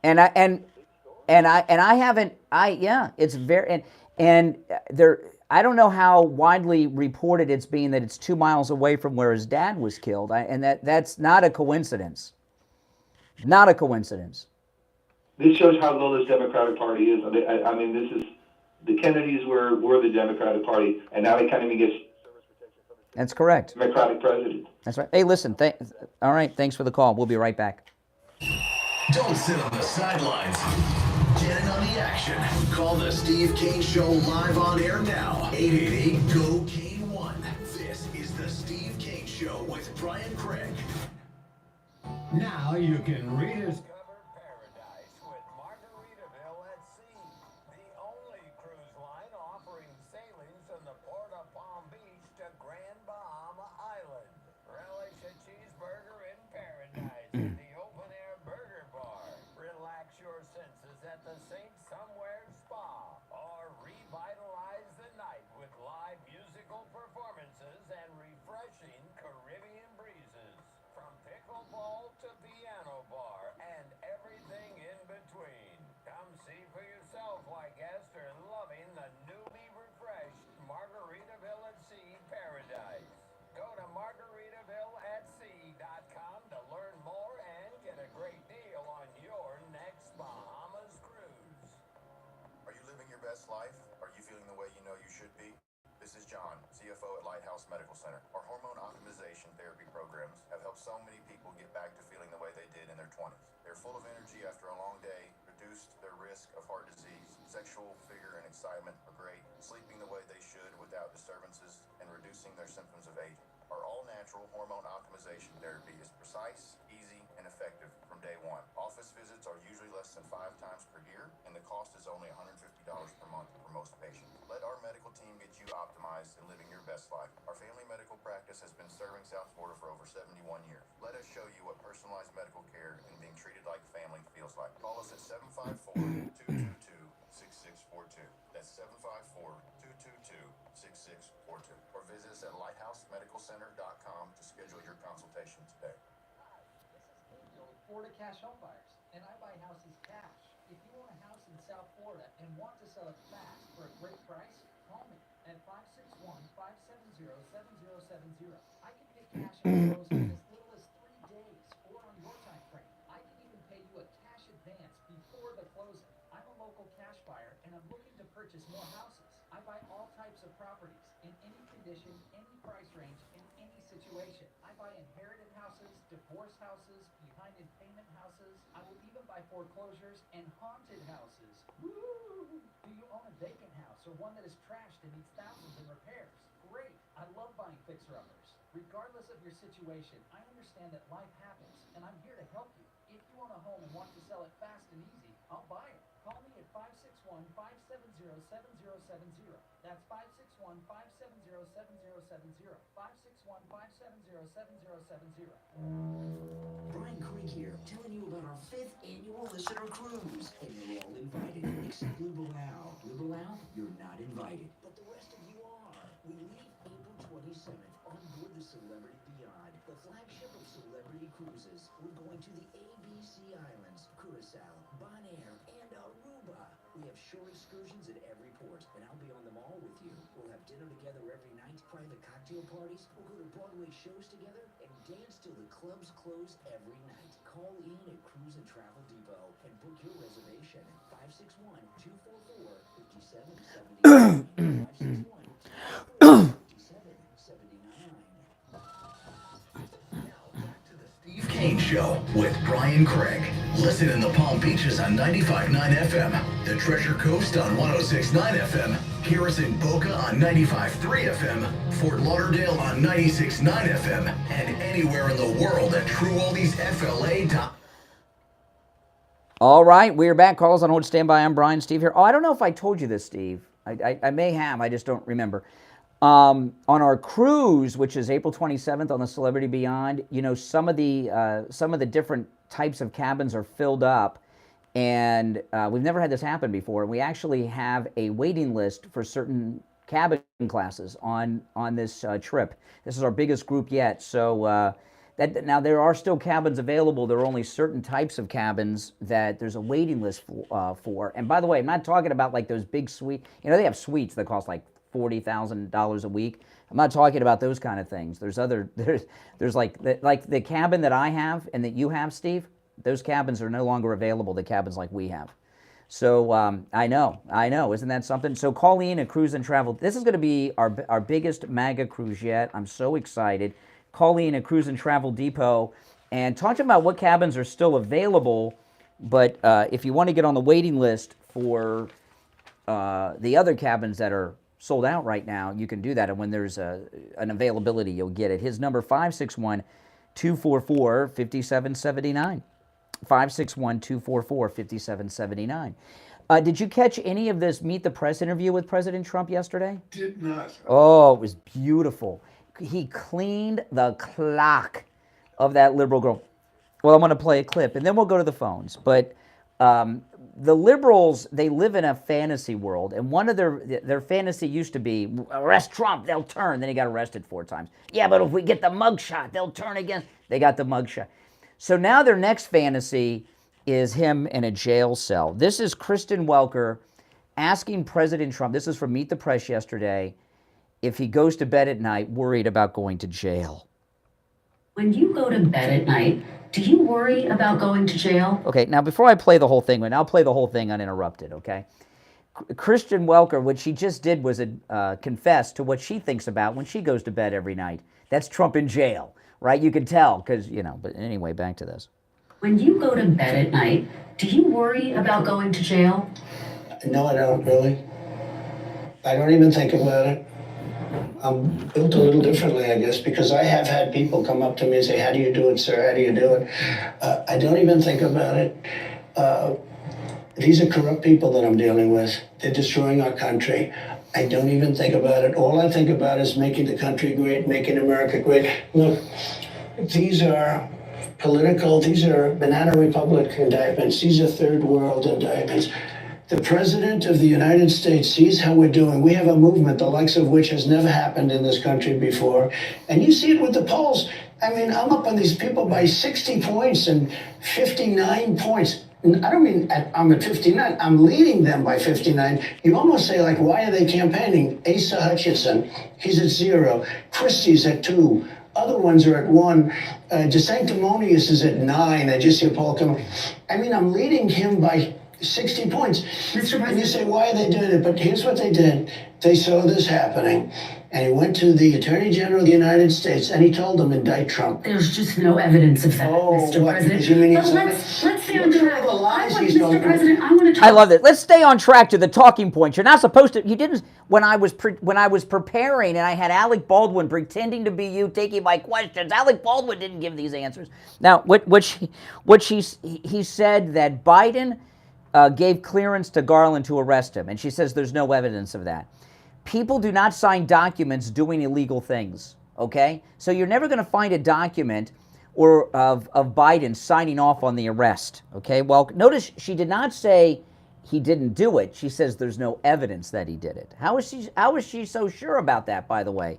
I don't know how widely reported it's being that it's 2 miles away from where his dad was killed, and that's not a coincidence. Not a coincidence. This shows how low this Democratic Party is. I mean, this is the Kennedys were the Democratic Party, and now they can't even get. That's correct. Democratic president. That's right. Hey, listen. All right. Thanks for the call. We'll be right back. Don't sit on the sidelines. Get in on the action. Call the Steve Kane Show live on air now. 888-GO-KANE-1. This is the Steve Kane Show with Brian Craig. Now you can rediscover life? Are you feeling the way you know you should be? This is John, CFO at Lighthouse Medical Center. Our hormone optimization therapy programs have helped so many people get back to feeling the way they did in their 20s. They're full of energy after a long day, reduced their risk of heart disease, sexual vigor and excitement are great, sleeping the way they should without disturbances, and reducing their symptoms of aging. Our all-natural hormone optimization therapy is precise, easy, and effective from day one. Office visits are usually less less than 5 times per year, and the cost is only $150 per month for most patients. Let our medical team get you optimized and living your best life. Our family medical practice has been serving South Florida for over 71 years. Let us show you what personalized medical care and being treated like family feels like. Call us at 754-222-6642. That's 754-222-6642. Or visit us at lighthousemedicalcenter.com to schedule your consultation today. Florida cash home buyers, and I buy houses cash. If you own a house in South Florida and want to sell it fast for a great price, call me at 561-570-7070. I can pay cash on close in as little as 3 days or on your time frame. I can even pay you a cash advance before the closing. I'm a local cash buyer and I'm looking to purchase more houses. I buy all types of properties in any condition, any price range, in any situation. I buy inherited houses, divorce houses, behind in payment houses. I will even buy foreclosures and haunted houses. Woo! Do you own a vacant house or one that is trashed and needs thousands in repairs? Great! I love buying fixer-uppers. Regardless of your situation, I understand that life happens, and I'm here to help you. If you own a home and want to sell it fast and easy, I'll buy it. Call me at 561-570-7070. That's 561-570-7070. 561-570-7070. Brian Craig here, telling you about our 5th annual listener cruise. And you're all invited, except Lubelau. Lubelau, you're not invited. But the rest of you are. We leave April 27th on board the Celebrity Beyond, the flagship of celebrity cruises. We're going to the ABC Islands, Curacao, Bonaire, and Aruba. We have shore excursions at every port, and I'll be on them all with you. We'll have dinner together every night, private cocktail parties, we'll go to Broadway shows together, and dance till the clubs close every night. Call in at Cruise and Travel Depot and book your reservation at 561-244-5779. 561-244-5779. Steve Kane Show with Brian Craig. Listen in the Palm Beaches on 95.9 FM, the Treasure Coast on 106.9 FM, Harrison Boca on 95.3 FM, Fort Lauderdale on 96.9 FM, and anywhere in the world at TrueOldiesFLA.com. All right, we're back. Calls on hold. Stand by. I'm Brian. Steve here. Oh, I don't know if I told you this, Steve. I may have. I just don't remember. On our cruise, which is April 27th on the Celebrity Beyond, you know, some of the different types of cabins are filled up, and we've never had this happen before. We actually have a waiting list for certain cabin classes on this trip. This is our biggest group yet, so now there are still cabins available. There are only certain types of cabins that there's a waiting list for. And by the way, I'm not talking about like those big suites. You know, they have suites that cost like $40,000 a week. I'm not talking about those kind of things. There's like the cabin that I have and that you have, Steve. Those cabins are no longer available. The cabins like we have. So I know. Isn't that something? So call in at Cruise and Travel. This is going to be our biggest MAGA cruise yet. I'm so excited. Call in at Cruise and Travel Depot and talk to them about what cabins are still available. But if you want to get on the waiting list for the other cabins that are sold out right now, you can do that. And when there's an availability, you'll get it. His number, 561-244-5779. 561-244-5779. Did you catch any of this Meet the Press interview with President Trump yesterday? Did not. Oh, it was beautiful. He cleaned the clock of that liberal girl. Well, I'm going to play a clip, and then we'll go to the phones. But the liberals, they live in a fantasy world, and one of their fantasy used to be, arrest Trump, they'll turn. Then he got arrested 4 times. Yeah, but if we get the mugshot, they'll turn again. They got the mugshot. So now their next fantasy is him in a jail cell. This is Kristen Welker asking President Trump, this is from Meet the Press yesterday, if he goes to bed at night worried about going to jail. When you go to bed at night, do you worry about going to jail? Okay, now before I play the whole thing, and I'll play the whole thing uninterrupted, okay? Kristen Welker, what she just did was confess to what she thinks about when she goes to bed every night. That's Trump in jail, right? You can tell, because, you know, but anyway, back to this. When you go to bed at night, do you worry about going to jail? No, I don't really. I don't even think about it. I'm built a little differently, I guess, because I have had people come up to me and say, how do you do it, sir? How do you do it? I don't even think about it. These are corrupt people that I'm dealing with. They're destroying our country. I don't even think about it. All I think about is making the country great, making America great. Look, these are these are banana republic indictments. These are third world indictments. The President of the United States sees how we're doing. We have a movement, the likes of which has never happened in this country before. And you see it with the polls. I mean, I'm up on these people by 60 points and 59 points. I don't mean I'm at 59. I'm leading them by 59. You almost say, like, why are they campaigning? Asa Hutchinson, he's at 0. Christie's at 2. Other ones are at 1. DeSanctimonious is at 9. I just see a poll coming. I mean, I'm leading him by 60 points. And you say, why are they doing it? But here's what they did. They saw this happening. And he went to the Attorney General of the United States and he told them, indict Trump. There's just no evidence of that, Mr. What, President. you mean But he's let's stay on Look at track. all the lies he's Mr. told. President, I want to talk. I love it. Let's stay on track to the talking points. You're not supposed to. You didn't. When I was preparing and I had Alec Baldwin pretending to be you, taking my questions. Alec Baldwin didn't give these answers. Now, he said that Biden gave clearance to Garland to arrest him, and she says there's no evidence of that. People do not sign documents doing illegal things, okay? So you're never going to find a document of Biden signing off on the arrest, okay? Well, notice she did not say he didn't do it. She says there's no evidence that he did it. How is she so sure about that, by the way?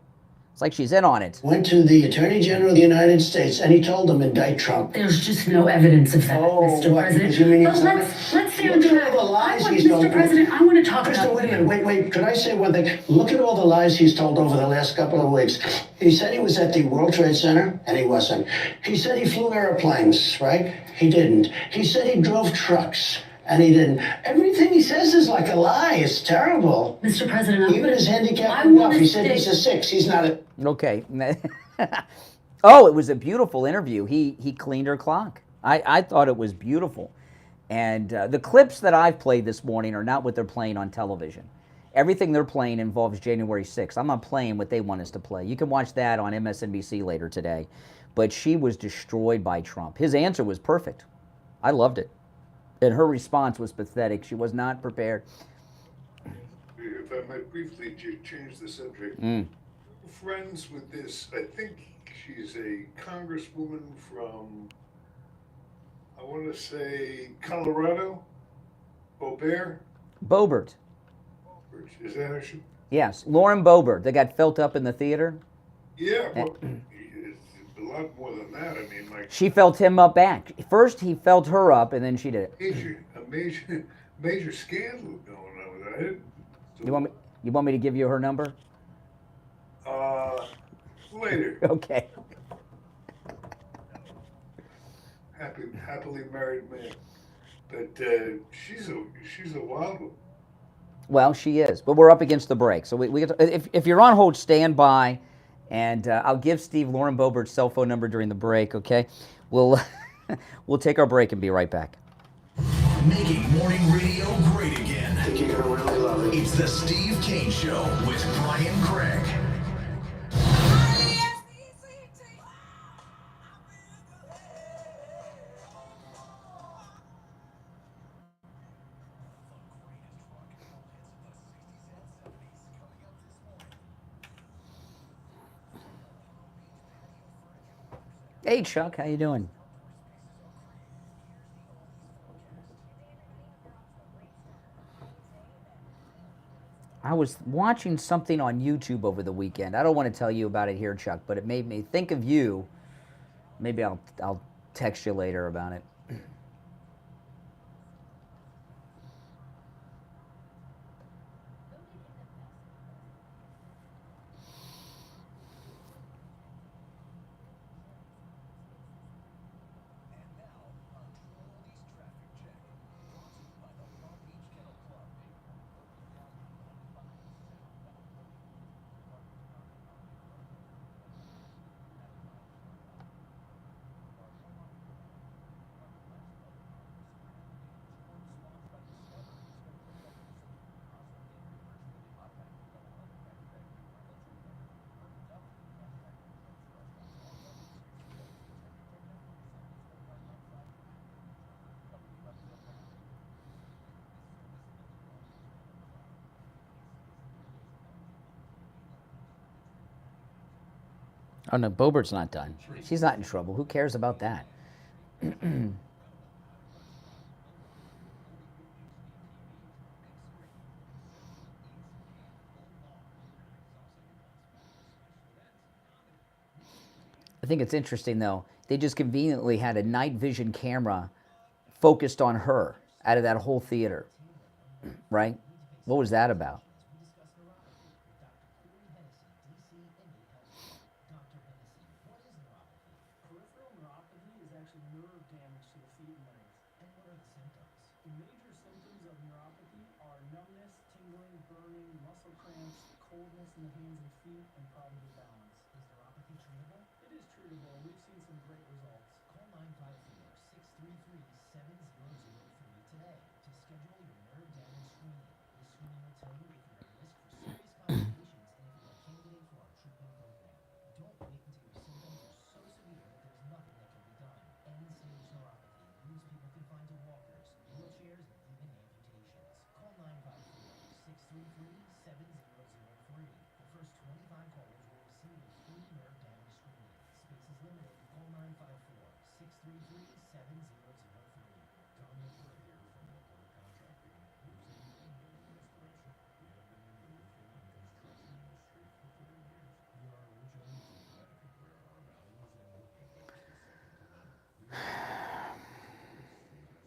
It's like she's in on it. Went to the Attorney General of the United States and he told them, indict Trump. There's just no evidence of that, Mr. What, President. you mean But he's let's stay on Look at track. all the lies he's Mr. told. President, I want to talk Kristen, about. wait a minute. Wait. Could I say one thing? Look at all the lies he's told over the last couple of weeks. He said he was at the World Trade Center, and he wasn't. He said he flew airplanes, right? He didn't. He said he drove trucks, and he didn't. Everything he says is like a lie. It's terrible. Mr. President, even his handicap enough. He said he's a 6. He's not a... Okay. Oh, it was a beautiful interview. He cleaned her clock. I thought it was beautiful. And the clips that I've played this morning are not what they're playing on television. Everything they're playing involves January 6th. I'm not playing what they want us to play. You can watch that on MSNBC later today. But she was destroyed by Trump. His answer was perfect. I loved it. And her response was pathetic. She was not prepared. If I might briefly change the subject. Friends with this, I think she's a congresswoman from, I want to say, Colorado? Boebert. Is that how she? Yes, Lauren Boebert. They got felt up in the theater. Yeah, well, it's a lot more than that. I mean, like... She felt him up back. First he felt her up, and then she did it. A major scandal going on with that. You want me to give you her number? Later. Okay. Happily married man, but she's a wild one. Well, she is, but we're up against the break, so we get to, if you're on hold, stand by, and I'll give Steve Lauren Boebert's cell phone number during the break. Okay, we'll take our break and be right back. Making morning radio great again. I think you're gonna really love it. It's the Steve Kane Show with Brian Craig. Hey, Chuck, how you doing? I was watching something on YouTube over the weekend. I don't want to tell you about it here, Chuck, but it made me think of you. Maybe I'll text you later about it. Oh, no, Boebert's not done. She's not in trouble. Who cares about that? I think it's interesting, though. They just conveniently had a night vision camera focused on her out of that whole theater, right? What was that about? Peripheral neuropathy is actually nerve damage to the feet and legs. And what are the symptoms? The major symptoms of neuropathy are numbness, tingling, burning, muscle cramps, coldness in the hands and feet, and problems with balance. Is neuropathy treatable? It is treatable. We've seen some great results. Call 954-633-7003 today to schedule your nerve damage screening. This screening will tell you if you're at risk for serious complications and if you're a candidate for our treatment program. Don't wait until your symptoms are so severe that there's nothing that can be done. End-stage neuropathy moves people confined to walkers, wheelchairs, and even amputations. Call 954-633-7003. The first 25 callers will receive a free nerve damage screening. Space is limited. Call 954-633-7003. Tom Nicola here from Nicola Contracting. Roofing and building restoration. We have been in the roofing and construction industry for 30 years. We are originally from Connecticut, where our values and work ethic is second to none. We are from asphalt shingle,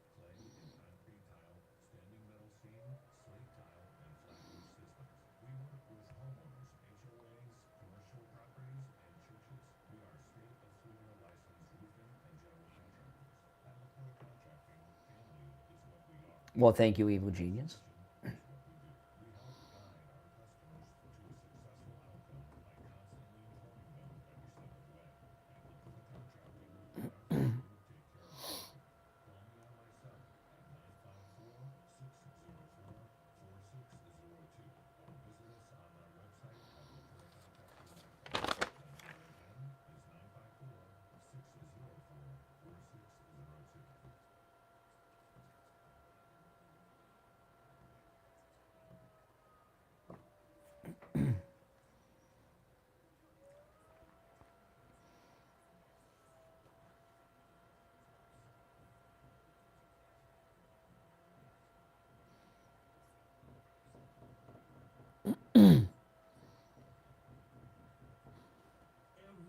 clay and concrete tile, standing metal seam, slate tile, and flat roof systems. We work with homeowners, HOAs, commercial properties, and churches. We are state of Florida licensed roofing and general contractors. At McClure Contracting, family is what we are. Well, thank you, Evil Genius. Is what we do. We help guide our customers to a successful outcome by constantly informing them every step of the way. At McClure Contracting, we are here to take care of you. Call me on my cell at 954-604-4602 or visit us on our website at McClureContracting.com. That number again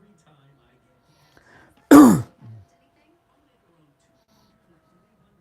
is 954-604-4602. Every time I get anything, I'll make around $200 or $300.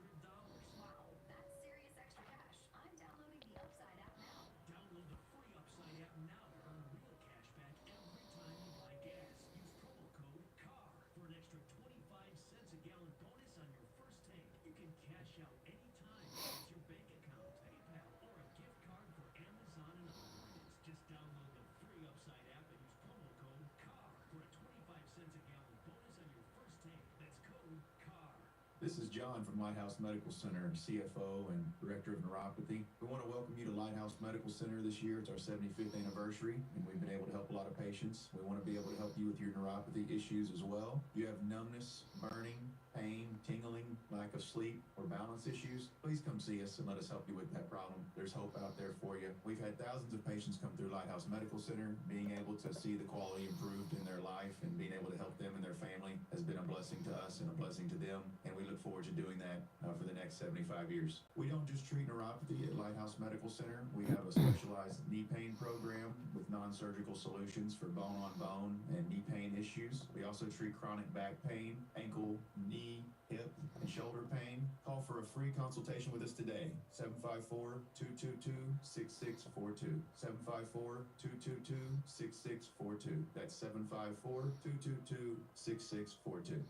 Wow, that's serious extra cash. I'm downloading the Upside app now. Download the free Upside app now to earn real cash back every time you buy gas. Use promo code CAR for an extra 25 cents a gallon bonus on your first tank. You can cash out anytime. It's your bank account, PayPal, or a gift card for Amazon and other brands. Just download the free Upside app and use promo code CAR for a 25 cents a gallon bonus on your first tank. That's code CAR. This is John from Lighthouse Medical Center, CFO and Director of Neuropathy. We want to welcome you to Lighthouse Medical Center this year. It's our 75th anniversary, and we've been able to help a lot of patients. We want to be able to help you with your neuropathy issues as well. You have numbness, burning, pain, tingling, lack of sleep, or balance issues, please come see us and let us help you with that problem. There's hope out there for you. We've had thousands of patients come through Lighthouse Medical Center. Being able to see the quality improved in their life and being able to help them and their family has been a blessing to us and a blessing to them, and we look forward to doing that for the next 75 years. We don't just treat neuropathy at Lighthouse Medical Center. We have a specialized knee pain program with non-surgical solutions for bone-on-bone and knee pain issues. We also treat chronic back pain, ankle, knee, hip, and shoulder pain. Call for a free consultation with us today. 754-222-6642. 754-222-6642. That's 754-222-6642.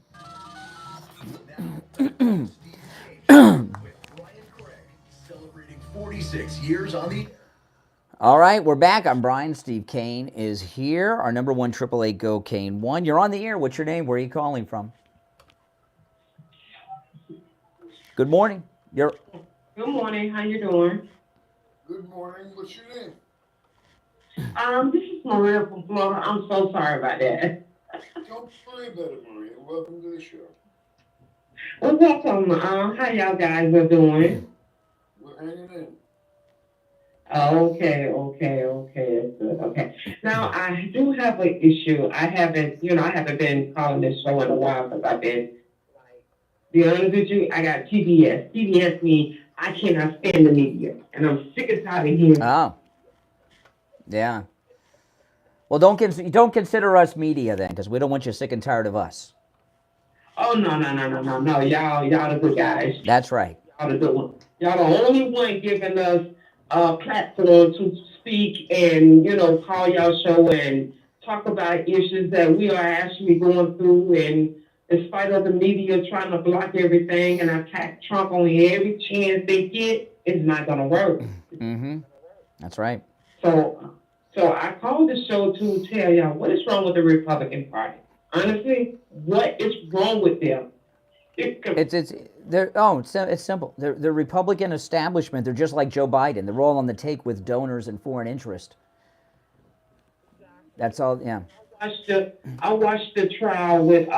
Celebrating 46 years on the All right, we're back. I'm Brian. Steve Kane is here. Our number one 888 GO Kane 1. You're on the air. What's your name? Where are you calling from? Good morning. Good morning. How you doing? Good morning. What's your name? This is Maria from Florida. I'm so sorry about that. Don't worry about it, Maria. Welcome to the show. Well, welcome. How y'all guys are doing? We're hanging in. Okay, that's good. Okay. Now I do have an issue. I haven't been calling this show in a while because I've been, be honest with you, I got TBS. TBS means I cannot stand the media, and I'm sick and tired of hearing. Oh, yeah. Well, don't consider us media then, because we don't want you sick and tired of us. Oh no! Y'all the good guys. That's right. Y'all the good one. Y'all the only one giving us a platform to speak and call y'all show and talk about issues that we are actually going through. And in spite of the media trying to block everything and attack Trump on every chance they get, it's not gonna work. Mm-hmm. That's right. So I called the show to tell y'all what is wrong with the Republican Party. Honestly, what is wrong with them? It's simple. The Republican establishment, they're just like Joe Biden. They're all on the take with donors and foreign interest. That's all. Yeah. I watched the trial with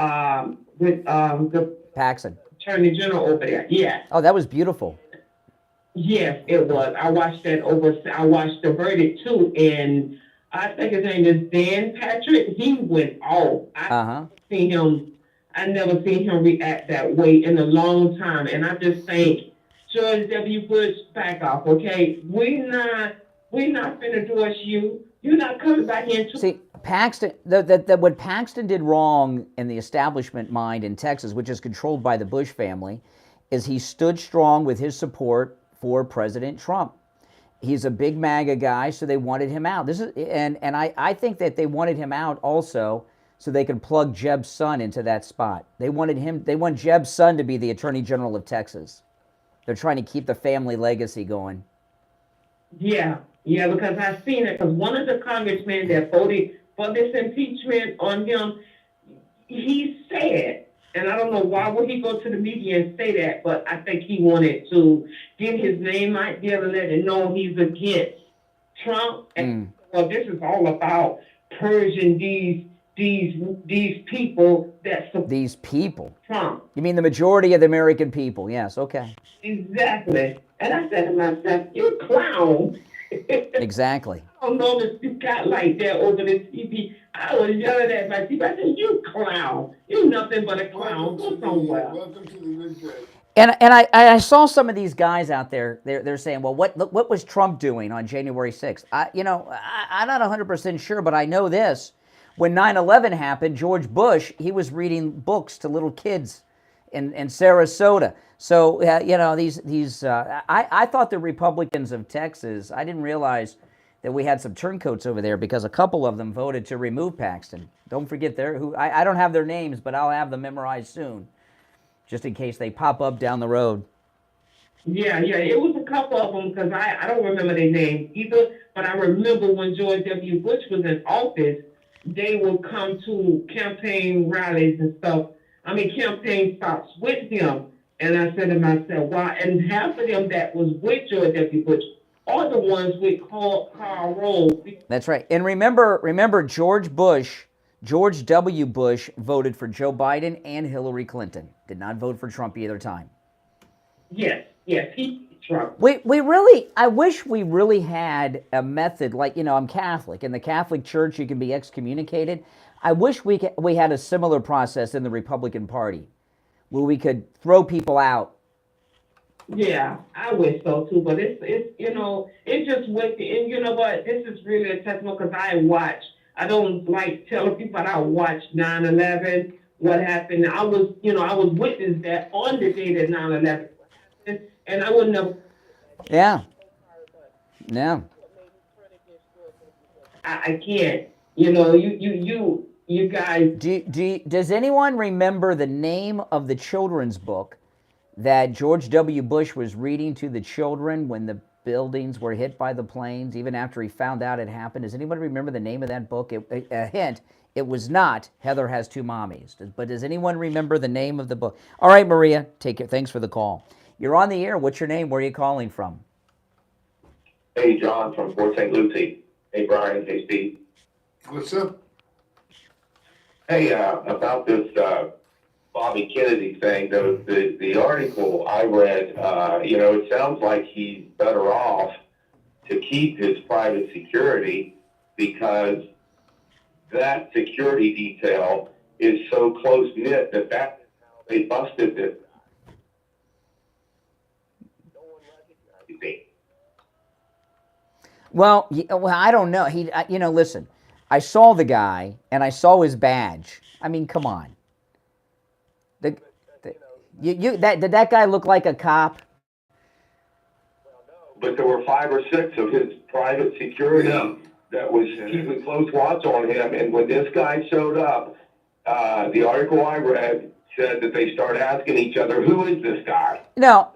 the Paxton, Attorney General over there. Yeah. Oh, that was beautiful. Yes, it was. I watched the verdict too, and I think his name is Dan Patrick. He went off. I never seen him react that way in a long time, and I just think George W. Bush, back off, okay? We're not finna endorse you. You're not coming back into. See, Paxton. What Paxton did wrong in the establishment mind in Texas, which is controlled by the Bush family, is he stood strong with his support for President Trump. He's a big MAGA guy, so they wanted him out. I think that they wanted him out also so they could plug Jeb's son into that spot. They want Jeb's son to be the Attorney General of Texas. They're trying to keep the family legacy going. Yeah, because I've seen it. Because one of the congressmen that voted for this impeachment on him, he said, and I don't know why would he go to the media and say that, but I think he wanted to get his name out there and let it know he's against Trump. And well, this is all about purging these people that support these people. Trump. You mean the majority of the American people? Yes. Okay. Exactly. And I said to myself, "You clown." Exactly. I don't know if you got like that over the TV. I was yelling at my TV. I said, "You clown! You nothing but a clown. Go somewhere." Welcome to the good day. And I saw some of these guys out there. They're saying, well, what was Trump doing on January 6th? I'm not 100% sure, but I know this. When 9/11 happened, George Bush, he was reading books to little kids in Sarasota. So I thought the Republicans of Texas, I didn't realize that we had some turncoats over there because a couple of them voted to remove Paxton. Don't forget I don't have their names, but I'll have them memorized soon, just in case they pop up down the road. Yeah, it was a couple of them because I don't remember their names either, but I remember when George W. Bush was in office, they would come to campaign rallies and stuff. Campaign stops with him. And I said to myself, why? And half of them that was with George W. Bush are the ones with Karl Rove. That's right. And remember George W. Bush voted for Joe Biden and Hillary Clinton. Did not vote for Trump either time. Yes, he Trump. I wish we really had a method, like, I'm Catholic. In the Catholic Church, you can be excommunicated. I wish we had a similar process in the Republican Party, where we could throw people out. Yeah, I wish so too, but it's just wicked. And you know what? This is really a testimony because I don't like telling people I watched 9/11, what happened. I was witness that on the day that 9/11 happened, and I would never. Yeah. I can't. You guys. Does anyone remember the name of the children's book that George W. Bush was reading to the children when the buildings were hit by the planes, even after he found out it happened? Does anybody remember the name of that book? A hint, it was not Heather Has Two Mommies. But does anyone remember the name of the book? All right, Maria, take it. Thanks for the call. You're on the air. What's your name? Where are you calling from? Hey, John from Port St. Lucie. Hey, Brian. Hey, Steve. What's up? Hey, about this Bobby Kennedy thing, the article I read, it sounds like he's better off to keep his private security because that security detail is so close knit that that's how they busted it. No one recognized me. Well, I don't know. Listen, I saw the guy and I saw his badge. I mean, come on. Did that guy look like a cop? But there were 5 or 6 of his private security that was keeping close watch on him. And when this guy showed up, the article I read said that they started asking each other, "Who is this guy?" No,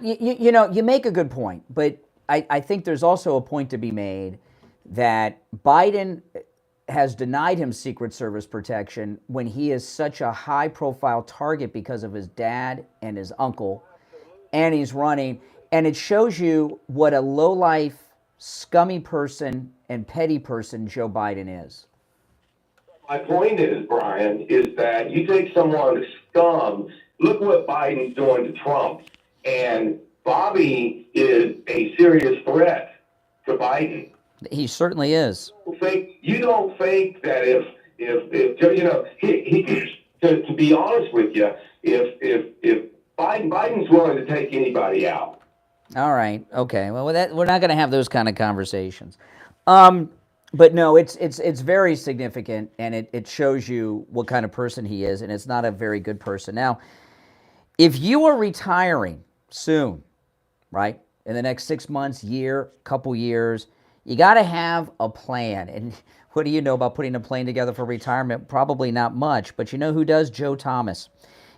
you make a good point, but I think there's also a point to be made that Biden has denied him Secret Service protection when he is such a high-profile target because of his dad and his uncle, and he's running. And it shows you what a low-life, scummy person and petty person Joe Biden is. My point is, Brian, is that you take someone scum, look what Biden's doing to Trump, and Bobby is a serious threat to Biden. He certainly is. You don't think that if to be honest with you, if Biden's willing to take anybody out. All right. Okay. Well, we're not going to have those kind of conversations. But no, it's very significant, and it shows you what kind of person he is, and it's not a very good person. Now, if you are retiring soon, right, in the next 6 months, year, couple years, you got to have a plan. And what do you know about putting a plan together for retirement? Probably not much, but you know who does? Joe Thomas.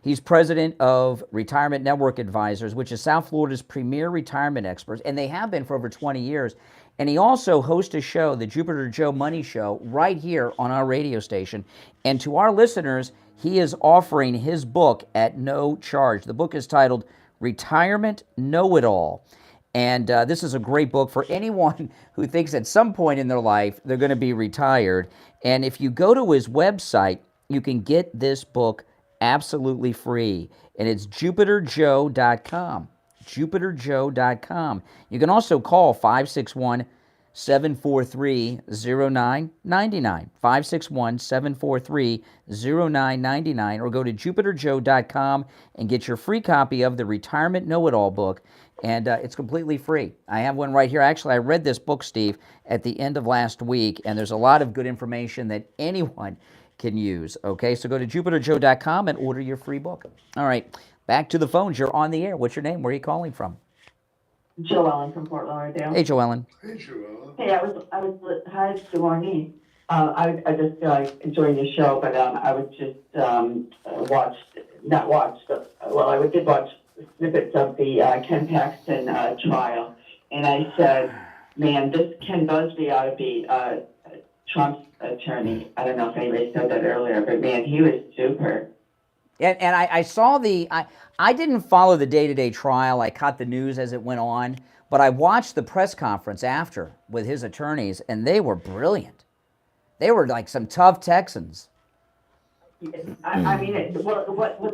He's president of Retirement Network Advisors, which is South Florida's premier retirement experts, and they have been for over 20 years. And he also hosts a show, the Jupiter Joe Money Show, right here on our radio station. And to our listeners, he is offering his book at no charge. The book is titled Retirement Know-It-All. And this is a great book for anyone who thinks at some point in their life they're going to be retired. And if you go to his website, you can get this book absolutely free. And it's jupiterjoe.com. jupiterjoe.com. You can also call 561-743-0999, 561-743-0999, or go to jupiterjoe.com and get your free copy of the Retirement Know-It-All book, and it's completely free. I have one right here. Actually, I read this book, Steve, at the end of last week, and there's a lot of good information that anyone can use, okay? So go to jupiterjoe.com and order your free book. All right. Back to the phones. You're on the air. What's your name? Where are you calling from? Joellen from Fort Lauderdale. Hey, Joellen. Hey, Joellen. Hey, hi, good morning. I just enjoyed your show, but I was just I did watch snippets of the Ken Paxton trial, and I said, man, this Ken Busby ought to be Trump's attorney. I don't know if anybody said that earlier, but man, he was super. And I saw I didn't follow the day-to-day trial. I caught the news as it went on, but I watched the press conference after with his attorneys, and they were brilliant. They were like some tough Texans. I mean, what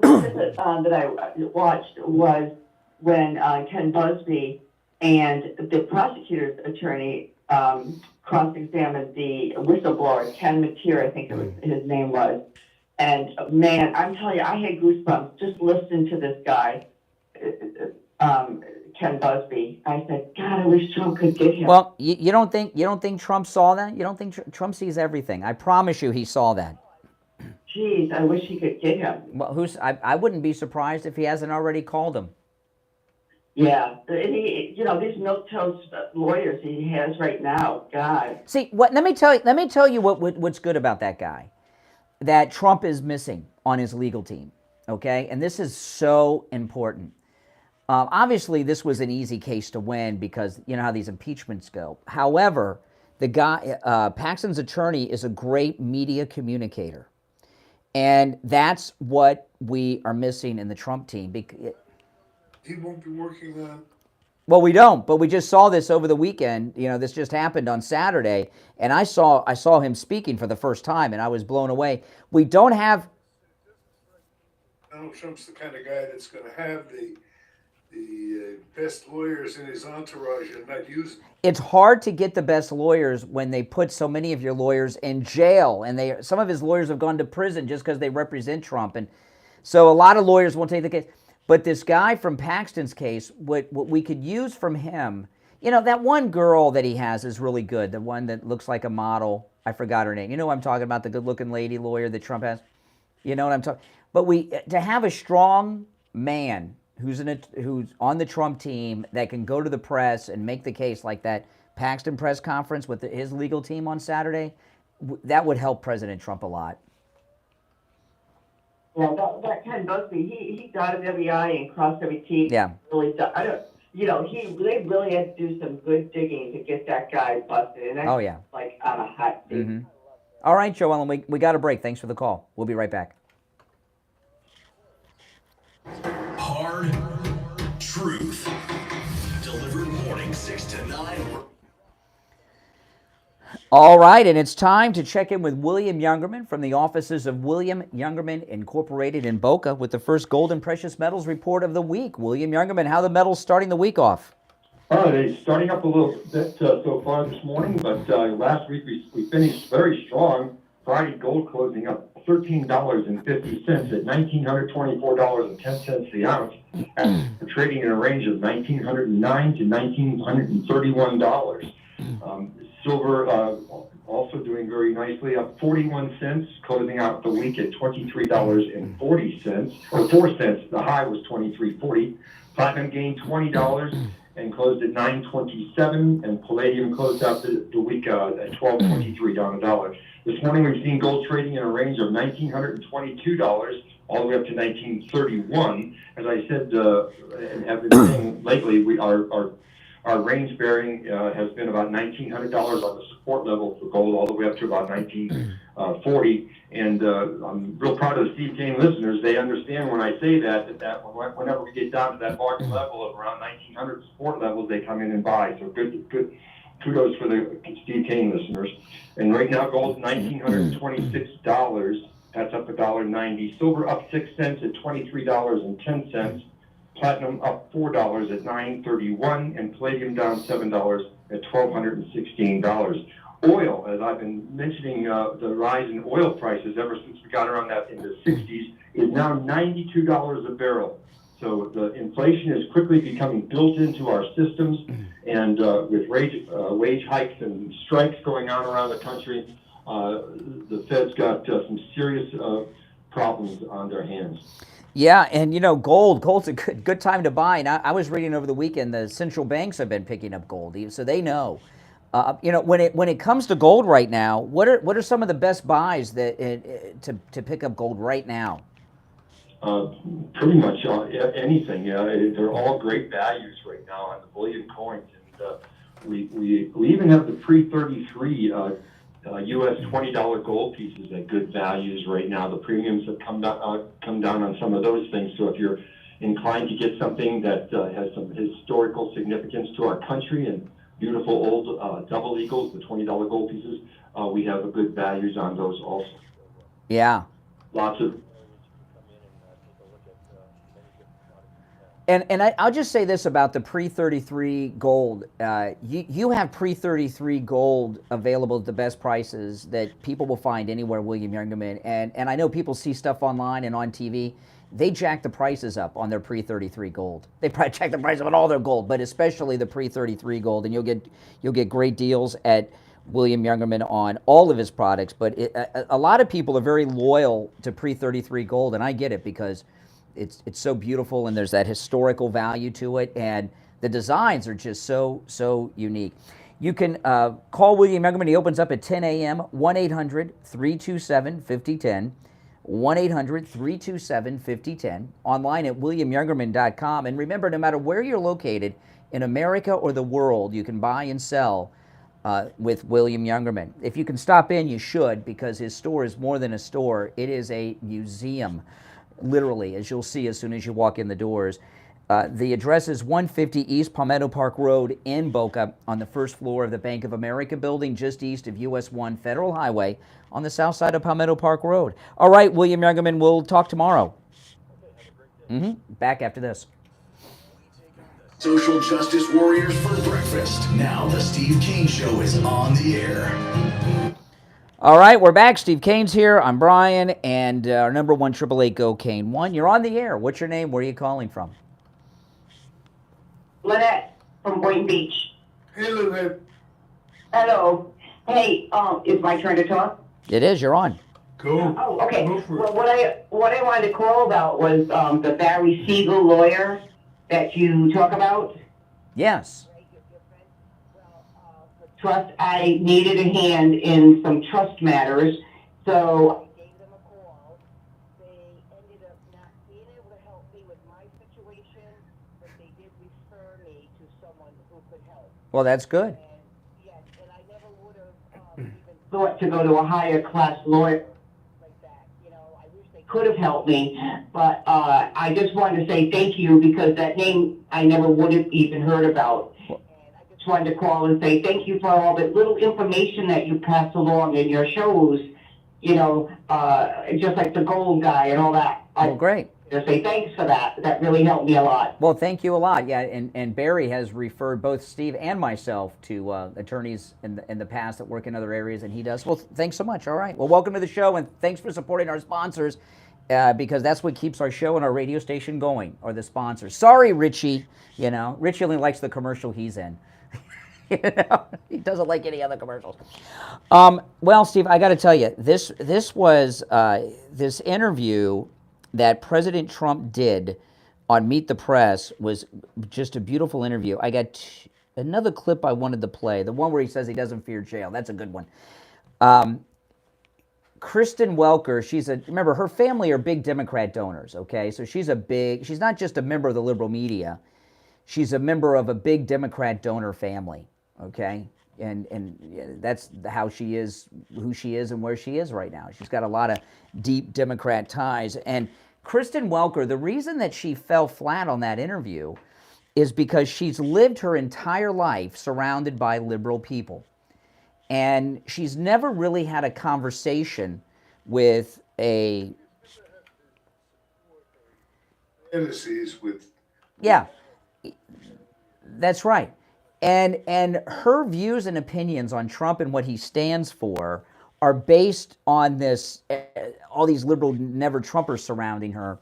that I watched was when Ken Busby and the prosecutor's attorney cross-examined the whistleblower, Ken Mateer, I think his name was. And man, I'm telling you, I had goosebumps just listening to this guy, Ken Busby. I said, God, I wish Trump could get him. Well, you don't think Trump saw that? You don't think Trump sees everything? I promise you, he saw that. Jeez, I wish he could get him. Well, I wouldn't be surprised if he hasn't already called him. Yeah, and he, these milquetoast lawyers he has right now. God. See, let me tell you what's good about that guy. That Trump is missing on his legal team, okay? And this is so important. Obviously, this was an easy case to win because you know how these impeachments go. However, the guy, Paxton's attorney, is a great media communicator. And that's what we are missing in the Trump team. He won't be working on... Well, we don't, but we just saw this over the weekend. You know, this just happened on Saturday, and I saw him speaking for the first time, and I was blown away. We don't have... Donald Trump's the kind of guy that's going to have the the best lawyers in his entourage are not using him. It's hard to get the best lawyers when they put so many of your lawyers in jail, and some of his lawyers have gone to prison just because they represent Trump, and so a lot of lawyers won't take the case. But this guy from Paxton's case, what we could use from him, that one girl that he has is really good. The one that looks like a model. I forgot her name. You know what I'm talking about? The good-looking lady lawyer that Trump has. You know what I'm talking. But to have a strong man who's on the Trump team that can go to the press and make the case like that Paxton press conference with his legal team on Saturday, that would help President Trump a lot. Yeah, that Ken Busby, he dotted every I and crossed every T. Yeah. Really, they really had to do some good digging to get that guy busted. And that's like on a hot seat. Mm-hmm. All right, Joe Ellen, we got a break. Thanks for the call. We'll be right back. Hard truth. Delivered morning 6 to 9. All right, and it's time to check in with William Youngerman from the offices of William Youngerman Incorporated in Boca with the first gold and precious metals report of the week. William Youngerman, how are the metals starting the week off? They're starting up a little bit so far this morning, but last week we finished very strong. Friday gold closing up $13.50 at $1,924.10 the ounce, and trading in a range of $1,909 to $1,931. Silver also doing very nicely, up 41 cents, closing out the week at $23.40 or 4 cents. The high was $23.40. Platinum gained $20 and closed at $9.27, and palladium closed out the week at $12.23, down $1. This morning we've seen gold trading in a range of $1,922 all the way up to $1,931. As I said, and have been saying lately, our range bearing has been about $1,900 on the support level for gold, all the way up to about $1,940. And I'm real proud of the Steve Kane listeners. They understand when I say that whenever we get down to that market level of around 1,900 support levels, they come in and buy. So good kudos for the Steve Kane listeners. And right now, gold's $1,926. That's up $1.90. Silver up 6 cents at $23.10. Platinum up $4 at $9.31, and palladium down $7 at $1,216. Oil, as I've been mentioning, the rise in oil prices ever since we got around that in the 60s, is now $92 a barrel. So the inflation is quickly becoming built into our systems, and with wage hikes and strikes going on around the country, the Fed's got some serious problems on their hands. Yeah, and gold's a good time to buy. And I was reading over the weekend the central banks have been picking up gold, so they know. When it comes to gold right now, what are some of the best buys to pick up gold right now? Pretty much anything. They're all great values right now on the bullion coins, and we even have the pre-33 U.S. $20 gold pieces at good values right now. The premiums have come down on some of those things. So if you're inclined to get something that has some historical significance to our country and beautiful old double eagles, the $20 gold pieces, we have good values on those also. Yeah. Lots of. And I'll just say this about the pre-33 gold. You have pre-33 gold available at the best prices that people will find anywhere, William Youngerman. And I know people see stuff online and on TV. They jack the prices up on their pre-33 gold. They probably jack the price up on all their gold, but especially the pre-33 gold. And you'll get great deals at William Youngerman on all of his products. But a lot of people are very loyal to pre-33 gold, and I get it because it's so beautiful, and there's that historical value to it, and the designs are just so unique. You can call William Youngerman. He opens up at 10 a.m., 1-800-327-5010, 1-800-327-5010, online at williamyoungerman.com. And remember, no matter where you're located in America or the world, you can buy and sell with William Youngerman. If you can stop in, you should, because his store is more than a store. It is a museum. Literally, as you'll see as soon as you walk in the doors. The address is 150 East Palmetto Park Road in Boca, on the first floor of the Bank of America building, just east of US 1 Federal Highway on the south side of Palmetto Park Road. All right, William Youngerman, we'll talk tomorrow. Back after this. Social justice warriors for breakfast. Now the Steve Kane Show is on the air. All right, we're back. Steve Kane's here. I'm Brian, and our number one 888-GO-KANE-1. You're on the air. What's your name? Where are you calling from? Lynette from Boynton Beach. Hey, Lynette. Hello. Hey, it's my turn to talk. It is. You're on. Go. Oh, okay. Well, what I wanted to call about was the Barry Siegel lawyer that you talk about. Yes. Trust. I needed a hand in some trust matters, so I gave them a call. They ended up not being able to help me with my situation, but they did refer me to someone who could help. Well, that's good. And I never would have even thought to go to a higher class lawyer like that. You know, I wish they could have helped me, but I just wanted to say thank you because that name I never would have even heard about. Just wanted to call and say thank you for all the little information that you pass along in your shows, you know, just like the gold guy and all that. Well, great. I say thanks for that. That really helped me a lot. Well, thank you a lot. Yeah, and Barry has referred both Steve and myself to attorneys in the past that work in other areas, and he does. Well, thanks so much. All right. Well, welcome to the show, and thanks for supporting our sponsors, because that's what keeps our show and our radio station going, are the sponsors. Sorry, Richie. You know, Richie only likes the commercial he's in. You know, he doesn't like any other commercials. Well, Steve, I got to tell you, this was this interview that President Trump did on Meet the Press was just a beautiful interview. I got another clip I wanted to play, the one where he says he doesn't fear jail. That's a good one. Kristen Welker, remember, her family are big Democrat donors, okay? So she's not just a member of the liberal media. She's a member of a big Democrat donor family, okay? And that's how she is, who she is, and where she is right now. She's got a lot of deep Democrat ties. And Kristen Welker, the reason that she fell flat on that interview is because she's lived her entire life surrounded by liberal people. And she's never really had a conversation with a... Fantasies with... Yeah, that's right. And her views and opinions on Trump and what he stands for are based on this, all these liberal never-Trumpers surrounding her.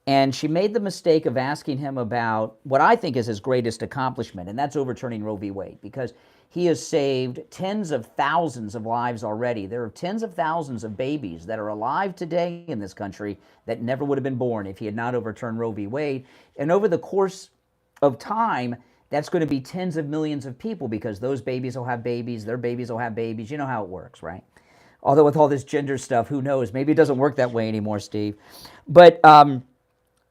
And she made the mistake of asking him about what I think is his greatest accomplishment, and that's overturning Roe v. Wade, because he has saved tens of thousands of lives already. There are tens of thousands of babies that are alive today in this country that never would have been born if he had not overturned Roe v. Wade. And over the course of time, that's going to be tens of millions of people, because those babies will have babies, their babies will have babies. You know how it works, right? Although with all this gender stuff, who knows? Maybe it doesn't work that way anymore, Steve. But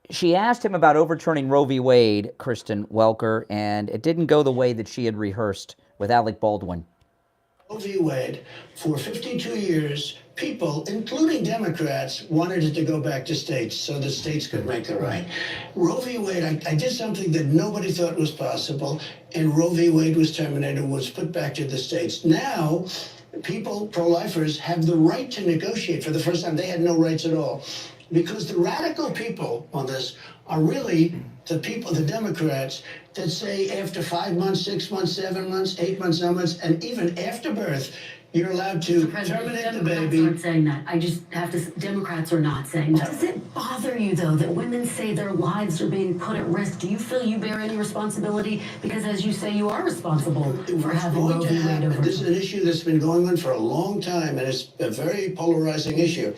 she asked him about overturning Roe v. Wade, Kristen Welker, and it didn't go the way that she had rehearsed with Alec Baldwin. Roe v. Wade, for 52 years, people, including Democrats, wanted it to go back to states so the states could make the right. Roe v. Wade, I did something that nobody thought was possible, and Roe v. Wade was terminated, was put back to the states. Now, people, pro-lifers, have the right to negotiate. For the first time, they had no rights at all. Because the radical people on this are really the people, the Democrats, that say after 5 months, 6 months, 7 months, 8 months, 9 months, and even after birth, you're allowed to terminate the baby. Democrats aren't saying that. I just have to. Democrats are not saying that. Does it bother you, though, that women say their lives are being put at risk? Do you feel you bear any responsibility? Because, as you say, you are responsible for having Roe v. Wade overturned. This is an issue that's been going on for a long time, and it's a very polarizing issue.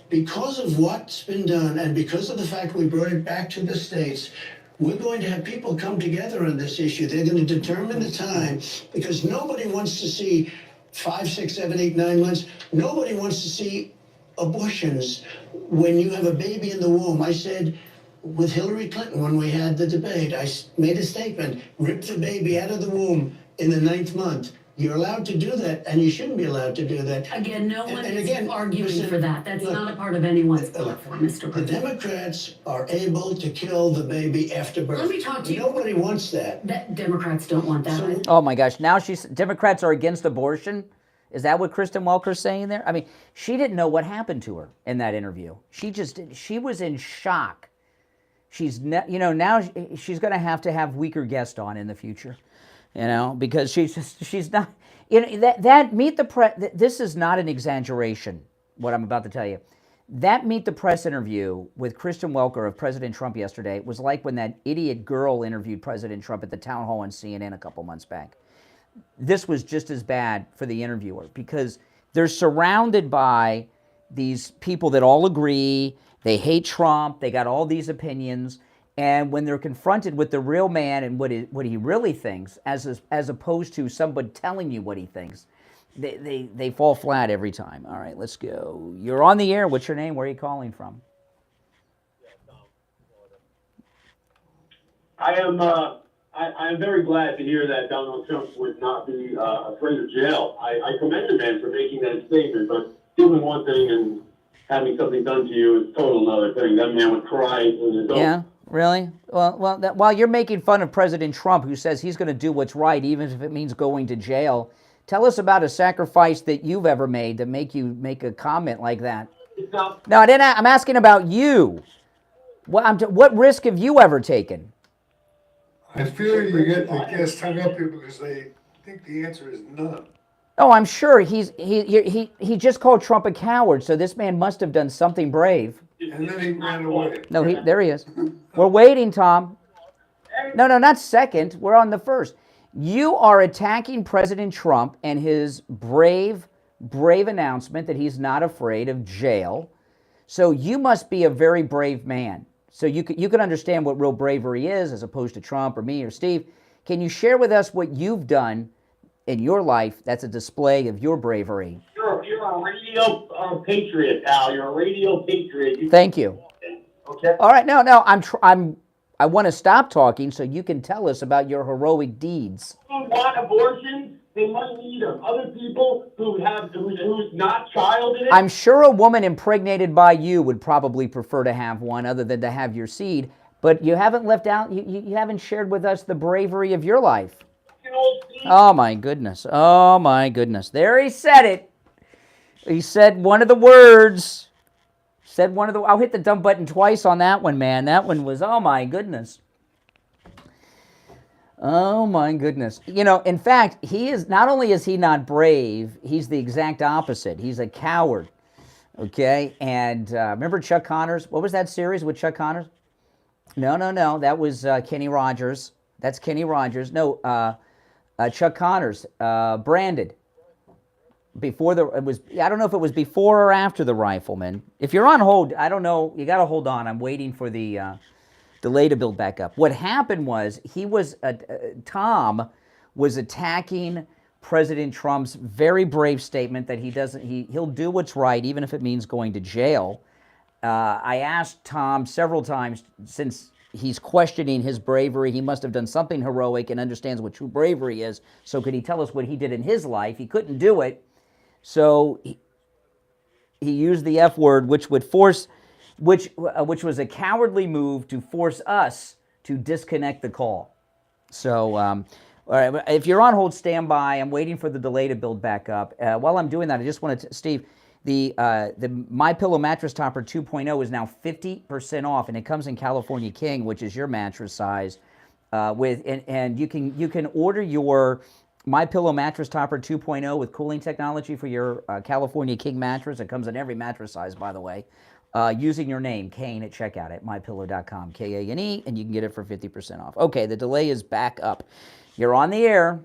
Because of what's been done, and because of the fact we brought it back to the states, we're going to have people come together on this issue. They're going to determine the time, because nobody wants to see 5, 6, 7, 8, 9 months. Nobody wants to see abortions when you have a baby in the womb. I said with Hillary Clinton when we had the debate, I made a statement, rip the baby out of the womb in the 9th month. You're allowed to do that, and you shouldn't be allowed to do that. Again, no one and is again, arguing listen, for that. That's look, not a part of anyone's platform, Mr. The President. Democrats are able to kill the baby after birth. Let me talk to you. Nobody wants that. Democrats don't want that. Oh my gosh, now Democrats are against abortion? Is that what Kristen Welker's saying there? I mean, she didn't know what happened to her in that interview. She was in shock. now she's going to have weaker guests on in the future, because she's not. That Meet the Press. This is not an exaggeration. What I'm about to tell you. That Meet the Press interview with Kristen Welker of President Trump yesterday was like when that idiot girl interviewed President Trump at the town hall on CNN a couple months back. This was just as bad for the interviewer because they're surrounded by these people that all agree, they hate Trump, they got all these opinions, and when they're confronted with the real man and what he really thinks, as opposed to somebody telling you what he thinks, they fall flat every time. All right, let's go. You're on the air. What's your name? Where are you calling from? I am very glad to hear that Donald Trump would not be afraid of jail. I commend the man for making that statement, but doing one thing and having something done to you is total another thing. That man would cry in his own. Yeah, really? Well, while you're making fun of President Trump, who says he's going to do what's right, even if it means going to jail, tell us about a sacrifice that you've ever made to make you make a comment like that. No, I didn't. I'm asking about you. What risk have you ever taken? I fear you get the guests hung up here because they think the answer is none. Oh, I'm sure he just called Trump a coward, so this man must have done something brave. And then he ran away. No, there he is. We're waiting, Tom. No, not second. We're on the first. You are attacking President Trump and his brave announcement that he's not afraid of jail. So you must be a very brave man. So you can understand what real bravery is as opposed to Trump or me or Steve. Can you share with us what you've done in your life that's a display of your bravery? You're a radio patriot, Al. You're a radio patriot. Thank you. Okay. All right. No. I want to stop talking so you can tell us about your heroic deeds. Who want abortion? They might need other people who's not child in it. I'm sure a woman impregnated by you would probably prefer to have one other than to have your seed, but you haven't left out, you haven't shared with us the bravery of your life. Oh my goodness. Oh my goodness. There he said it. He said one of the words. I'll hit the dump button twice on that one, man. That one was, oh my goodness. Oh my goodness. In fact, not only is he not brave, he's the exact opposite. He's a coward. Okay? And remember Chuck Connors? What was that series with Chuck Connors? No. That was Kenny Rogers. That's Kenny Rogers. No, Chuck Connors, Branded. I don't know if it was before or after The Rifleman. If you're on hold, I don't know. You got to hold on. I'm waiting for the delay to build back up. What happened was Tom was attacking President Trump's very brave statement that he'll do what's right even if it means going to jail. I asked Tom several times, since he's questioning his bravery, he must have done something heroic and understands what true bravery is. So could he tell us what he did in his life? He couldn't do it. So he used the F word, which was a cowardly move to force us to disconnect the call. So, all right, if you're on hold, stand by. I'm waiting for the delay to build back up. While I'm doing that, I just wanted to, Steve, the MyPillow Mattress Topper 2.0 is now 50% off, and it comes in California King, which is your mattress size. And you can order your MyPillow Mattress Topper 2.0 with cooling technology for your California King mattress. It comes in every mattress size, by the way. Using your name, Kane, at checkout at mypillow.com, Kane, and you can get it for 50% off. Okay, the delay is back up. You're on the air.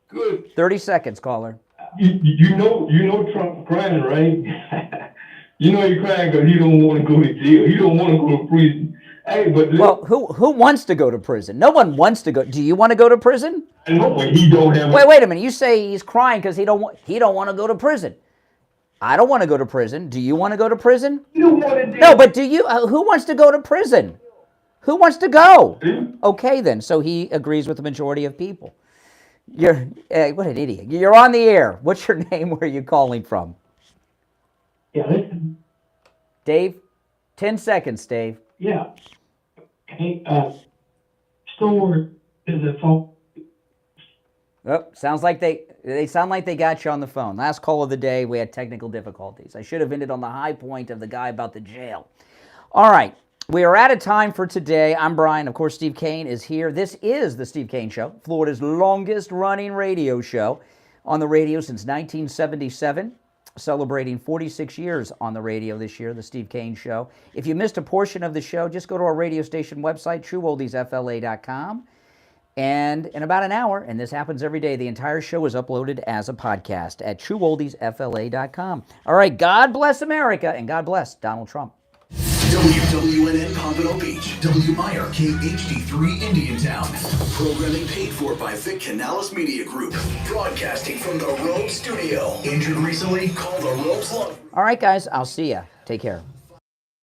Good. 30 seconds, caller. You know Trump crying, right? You know he's crying because he don't want to go to jail. He don't want to go to prison. Hey, but well, who wants to go to prison? No one wants to go. Do you want to go to prison? No, but he don't have. Wait a minute. You say he's crying because he don't want to go to prison. I don't want to go to prison. Do you want to go to prison? You don't want to. No, but do you? Who wants to go to prison? Who wants to go? Okay, then. So he agrees with the majority of people. What an idiot. You're on the air. What's your name? Where are you calling from? Yeah, listen. Dave? 10 seconds, Dave. Yeah. Hey, store is a phone. Oh, sounds like They sound like they got you on the phone. Last call of the day, we had technical difficulties. I should have ended on the high point of the guy about the jail. All right, we are out of time for today. I'm Brian. Of course, Steve Kane is here. This is The Steve Kane Show, Florida's longest-running radio show on the radio since 1977, celebrating 46 years on the radio this year, The Steve Kane Show. If you missed a portion of the show, just go to our radio station website, trueoldiesfla.com. And in about an hour, and this happens every day, the entire show is uploaded as a podcast at trueoldiesfla.com. All right, God bless America, and God bless Donald Trump. WWNN Pompano Beach, WIRK HD3 Indiantown. Programming paid for by Vic Canales Media Group. Broadcasting from the Rogue Studio. Injured recently? Call the Rogues Line. All right, guys, I'll see ya. Take care.